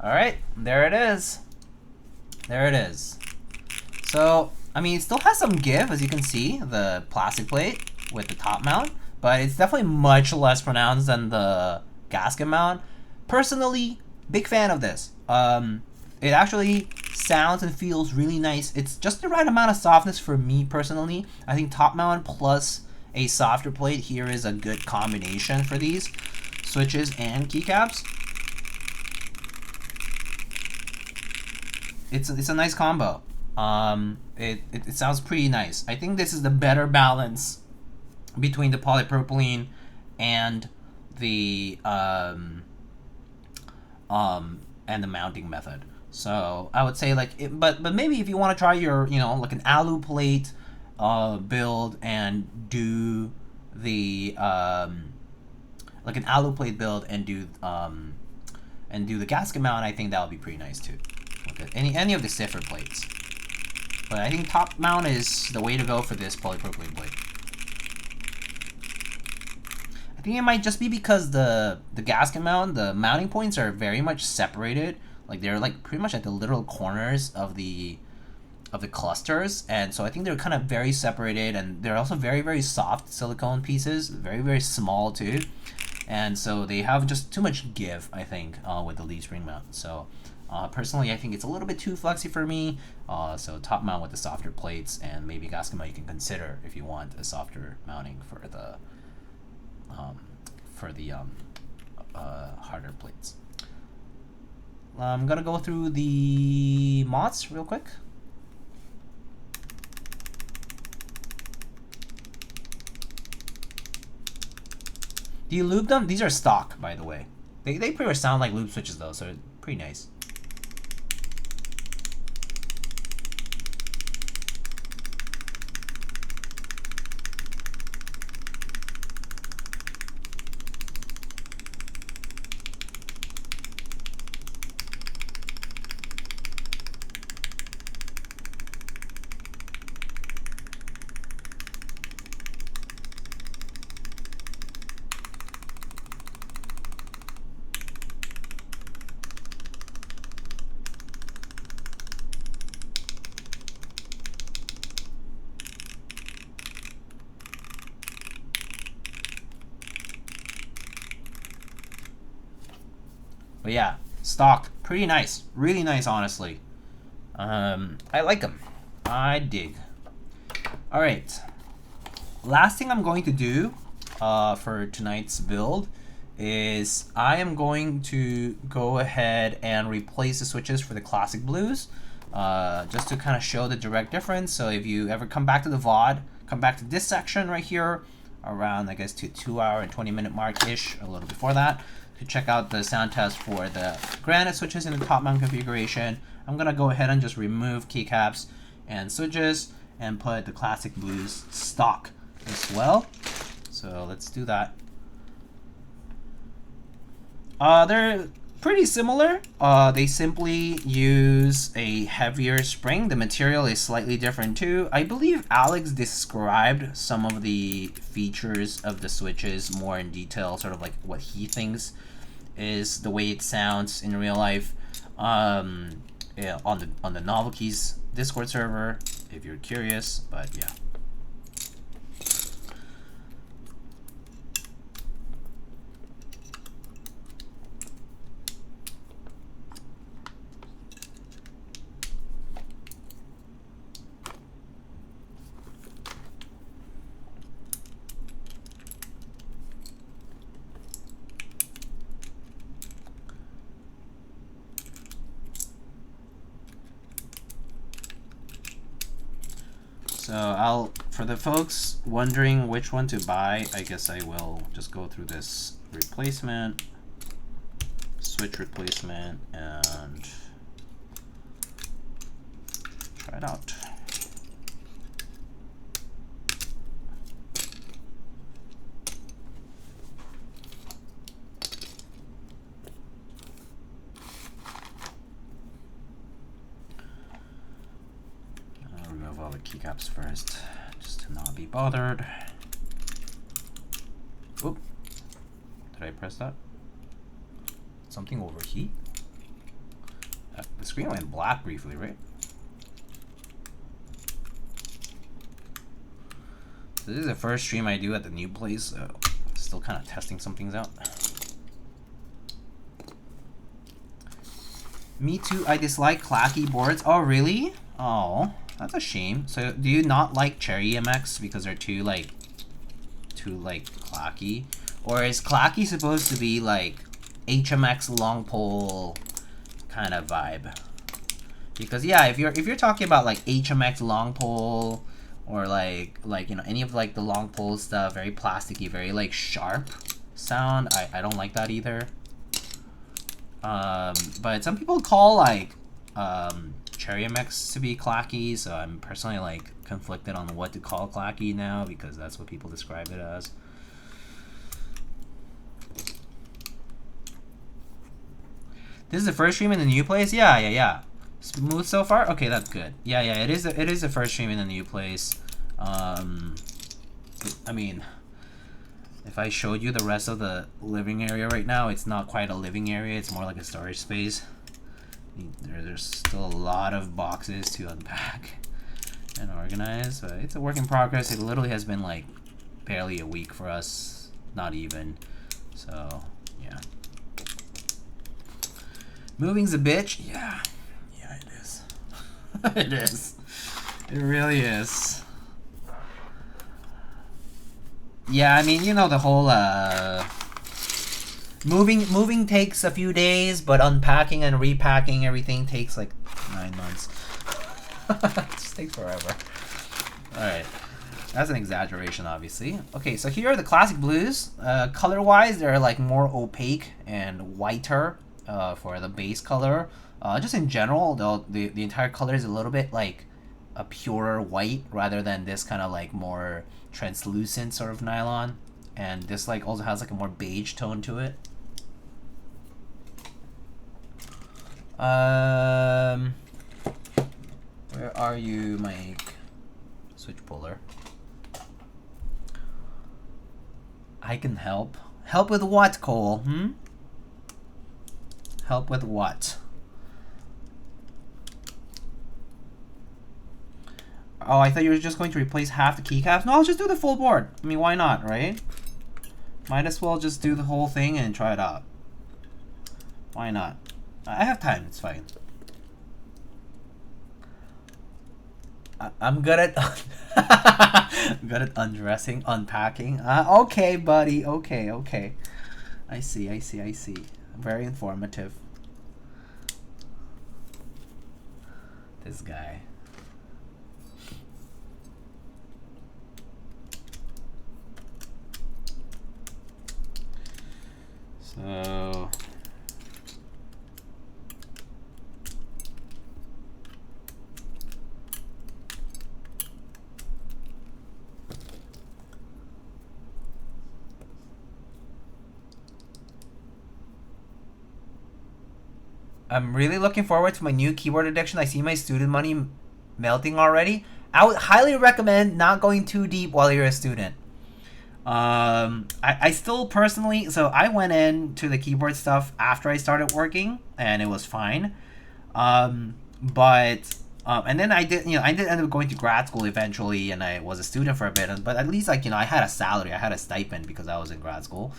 S1: All right, there it is. So I mean, it still has some give, as you can see, the plastic plate with the top mount, but it's definitely much less pronounced than the gasket mount. Personally, big fan of this. It actually sounds and feels really nice. It's just the right amount of softness for me personally. I think top mount plus a softer plate here is a good combination for these switches and keycaps. It's a nice combo. It sounds pretty nice. I think this is the better balance between the polypropylene and the mounting method. So I would say like, but maybe if you want to try your, you know, like an alu plate build and do the like an alu plate build and do the gasket mount, I think that would be pretty nice too. Look at any of the stiffer plates. But I think top mount is the way to go for this polypropylene plate. I think it might just be because the gasket mount, the mounting points are very much separated. Like they're like pretty much at the literal corners of the clusters, and so I think they're kind of very separated, and they're also very soft silicone pieces, very small too, and so they have just too much give, I think, with the lead spring mount. So personally, I think it's a little bit too flexy for me. So top mount with the softer plates, and maybe gasket mount you can consider if you want a softer mounting for the harder plates. I'm gonna go through the mods real quick. Do you lube them? These are stock, by the way. They pretty much sound like lube switches though, so pretty nice. But yeah, stock, pretty nice, really nice, honestly. I like them. I dig. All right, last thing I'm going to do for tonight's build is I am going to go ahead and replace the switches for the classic blues, just to kind of show the direct difference. So if you ever come back to the VOD, come back to this section right here, around I guess to 2 hour and 20-minute mark-ish, a little before that, to check out the sound test for the Granite switches in the top mount configuration. I'm gonna go ahead and just remove keycaps and switches and put the classic blues stock as well. So let's do that. They're pretty similar. They simply use a heavier spring. The material is slightly different too. I believe Alex described some of the features of the switches more in detail, sort of like what he thinks is the way it sounds in real life, yeah, on the Novel Keys Discord server, if you're curious. But yeah. So for the folks wondering which one to buy, I guess I will just go through this replacement, switch replacement, and try it out. All the keycaps first, just to not be bothered. Oop, did I press that? Something overheat? The screen went black briefly, right? This is the first stream I do at the new place, so still kind of testing some things out. Me too, I dislike clacky boards. Oh, really? Oh, that's a shame. So, do you not like Cherry MX because they're too clacky? Or is clacky supposed to be like HMX long pole kind of vibe? Because yeah, if you're talking about like HMX long pole or like you know, any of like the long pole stuff, very plasticky, very like sharp sound, I don't like that either. But some people call like Cherry MX to be clacky, so I'm personally like conflicted on what to call clacky now because that's what people describe it as. This is the first stream in the new place? Yeah. Smooth so far? Okay, that's good. Yeah, it is the first stream in the new place. I mean, if I showed you the rest of the living area right now, it's not quite a living area, it's more like a storage space. There's still a lot of boxes to unpack and organize, but it's a work in progress. It literally has been like barely a week for us, not even. So, yeah. Moving's a bitch? Yeah, it is. It is. It really is. Yeah, I mean, you know, the whole moving takes a few days, but unpacking and repacking everything takes like 9 months. It just takes forever. Alright. That's an exaggeration, obviously. Okay, so here are the classic blues. Color-wise, they're like more opaque and whiter for the base color. Just in general, though, the entire color is a little bit like a purer white rather than this kind of like more translucent sort of nylon. And this like also has like a more beige tone to it. Where are you, Mike? Switch puller. I can help. Help with what, Cole? Help with what? Oh, I thought you were just going to replace half the keycaps. No, I'll just do the full board. I mean, why not, right? Might as well just do the whole thing and try it out. Why not? I have time, it's fine. I'm good at I'm good at undressing, unpacking. Okay, buddy. Okay. I see. Very informative. This guy. So I'm really looking forward to my new keyboard addiction. I see my student money melting already. I would highly recommend not going too deep while you're a student. I still personally, so I went into the keyboard stuff after I started working and it was fine. And then I did end up going to grad school eventually, and I was a student for a bit, but at least like, I had a salary, I had a stipend because I was in grad school.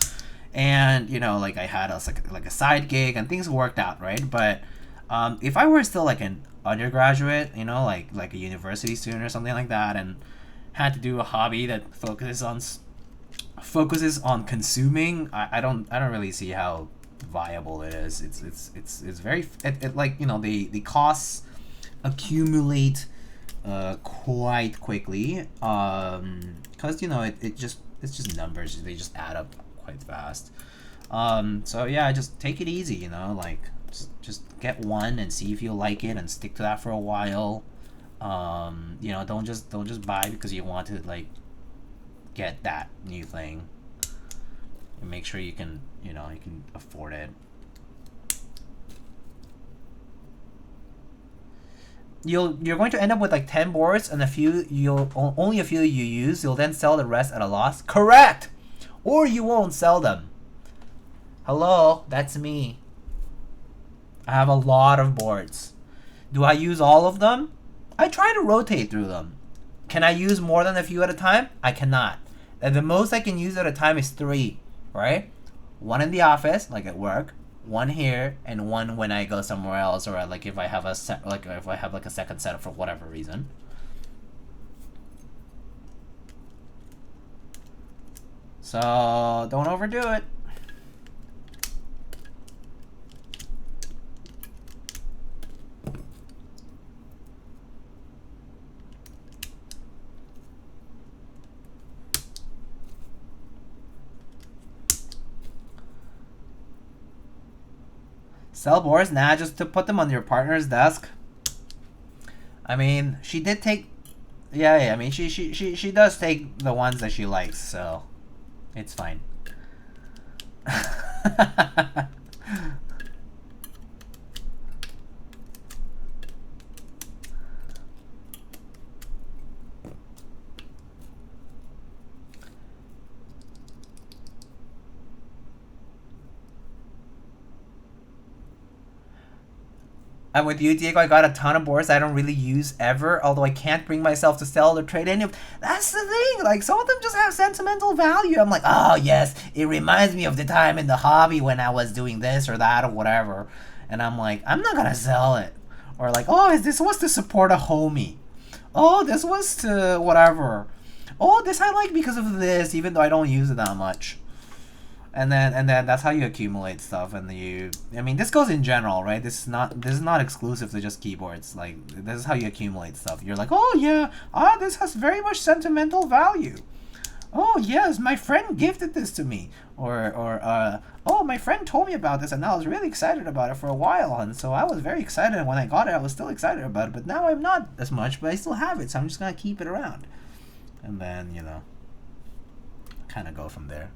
S1: And like I had like a side gig and things worked out, right? But if I were still like an undergraduate, like a university student or something like that, and had to do a hobby that focuses on consuming, I don't really see how viable it is. It's very like the costs accumulate quite quickly because it's just numbers, they just add up quite fast. So yeah, just take it easy, like just get one and see if you like it and stick to that for a while. Don't just buy because you want to like get that new thing, and make sure you can you can afford it. You're going to end up with like 10 boards, and only a few you use. You'll then sell the rest at a loss. Correct. Or you won't sell them. Hello, that's me. I have a lot of boards. Do I use all of them? I try to rotate through them. Can I use more than a few at a time? I cannot. And the most I can use at a time is 3, right? 1 in the office, like at work, 1 here, and 1 when I go somewhere else, or like if I have a set, like if I have like a second setup for whatever reason. So don't overdo it. Sell boards? Nah, just to put them on your partner's desk. I mean, she did take... Yeah, I mean, she does take the ones that she likes, so... It's fine. I'm with you, Diego. I got a ton of boards I don't really use ever, although I can't bring myself to sell or trade any of them. That's the thing. Like, some of them just have sentimental value. I'm like, oh, yes, it reminds me of the time in the hobby when I was doing this or that or whatever. And I'm like, I'm not going to sell it. Or like, oh, this was to support a homie. Oh, this was to whatever. Oh, this I like because of this, even though I don't use it that much. And then that's how you accumulate stuff. And I mean, this goes in general, right? This is not exclusive to just keyboards. Like, this is how you accumulate stuff. You're like, oh yeah, this has very much sentimental value. Oh yes, my friend gifted this to me, or oh, my friend told me about this, and I was really excited about it for a while, and so I was very excited. And when I got it, I was still excited about it, but now I'm not as much. But I still have it, so I'm just gonna keep it around, and then kind of go from there.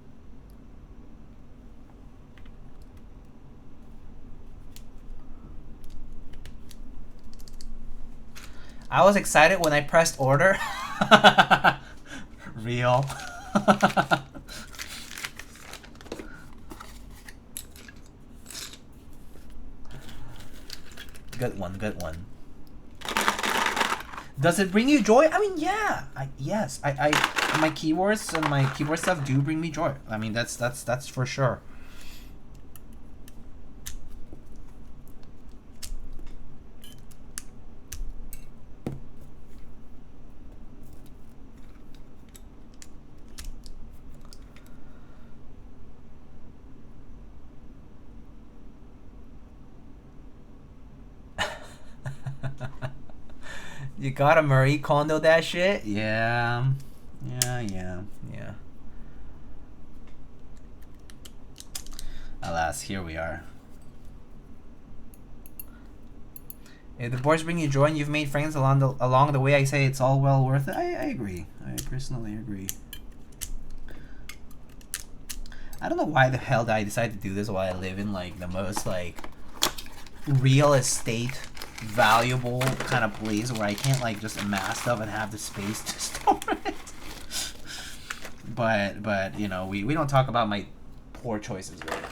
S1: I was excited when I pressed order. Real. Good one, good one. Does it bring you joy? I mean, yeah. Yes. My keywords and my keyboard stuff do bring me joy. I mean, that's for sure. You gotta Marie Kondo that shit? Yeah. Alas, here we are. If the boards bring you joy and you've made friends along the way, I say it's all well worth it. I agree. I personally agree. I don't know why the hell did I decide to do this while I live in like the most like real estate valuable kind of place where I can't like just amass stuff and have the space to store it. But you know, we don't talk about my poor choices, right?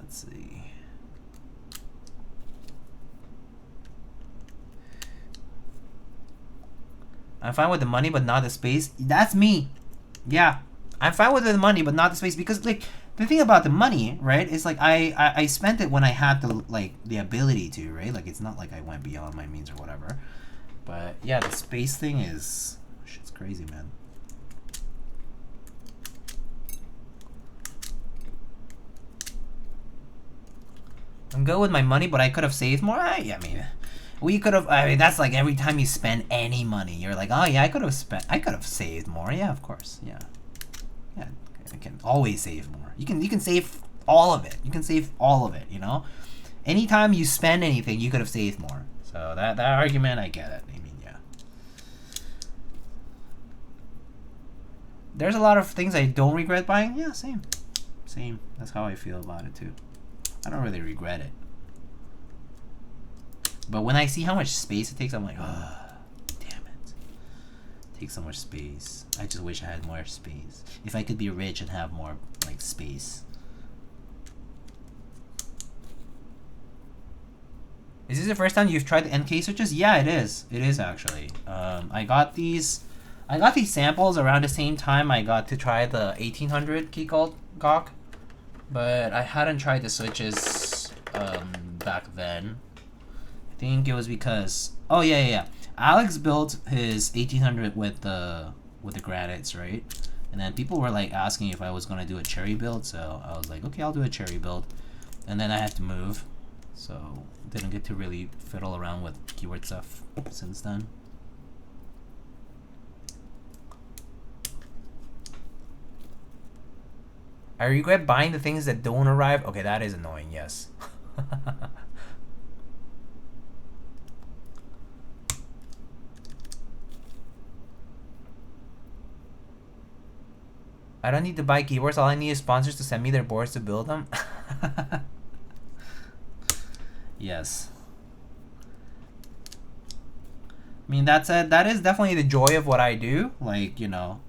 S1: Let's see. I'm fine with the money but not the space. That's me. Yeah, I'm fine with the money but not the space, because like the thing about the money, right, is like I spent it when I had the ability to, right? Like, it's not like I went beyond my means or whatever. But yeah, the space thing is shit's crazy, man. I'm good with my money, but I could have saved more. I mean, we could have. I mean, that's like every time you spend any money, you're like, oh yeah, I could have saved more. Yeah, of course. Yeah. I can always save more. You can save all of it. You can save all of it, you know? Anytime you spend anything, you could have saved more. So that argument, I get it. I mean, yeah. There's a lot of things I don't regret buying. Yeah, same. That's how I feel about it too. I don't really regret it. But when I see how much space it takes, I'm like, oh, damn it. It takes so much space. I just wish I had more space. If I could be rich and have more like space. Is this the first time you've tried the NK switches? Yeah, it is. It is actually. I got these samples around the same time I got to try the 1800 key called GOC, but I hadn't tried the switches back then. I think it was because Alex built his 1800 with the Granites, right? And then people were like asking if I was gonna do a cherry build, so I was like, okay, I'll do a cherry build. And then I had to move, so didn't get to really fiddle around with keyword stuff since then. I regret buying the things that don't arrive. Okay, that is annoying, yes. I don't need to buy keyboards. All I need is sponsors to send me their boards to build them. Yes. I mean, that said, that is definitely the joy of what I do. Like, you know,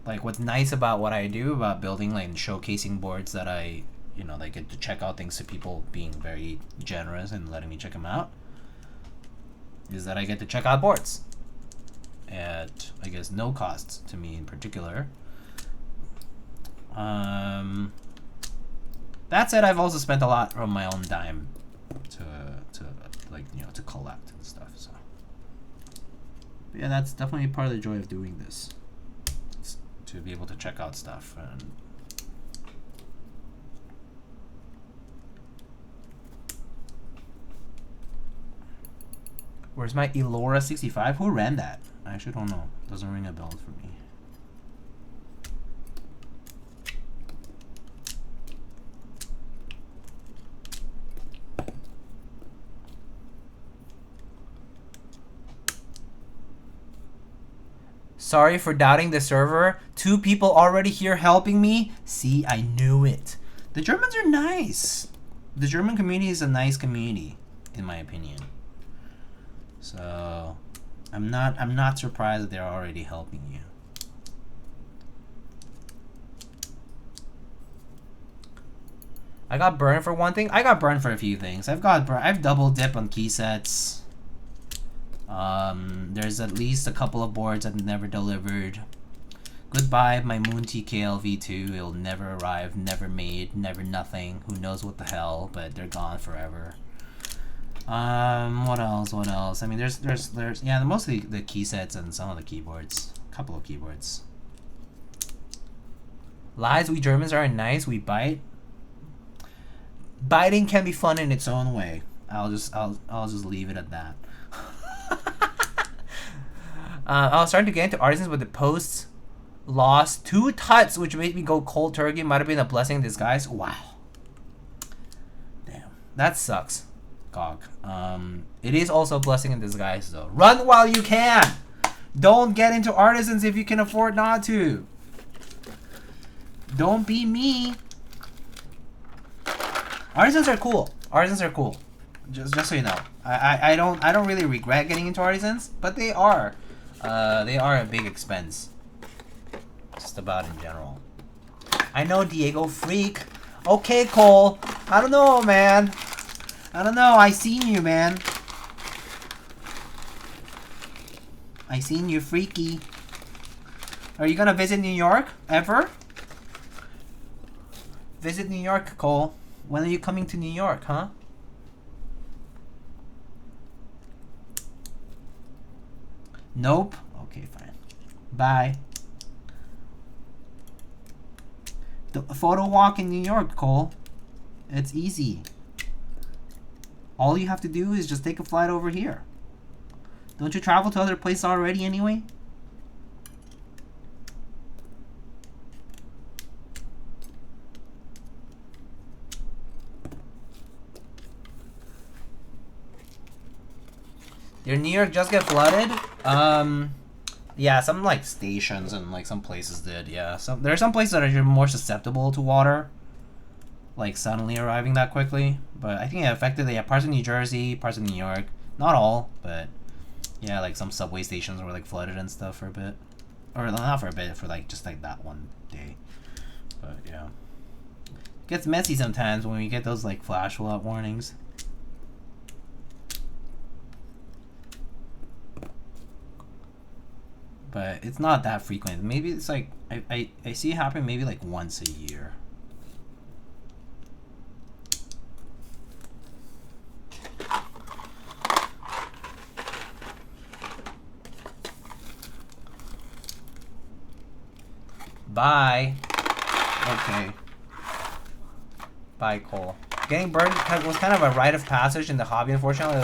S1: like what's nice about what I do about building, like, and showcasing boards that I, you know, like, get to check out things to people being very generous and letting me check them out, is that I get to check out boards at, I guess, no cost to me in particular. That said, I've also spent a lot from my own dime to like, you know, to collect and stuff. So but yeah, that's definitely part of the joy of doing this. It's to be able to check out stuff. And where's my Elora 65? Who ran that? I actually don't know. Doesn't ring a bell for me. Sorry for doubting the server. 2 people already here helping me. See, I knew it. The Germans are nice. The German community is a nice community, in my opinion. So I'm not surprised that they're already helping you. I got burned for one thing. I got burned for a few things. I've double dip on key sets. There's at least a couple of boards I've never delivered. Goodbye, my Moon TKL V2. It'll never arrive, never made, never nothing. Who knows what the hell, but they're gone forever. What else? What else? I mean, there's yeah, mostly the key sets and some of the keyboards. A couple of keyboards. Lies, we Germans are nice. We bite. Biting can be fun in its own way. I'll just leave it at that. I was starting to get into artisans, but the posts lost 2 tuts, which made me go cold turkey. Might have been a blessing in disguise. Wow. Damn. That sucks, GOG. It is also a blessing in disguise, though. Run while you can! Don't get into artisans if you can afford not to. Don't be me. Artisans are cool. Artisans are cool. Just so you know. I don't really regret getting into artisans, but they are a big expense. Just about in general. I know, Diego Freak. Okay, Cole. I don't know, man. I don't know. I seen you, man. I seen you, Freaky. Are you gonna visit New York ever? Visit New York, Cole. When are you coming to New York, huh? Nope. Okay, fine. Bye. The photo walk in New York, Cole. It's easy. All you have to do is just take a flight over here. Don't you travel to other places already anyway? Did New York just get flooded? Yeah, some like stations and like some places did. Yeah, there are some places that are more susceptible to water, like suddenly arriving that quickly. But I think it affected parts of New Jersey, parts of New York. Not all, but yeah, like some subway stations were like flooded and stuff for a bit, or not for a bit, for like just like that one day. But yeah, it gets messy sometimes when we get those like flash flood warnings. but it's not that frequent. Maybe it's like I see it happen maybe like once a year. Bye. Okay. Bye, Cole. Getting burned was kind of a rite of passage in the hobby, unfortunately.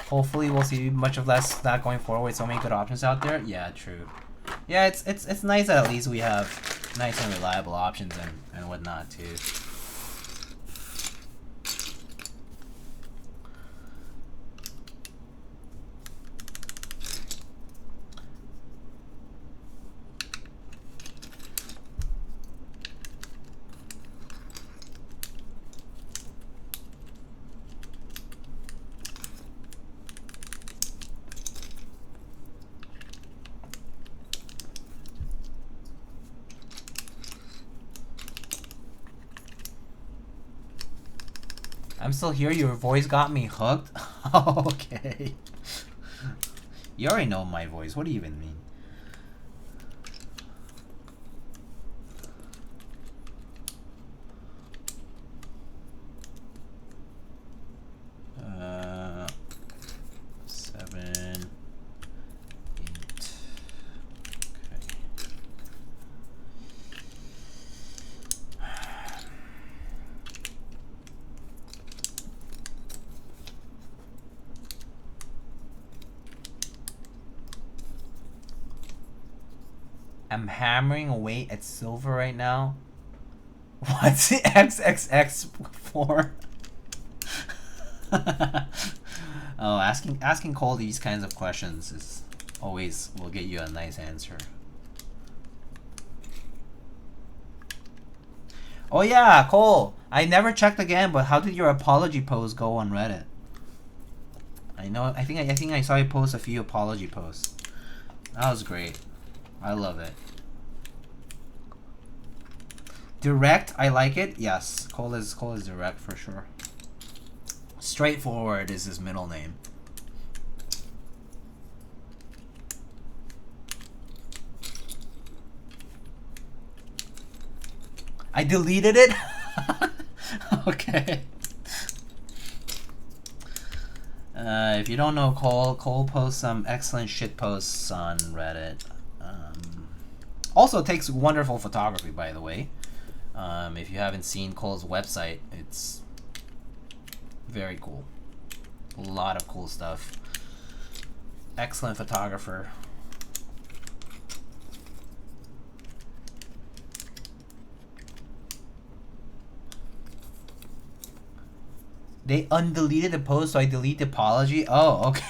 S1: Hopefully, we'll see much of less that going forward with so many good options out there. Yeah, true. Yeah, it's nice that at least we have nice and reliable options and whatnot too. I'm still here. Your voice got me hooked. Okay. You already know my voice. What do you even mean? I'm hammering away at silver right now. What's the XXX for? Oh, asking Cole these kinds of questions is always will get you a nice answer. Oh yeah, Cole. I never checked again, but how did your apology post go on Reddit? I know. I think I saw you post a few apology posts. That was great. I love it. Direct, I like it. Yes, Cole is direct for sure. Straightforward is his middle name. I deleted it. Okay. If you don't know Cole posts some excellent shit posts on Reddit. Also takes wonderful photography, by the way. If you haven't seen Cole's website, it's very cool. A lot of cool stuff. Excellent photographer. They undeleted the post, so I delete the apology. Oh, okay.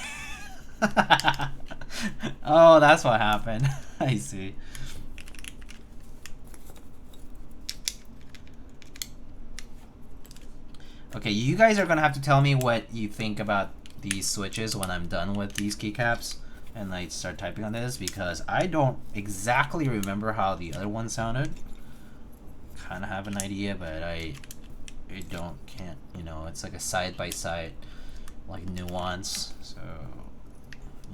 S1: Oh, that's what happened. I see. Okay, you guys are gonna have to tell me what you think about these switches when I'm done with these keycaps and I start typing on this, because I don't exactly remember how the other one sounded. Kind of have an idea, but I can't, you know, it's like a side-by-side like nuance, so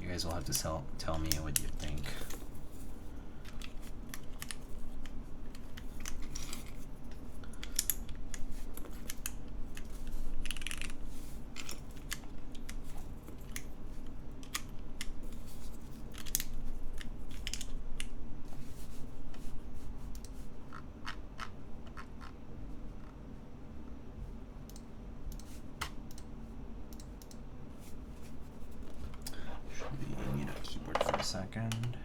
S1: you guys will have to tell me what you think. Second.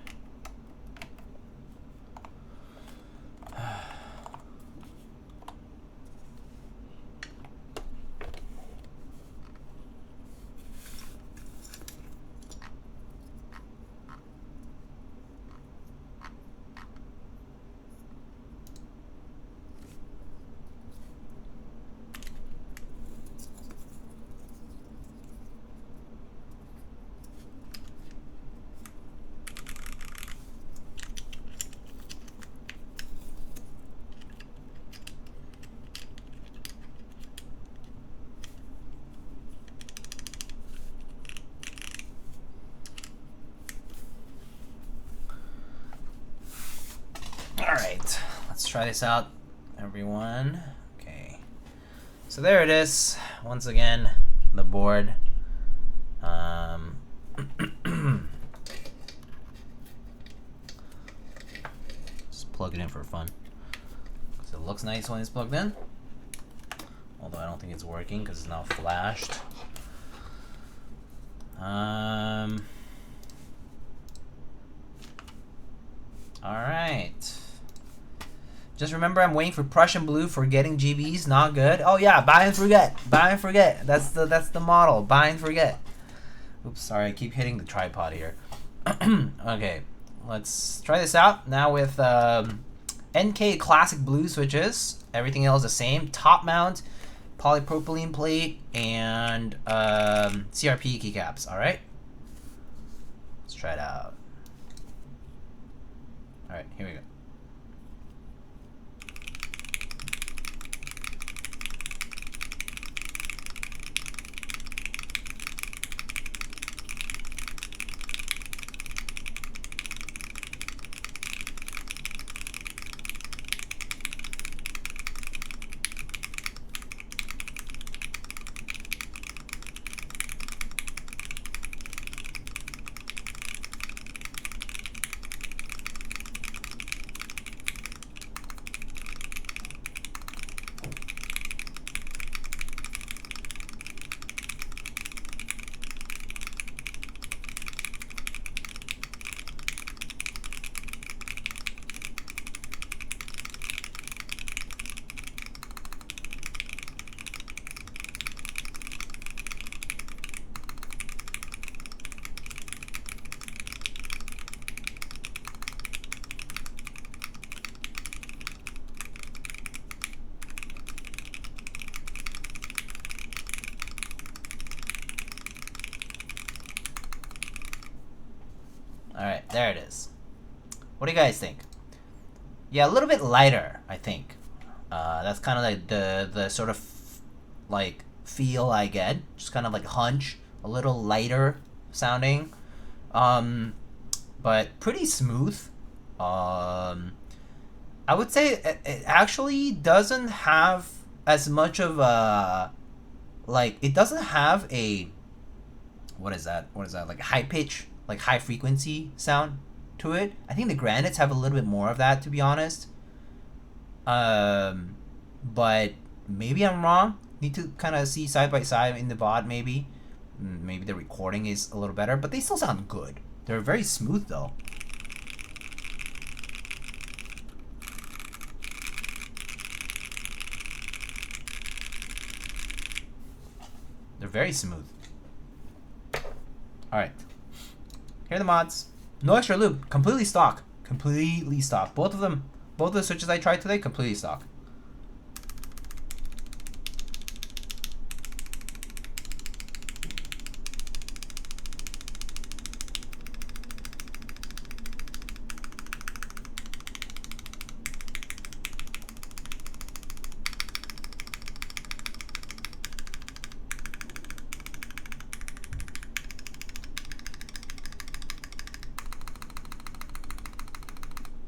S1: right, let's try this out, everyone. Okay, so there it is. Once again, the board. Just plug it in for fun. So it looks nice when it's plugged in. Although I don't think it's working because it's now flashed. Alright. Just remember, I'm waiting for Prussian blue for getting GBs. Not good. Oh yeah, buy and forget. Buy and forget. That's the model. Buy and forget. Oops, sorry, I keep hitting the tripod here. Okay, let's try this out now with NK classic blue switches. Everything else the same. Top mount, polypropylene plate, and CRP keycaps. All right, let's try it out. All right, here we go. Alright, there it is. What do you guys think? Yeah, a little bit lighter, I think. That's kind of like the sort of like feel I get. Just kind of like hunch. A little lighter sounding. But pretty smooth. I would say it actually doesn't have as much of a... Like, it doesn't have a... What is that? Like high pitch? Like high frequency sound to it. I think the Granites have a little bit more of that, to be honest. But maybe I'm wrong. Need to kind of see side by side in the VOD maybe. Maybe the recording is a little better, but they still sound good. They're very smooth though. They're very smooth. Alright. Here are the mods. No extra lube. Completely stock. Completely stock. Both of them. Both of the switches I tried today, completely stock.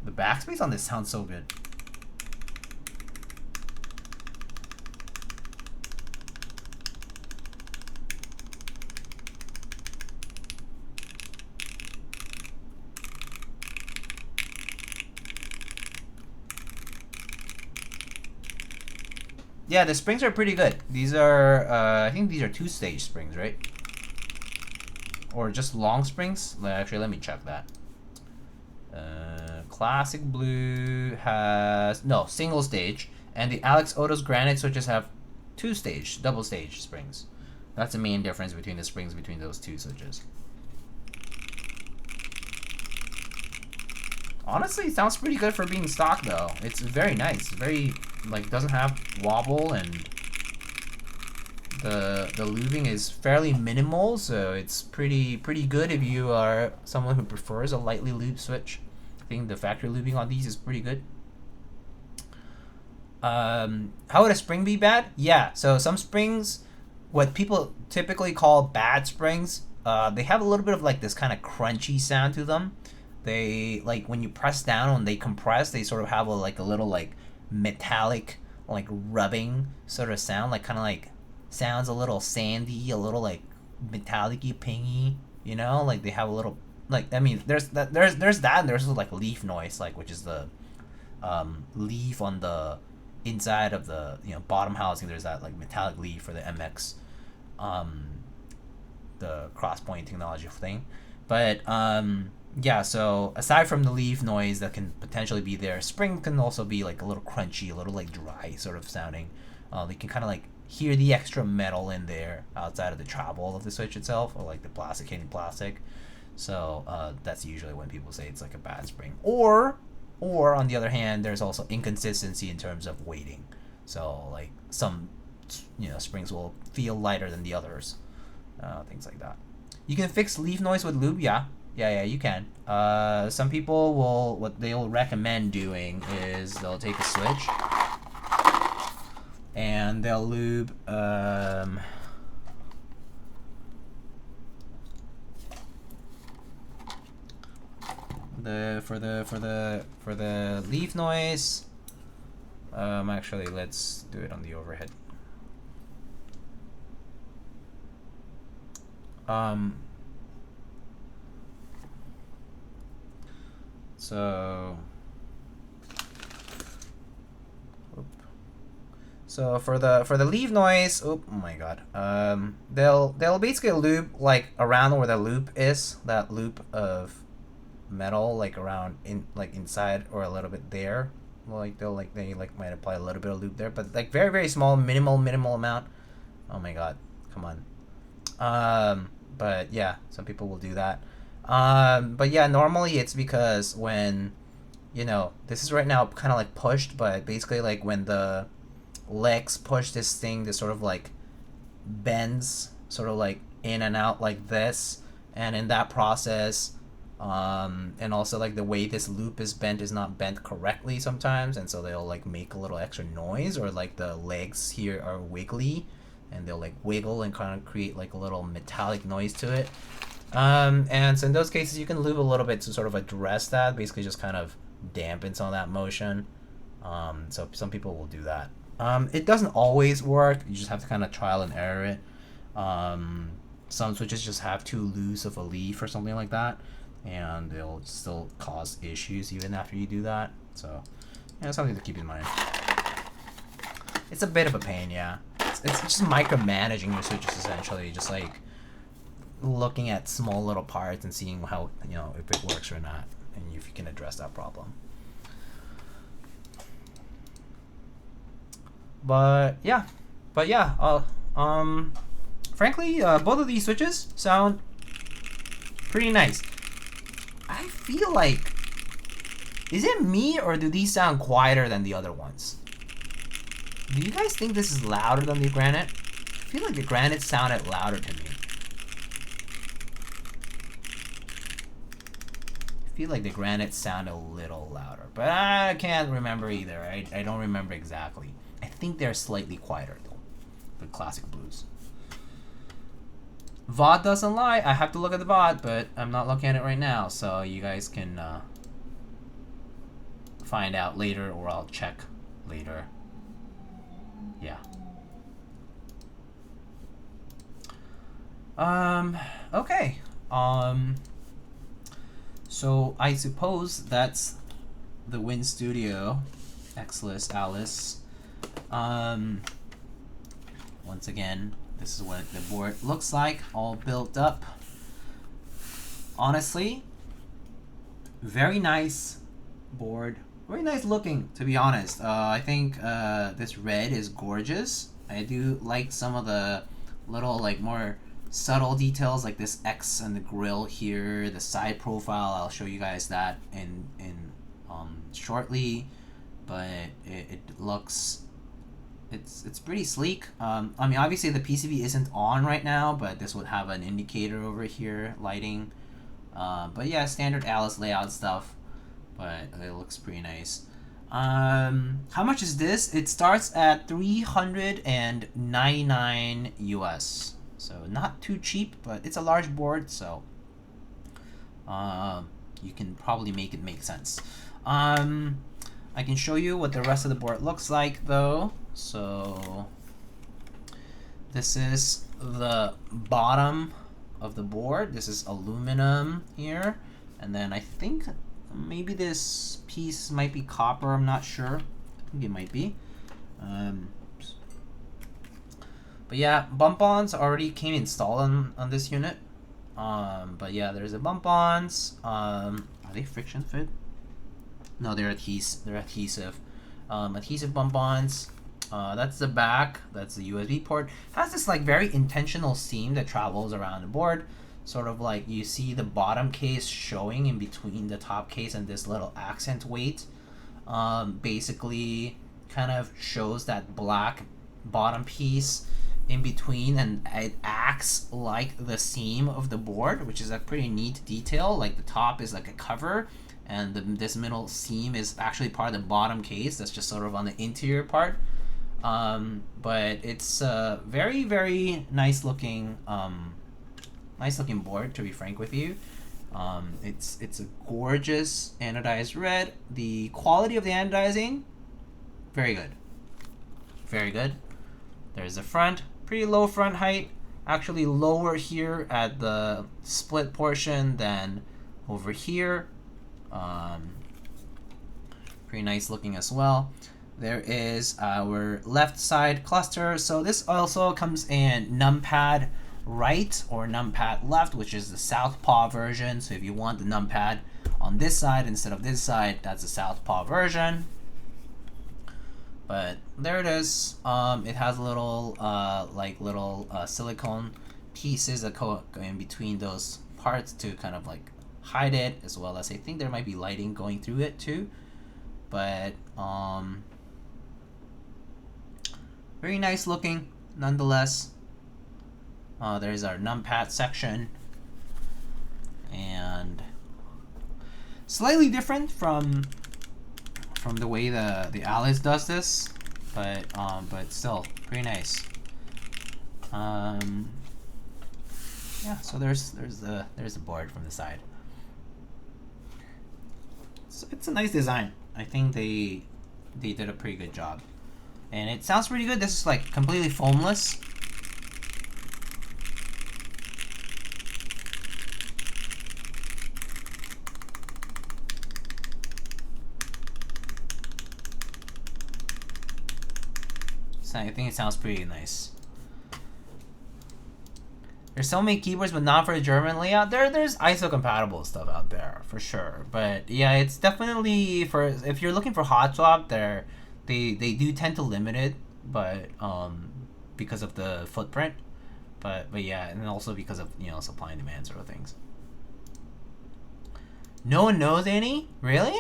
S1: The backspace on this sounds so good. Yeah, the springs are pretty good. These are, I think these are 2-stage springs, right? Or just long springs? Actually, let me check that. Classic blue has no single stage, and the Alex Oto's Granite switches have 2-stage, double stage springs. That's the main difference between the springs between those two switches. Honestly, it sounds pretty good for being stock though. It's very nice. Very like doesn't have wobble, and the lubing is fairly minimal, so it's pretty good if you are someone who prefers a lightly lubed switch. I think the factory lubing on these is pretty good. How would a spring be bad? Yeah, so some springs, what people typically call bad springs, they have a little bit of like this kind of crunchy sound to them. they like when you press down and they compress, they sort of have a little like metallic like rubbing sort of sound, like kind of like sounds a little sandy, a little like metallic-y, pingy, you know, like they have a little like, I mean, there's that and there's like leaf noise, like, which is the leaf on the inside of the, you know, bottom housing. There's that like metallic leaf for the MX, the cross-point technology thing. But yeah, so aside from the leaf noise that can potentially be there, spring can also be like a little crunchy, a little like dry sort of sounding. They can kind of like hear the extra metal in there outside of the travel of the switch itself, or like the plastic hitting plastic. So that's usually when people say it's like a bad spring. Or on the other hand, there's also inconsistency in terms of weighting. So like some, you know, springs will feel lighter than the others, things like that. You can fix leaf noise with lube, yeah, you can. Some people will, what they'll recommend doing is they'll take a switch and they'll lube for the leaf noise. Actually, let's do it on the overhead. So for the leaf noise, oh my god, they'll basically loop like around where the loop is, that loop of metal, like around inside or a little bit there. Like they might apply a little bit of loop there, but like very, very small, minimal amount. Oh my god, come on. But yeah, some people will do that. But yeah, normally it's because when, you know, this is right now kind of like pushed, but basically like when the legs push this thing, this sort of like bends sort of like in and out like this, and in that process, and also like the way this loop is bent is not bent correctly sometimes, and so they'll like make a little extra noise, or like the legs here are wiggly and they'll like wiggle and kind of create like a little metallic noise to it. And so in those cases you can lube a little bit to sort of address that, basically just kind of dampen some of that motion. So some people will do that. It doesn't always work. You just have to kind of trial and error it. Some switches just have too loose of a leaf or something like that, and they'll still cause issues even after you do that. So, yeah, something to keep in mind. It's a bit of a pain, yeah. It's just micromanaging your switches, essentially. Just like looking at small little parts and seeing how, you know, if it works or not, and if you can address that problem. But yeah, frankly, both of these switches sound pretty nice. I feel like, is it me or do these sound quieter than the other ones? Do you guys think this is louder than the Granite? I feel like the Granite sounded louder to me. I feel like the Granite sounded a little louder, but I can't remember either. I don't remember exactly. I think they're slightly quieter though, the classic blues. VOD doesn't lie. I have to look at the VOD, but I'm not looking at it right now, so you guys can find out later, or I'll check later. Yeah. Okay. So I suppose that's the Win Studio Xlice Alice. Once again, this is what the board looks like, all built up. Honestly, very nice board, very nice looking, to be honest. I think this red is gorgeous. I do like some of the little like more subtle details, like this X and the grill here, the side profile. I'll show you guys that in shortly, but it looks, it's pretty sleek. I mean, obviously the PCB isn't on right now, but this would have an indicator over here, lighting. But yeah, standard Alice layout stuff, but it looks pretty nice. How much is this? It starts at $399 US, so not too cheap, but it's a large board, so you can probably make it make sense. I can show you what the rest of the board looks like though. So this is the bottom of the board. This is aluminum here, and then I think maybe this piece might be copper. I'm not sure. I think it might be. But yeah, bump-ons already came installed on this unit. But yeah, there's a bump-ons. Are they friction fit? No, they're adhesive. Adhesive bump-ons. That's the back. That's the USB port. Has this like very intentional seam that travels around the board. Sort of like you see the bottom case showing in between the top case and this little accent weight. Basically kind of shows that black bottom piece in between, and it acts like the seam of the board, which is a pretty neat detail. Like the top is like a cover, and this middle seam is actually part of the bottom case. That's just sort of on the interior part. But it's a very, very nice looking board, to be frank with you. It's a gorgeous anodized red. The quality of the anodizing, very good. Very good. There's the front, pretty low front height. Actually lower here at the split portion than over here. Pretty nice looking as well. There is our left side cluster. So this also comes in Numpad right or Numpad left, which is the southpaw version. So if you want the Numpad on this side instead of this side, that's the southpaw version. But there it is. It has little silicone pieces that go in between those parts to kind of like hide it, as well as I think there might be lighting going through it too. But very nice looking nonetheless. There's our Numpad section, and slightly different from the way the Xlice does this, but still pretty nice. Yeah, so there's the board from the side. So it's a nice design. I think they did a pretty good job, and it sounds pretty good. This is like completely foamless. I think it sounds pretty nice. There's so many keyboards, but not for the German layout. There's ISO compatible stuff out there for sure. But yeah, it's definitely for if you're looking for hot swap, they do tend to limit it, but because of the footprint. But yeah, and also because of supply and demand sort of things. No one knows any? Really?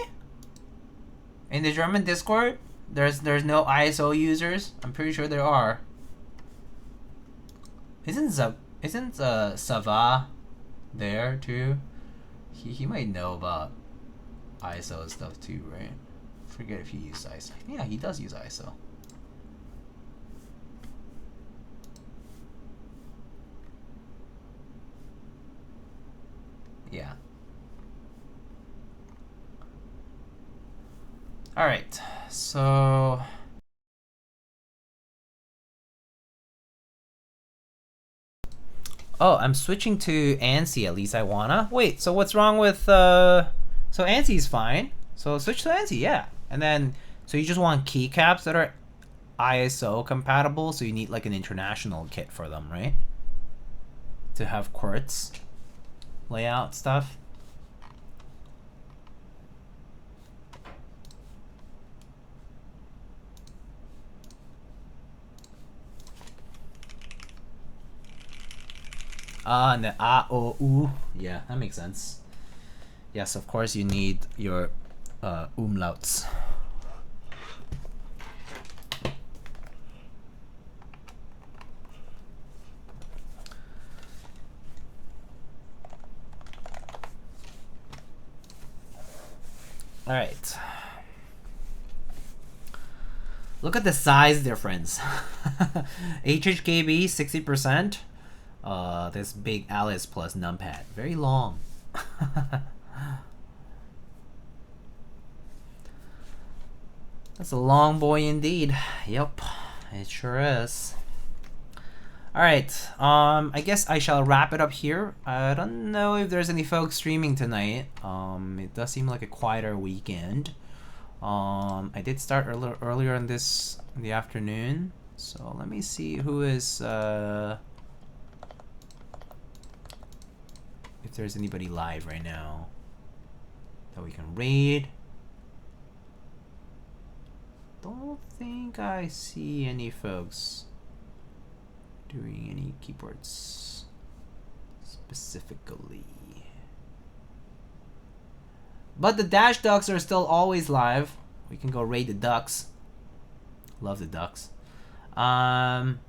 S1: In the German Discord? There's no ISO users. I'm pretty sure there are. Isn't Sava there too? He might know about ISO stuff too, right? Forget if he uses ISO. Yeah, he does use ISO. Yeah. All right, so I'm switching to ANSI, at least I wanna. Wait, so what's wrong with so ANSI's fine. So switch to ANSI, yeah. And then so you just want keycaps that are ISO compatible, so you need like an international kit for them, right? To have quartz layout stuff. And the A, O, U. Yeah, that makes sense. Yes, of course you need your umlauts. All right. Look at the size difference. HHKB 60%. This big Xlice plus Numpad, very long. That's a long boy indeed. Yep, it sure is. Alright, I guess I shall wrap it up here. I don't know if there's any folks streaming tonight. It does seem like a quieter weekend. I did start a little earlier in the afternoon. So let me see who is, if there's anybody live right now that we can raid. Don't think I see any folks doing any keyboards specifically. But the Dash Ducks are still always live. We can go raid the Ducks. Love the Ducks. Alright.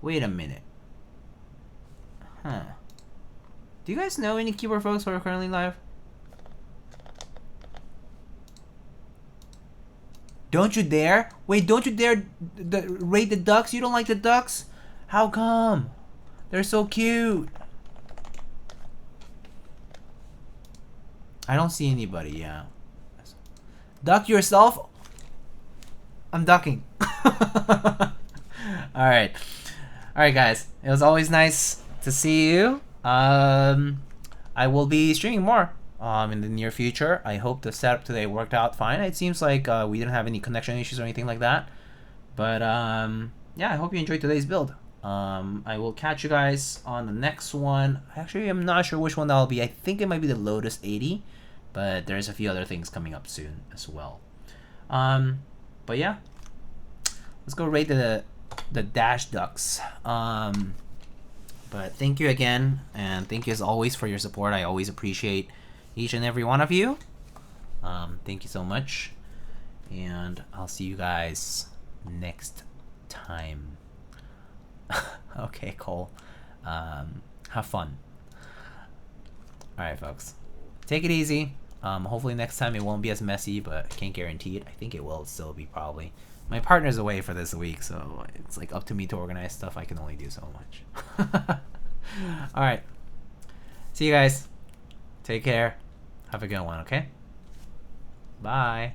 S1: Wait a minute. Huh. Do you guys know any keyboard folks who are currently live? Don't you dare! Wait, don't you dare raid the Ducks? You don't like the Ducks? How come? They're so cute. I don't see anybody, yeah. Duck yourself? I'm ducking. Alright. Alright guys, it was always nice to see you. I will be streaming more in the near future. I hope the setup today worked out fine. It seems like we didn't have any connection issues or anything like that. But yeah, I hope you enjoyed today's build. I will catch you guys on the next one. Actually, I'm not sure which one that'll be. I think it might be the Lotus 80, but there's a few other things coming up soon as well. But yeah, let's go raid the Dash Ducks. But thank you again, and thank you as always for your support. I always appreciate each and every one of you. Thank you so much, and I'll see you guys next time. Okay, Cole. Have fun. Alright, folks. Take it easy. Hopefully next time it won't be as messy, but I can't guarantee it. I think it will still be, probably. My partner's away for this week, so it's like up to me to organize stuff. I can only do so much. Alright. See you guys. Take care. Have a good one, okay? Bye.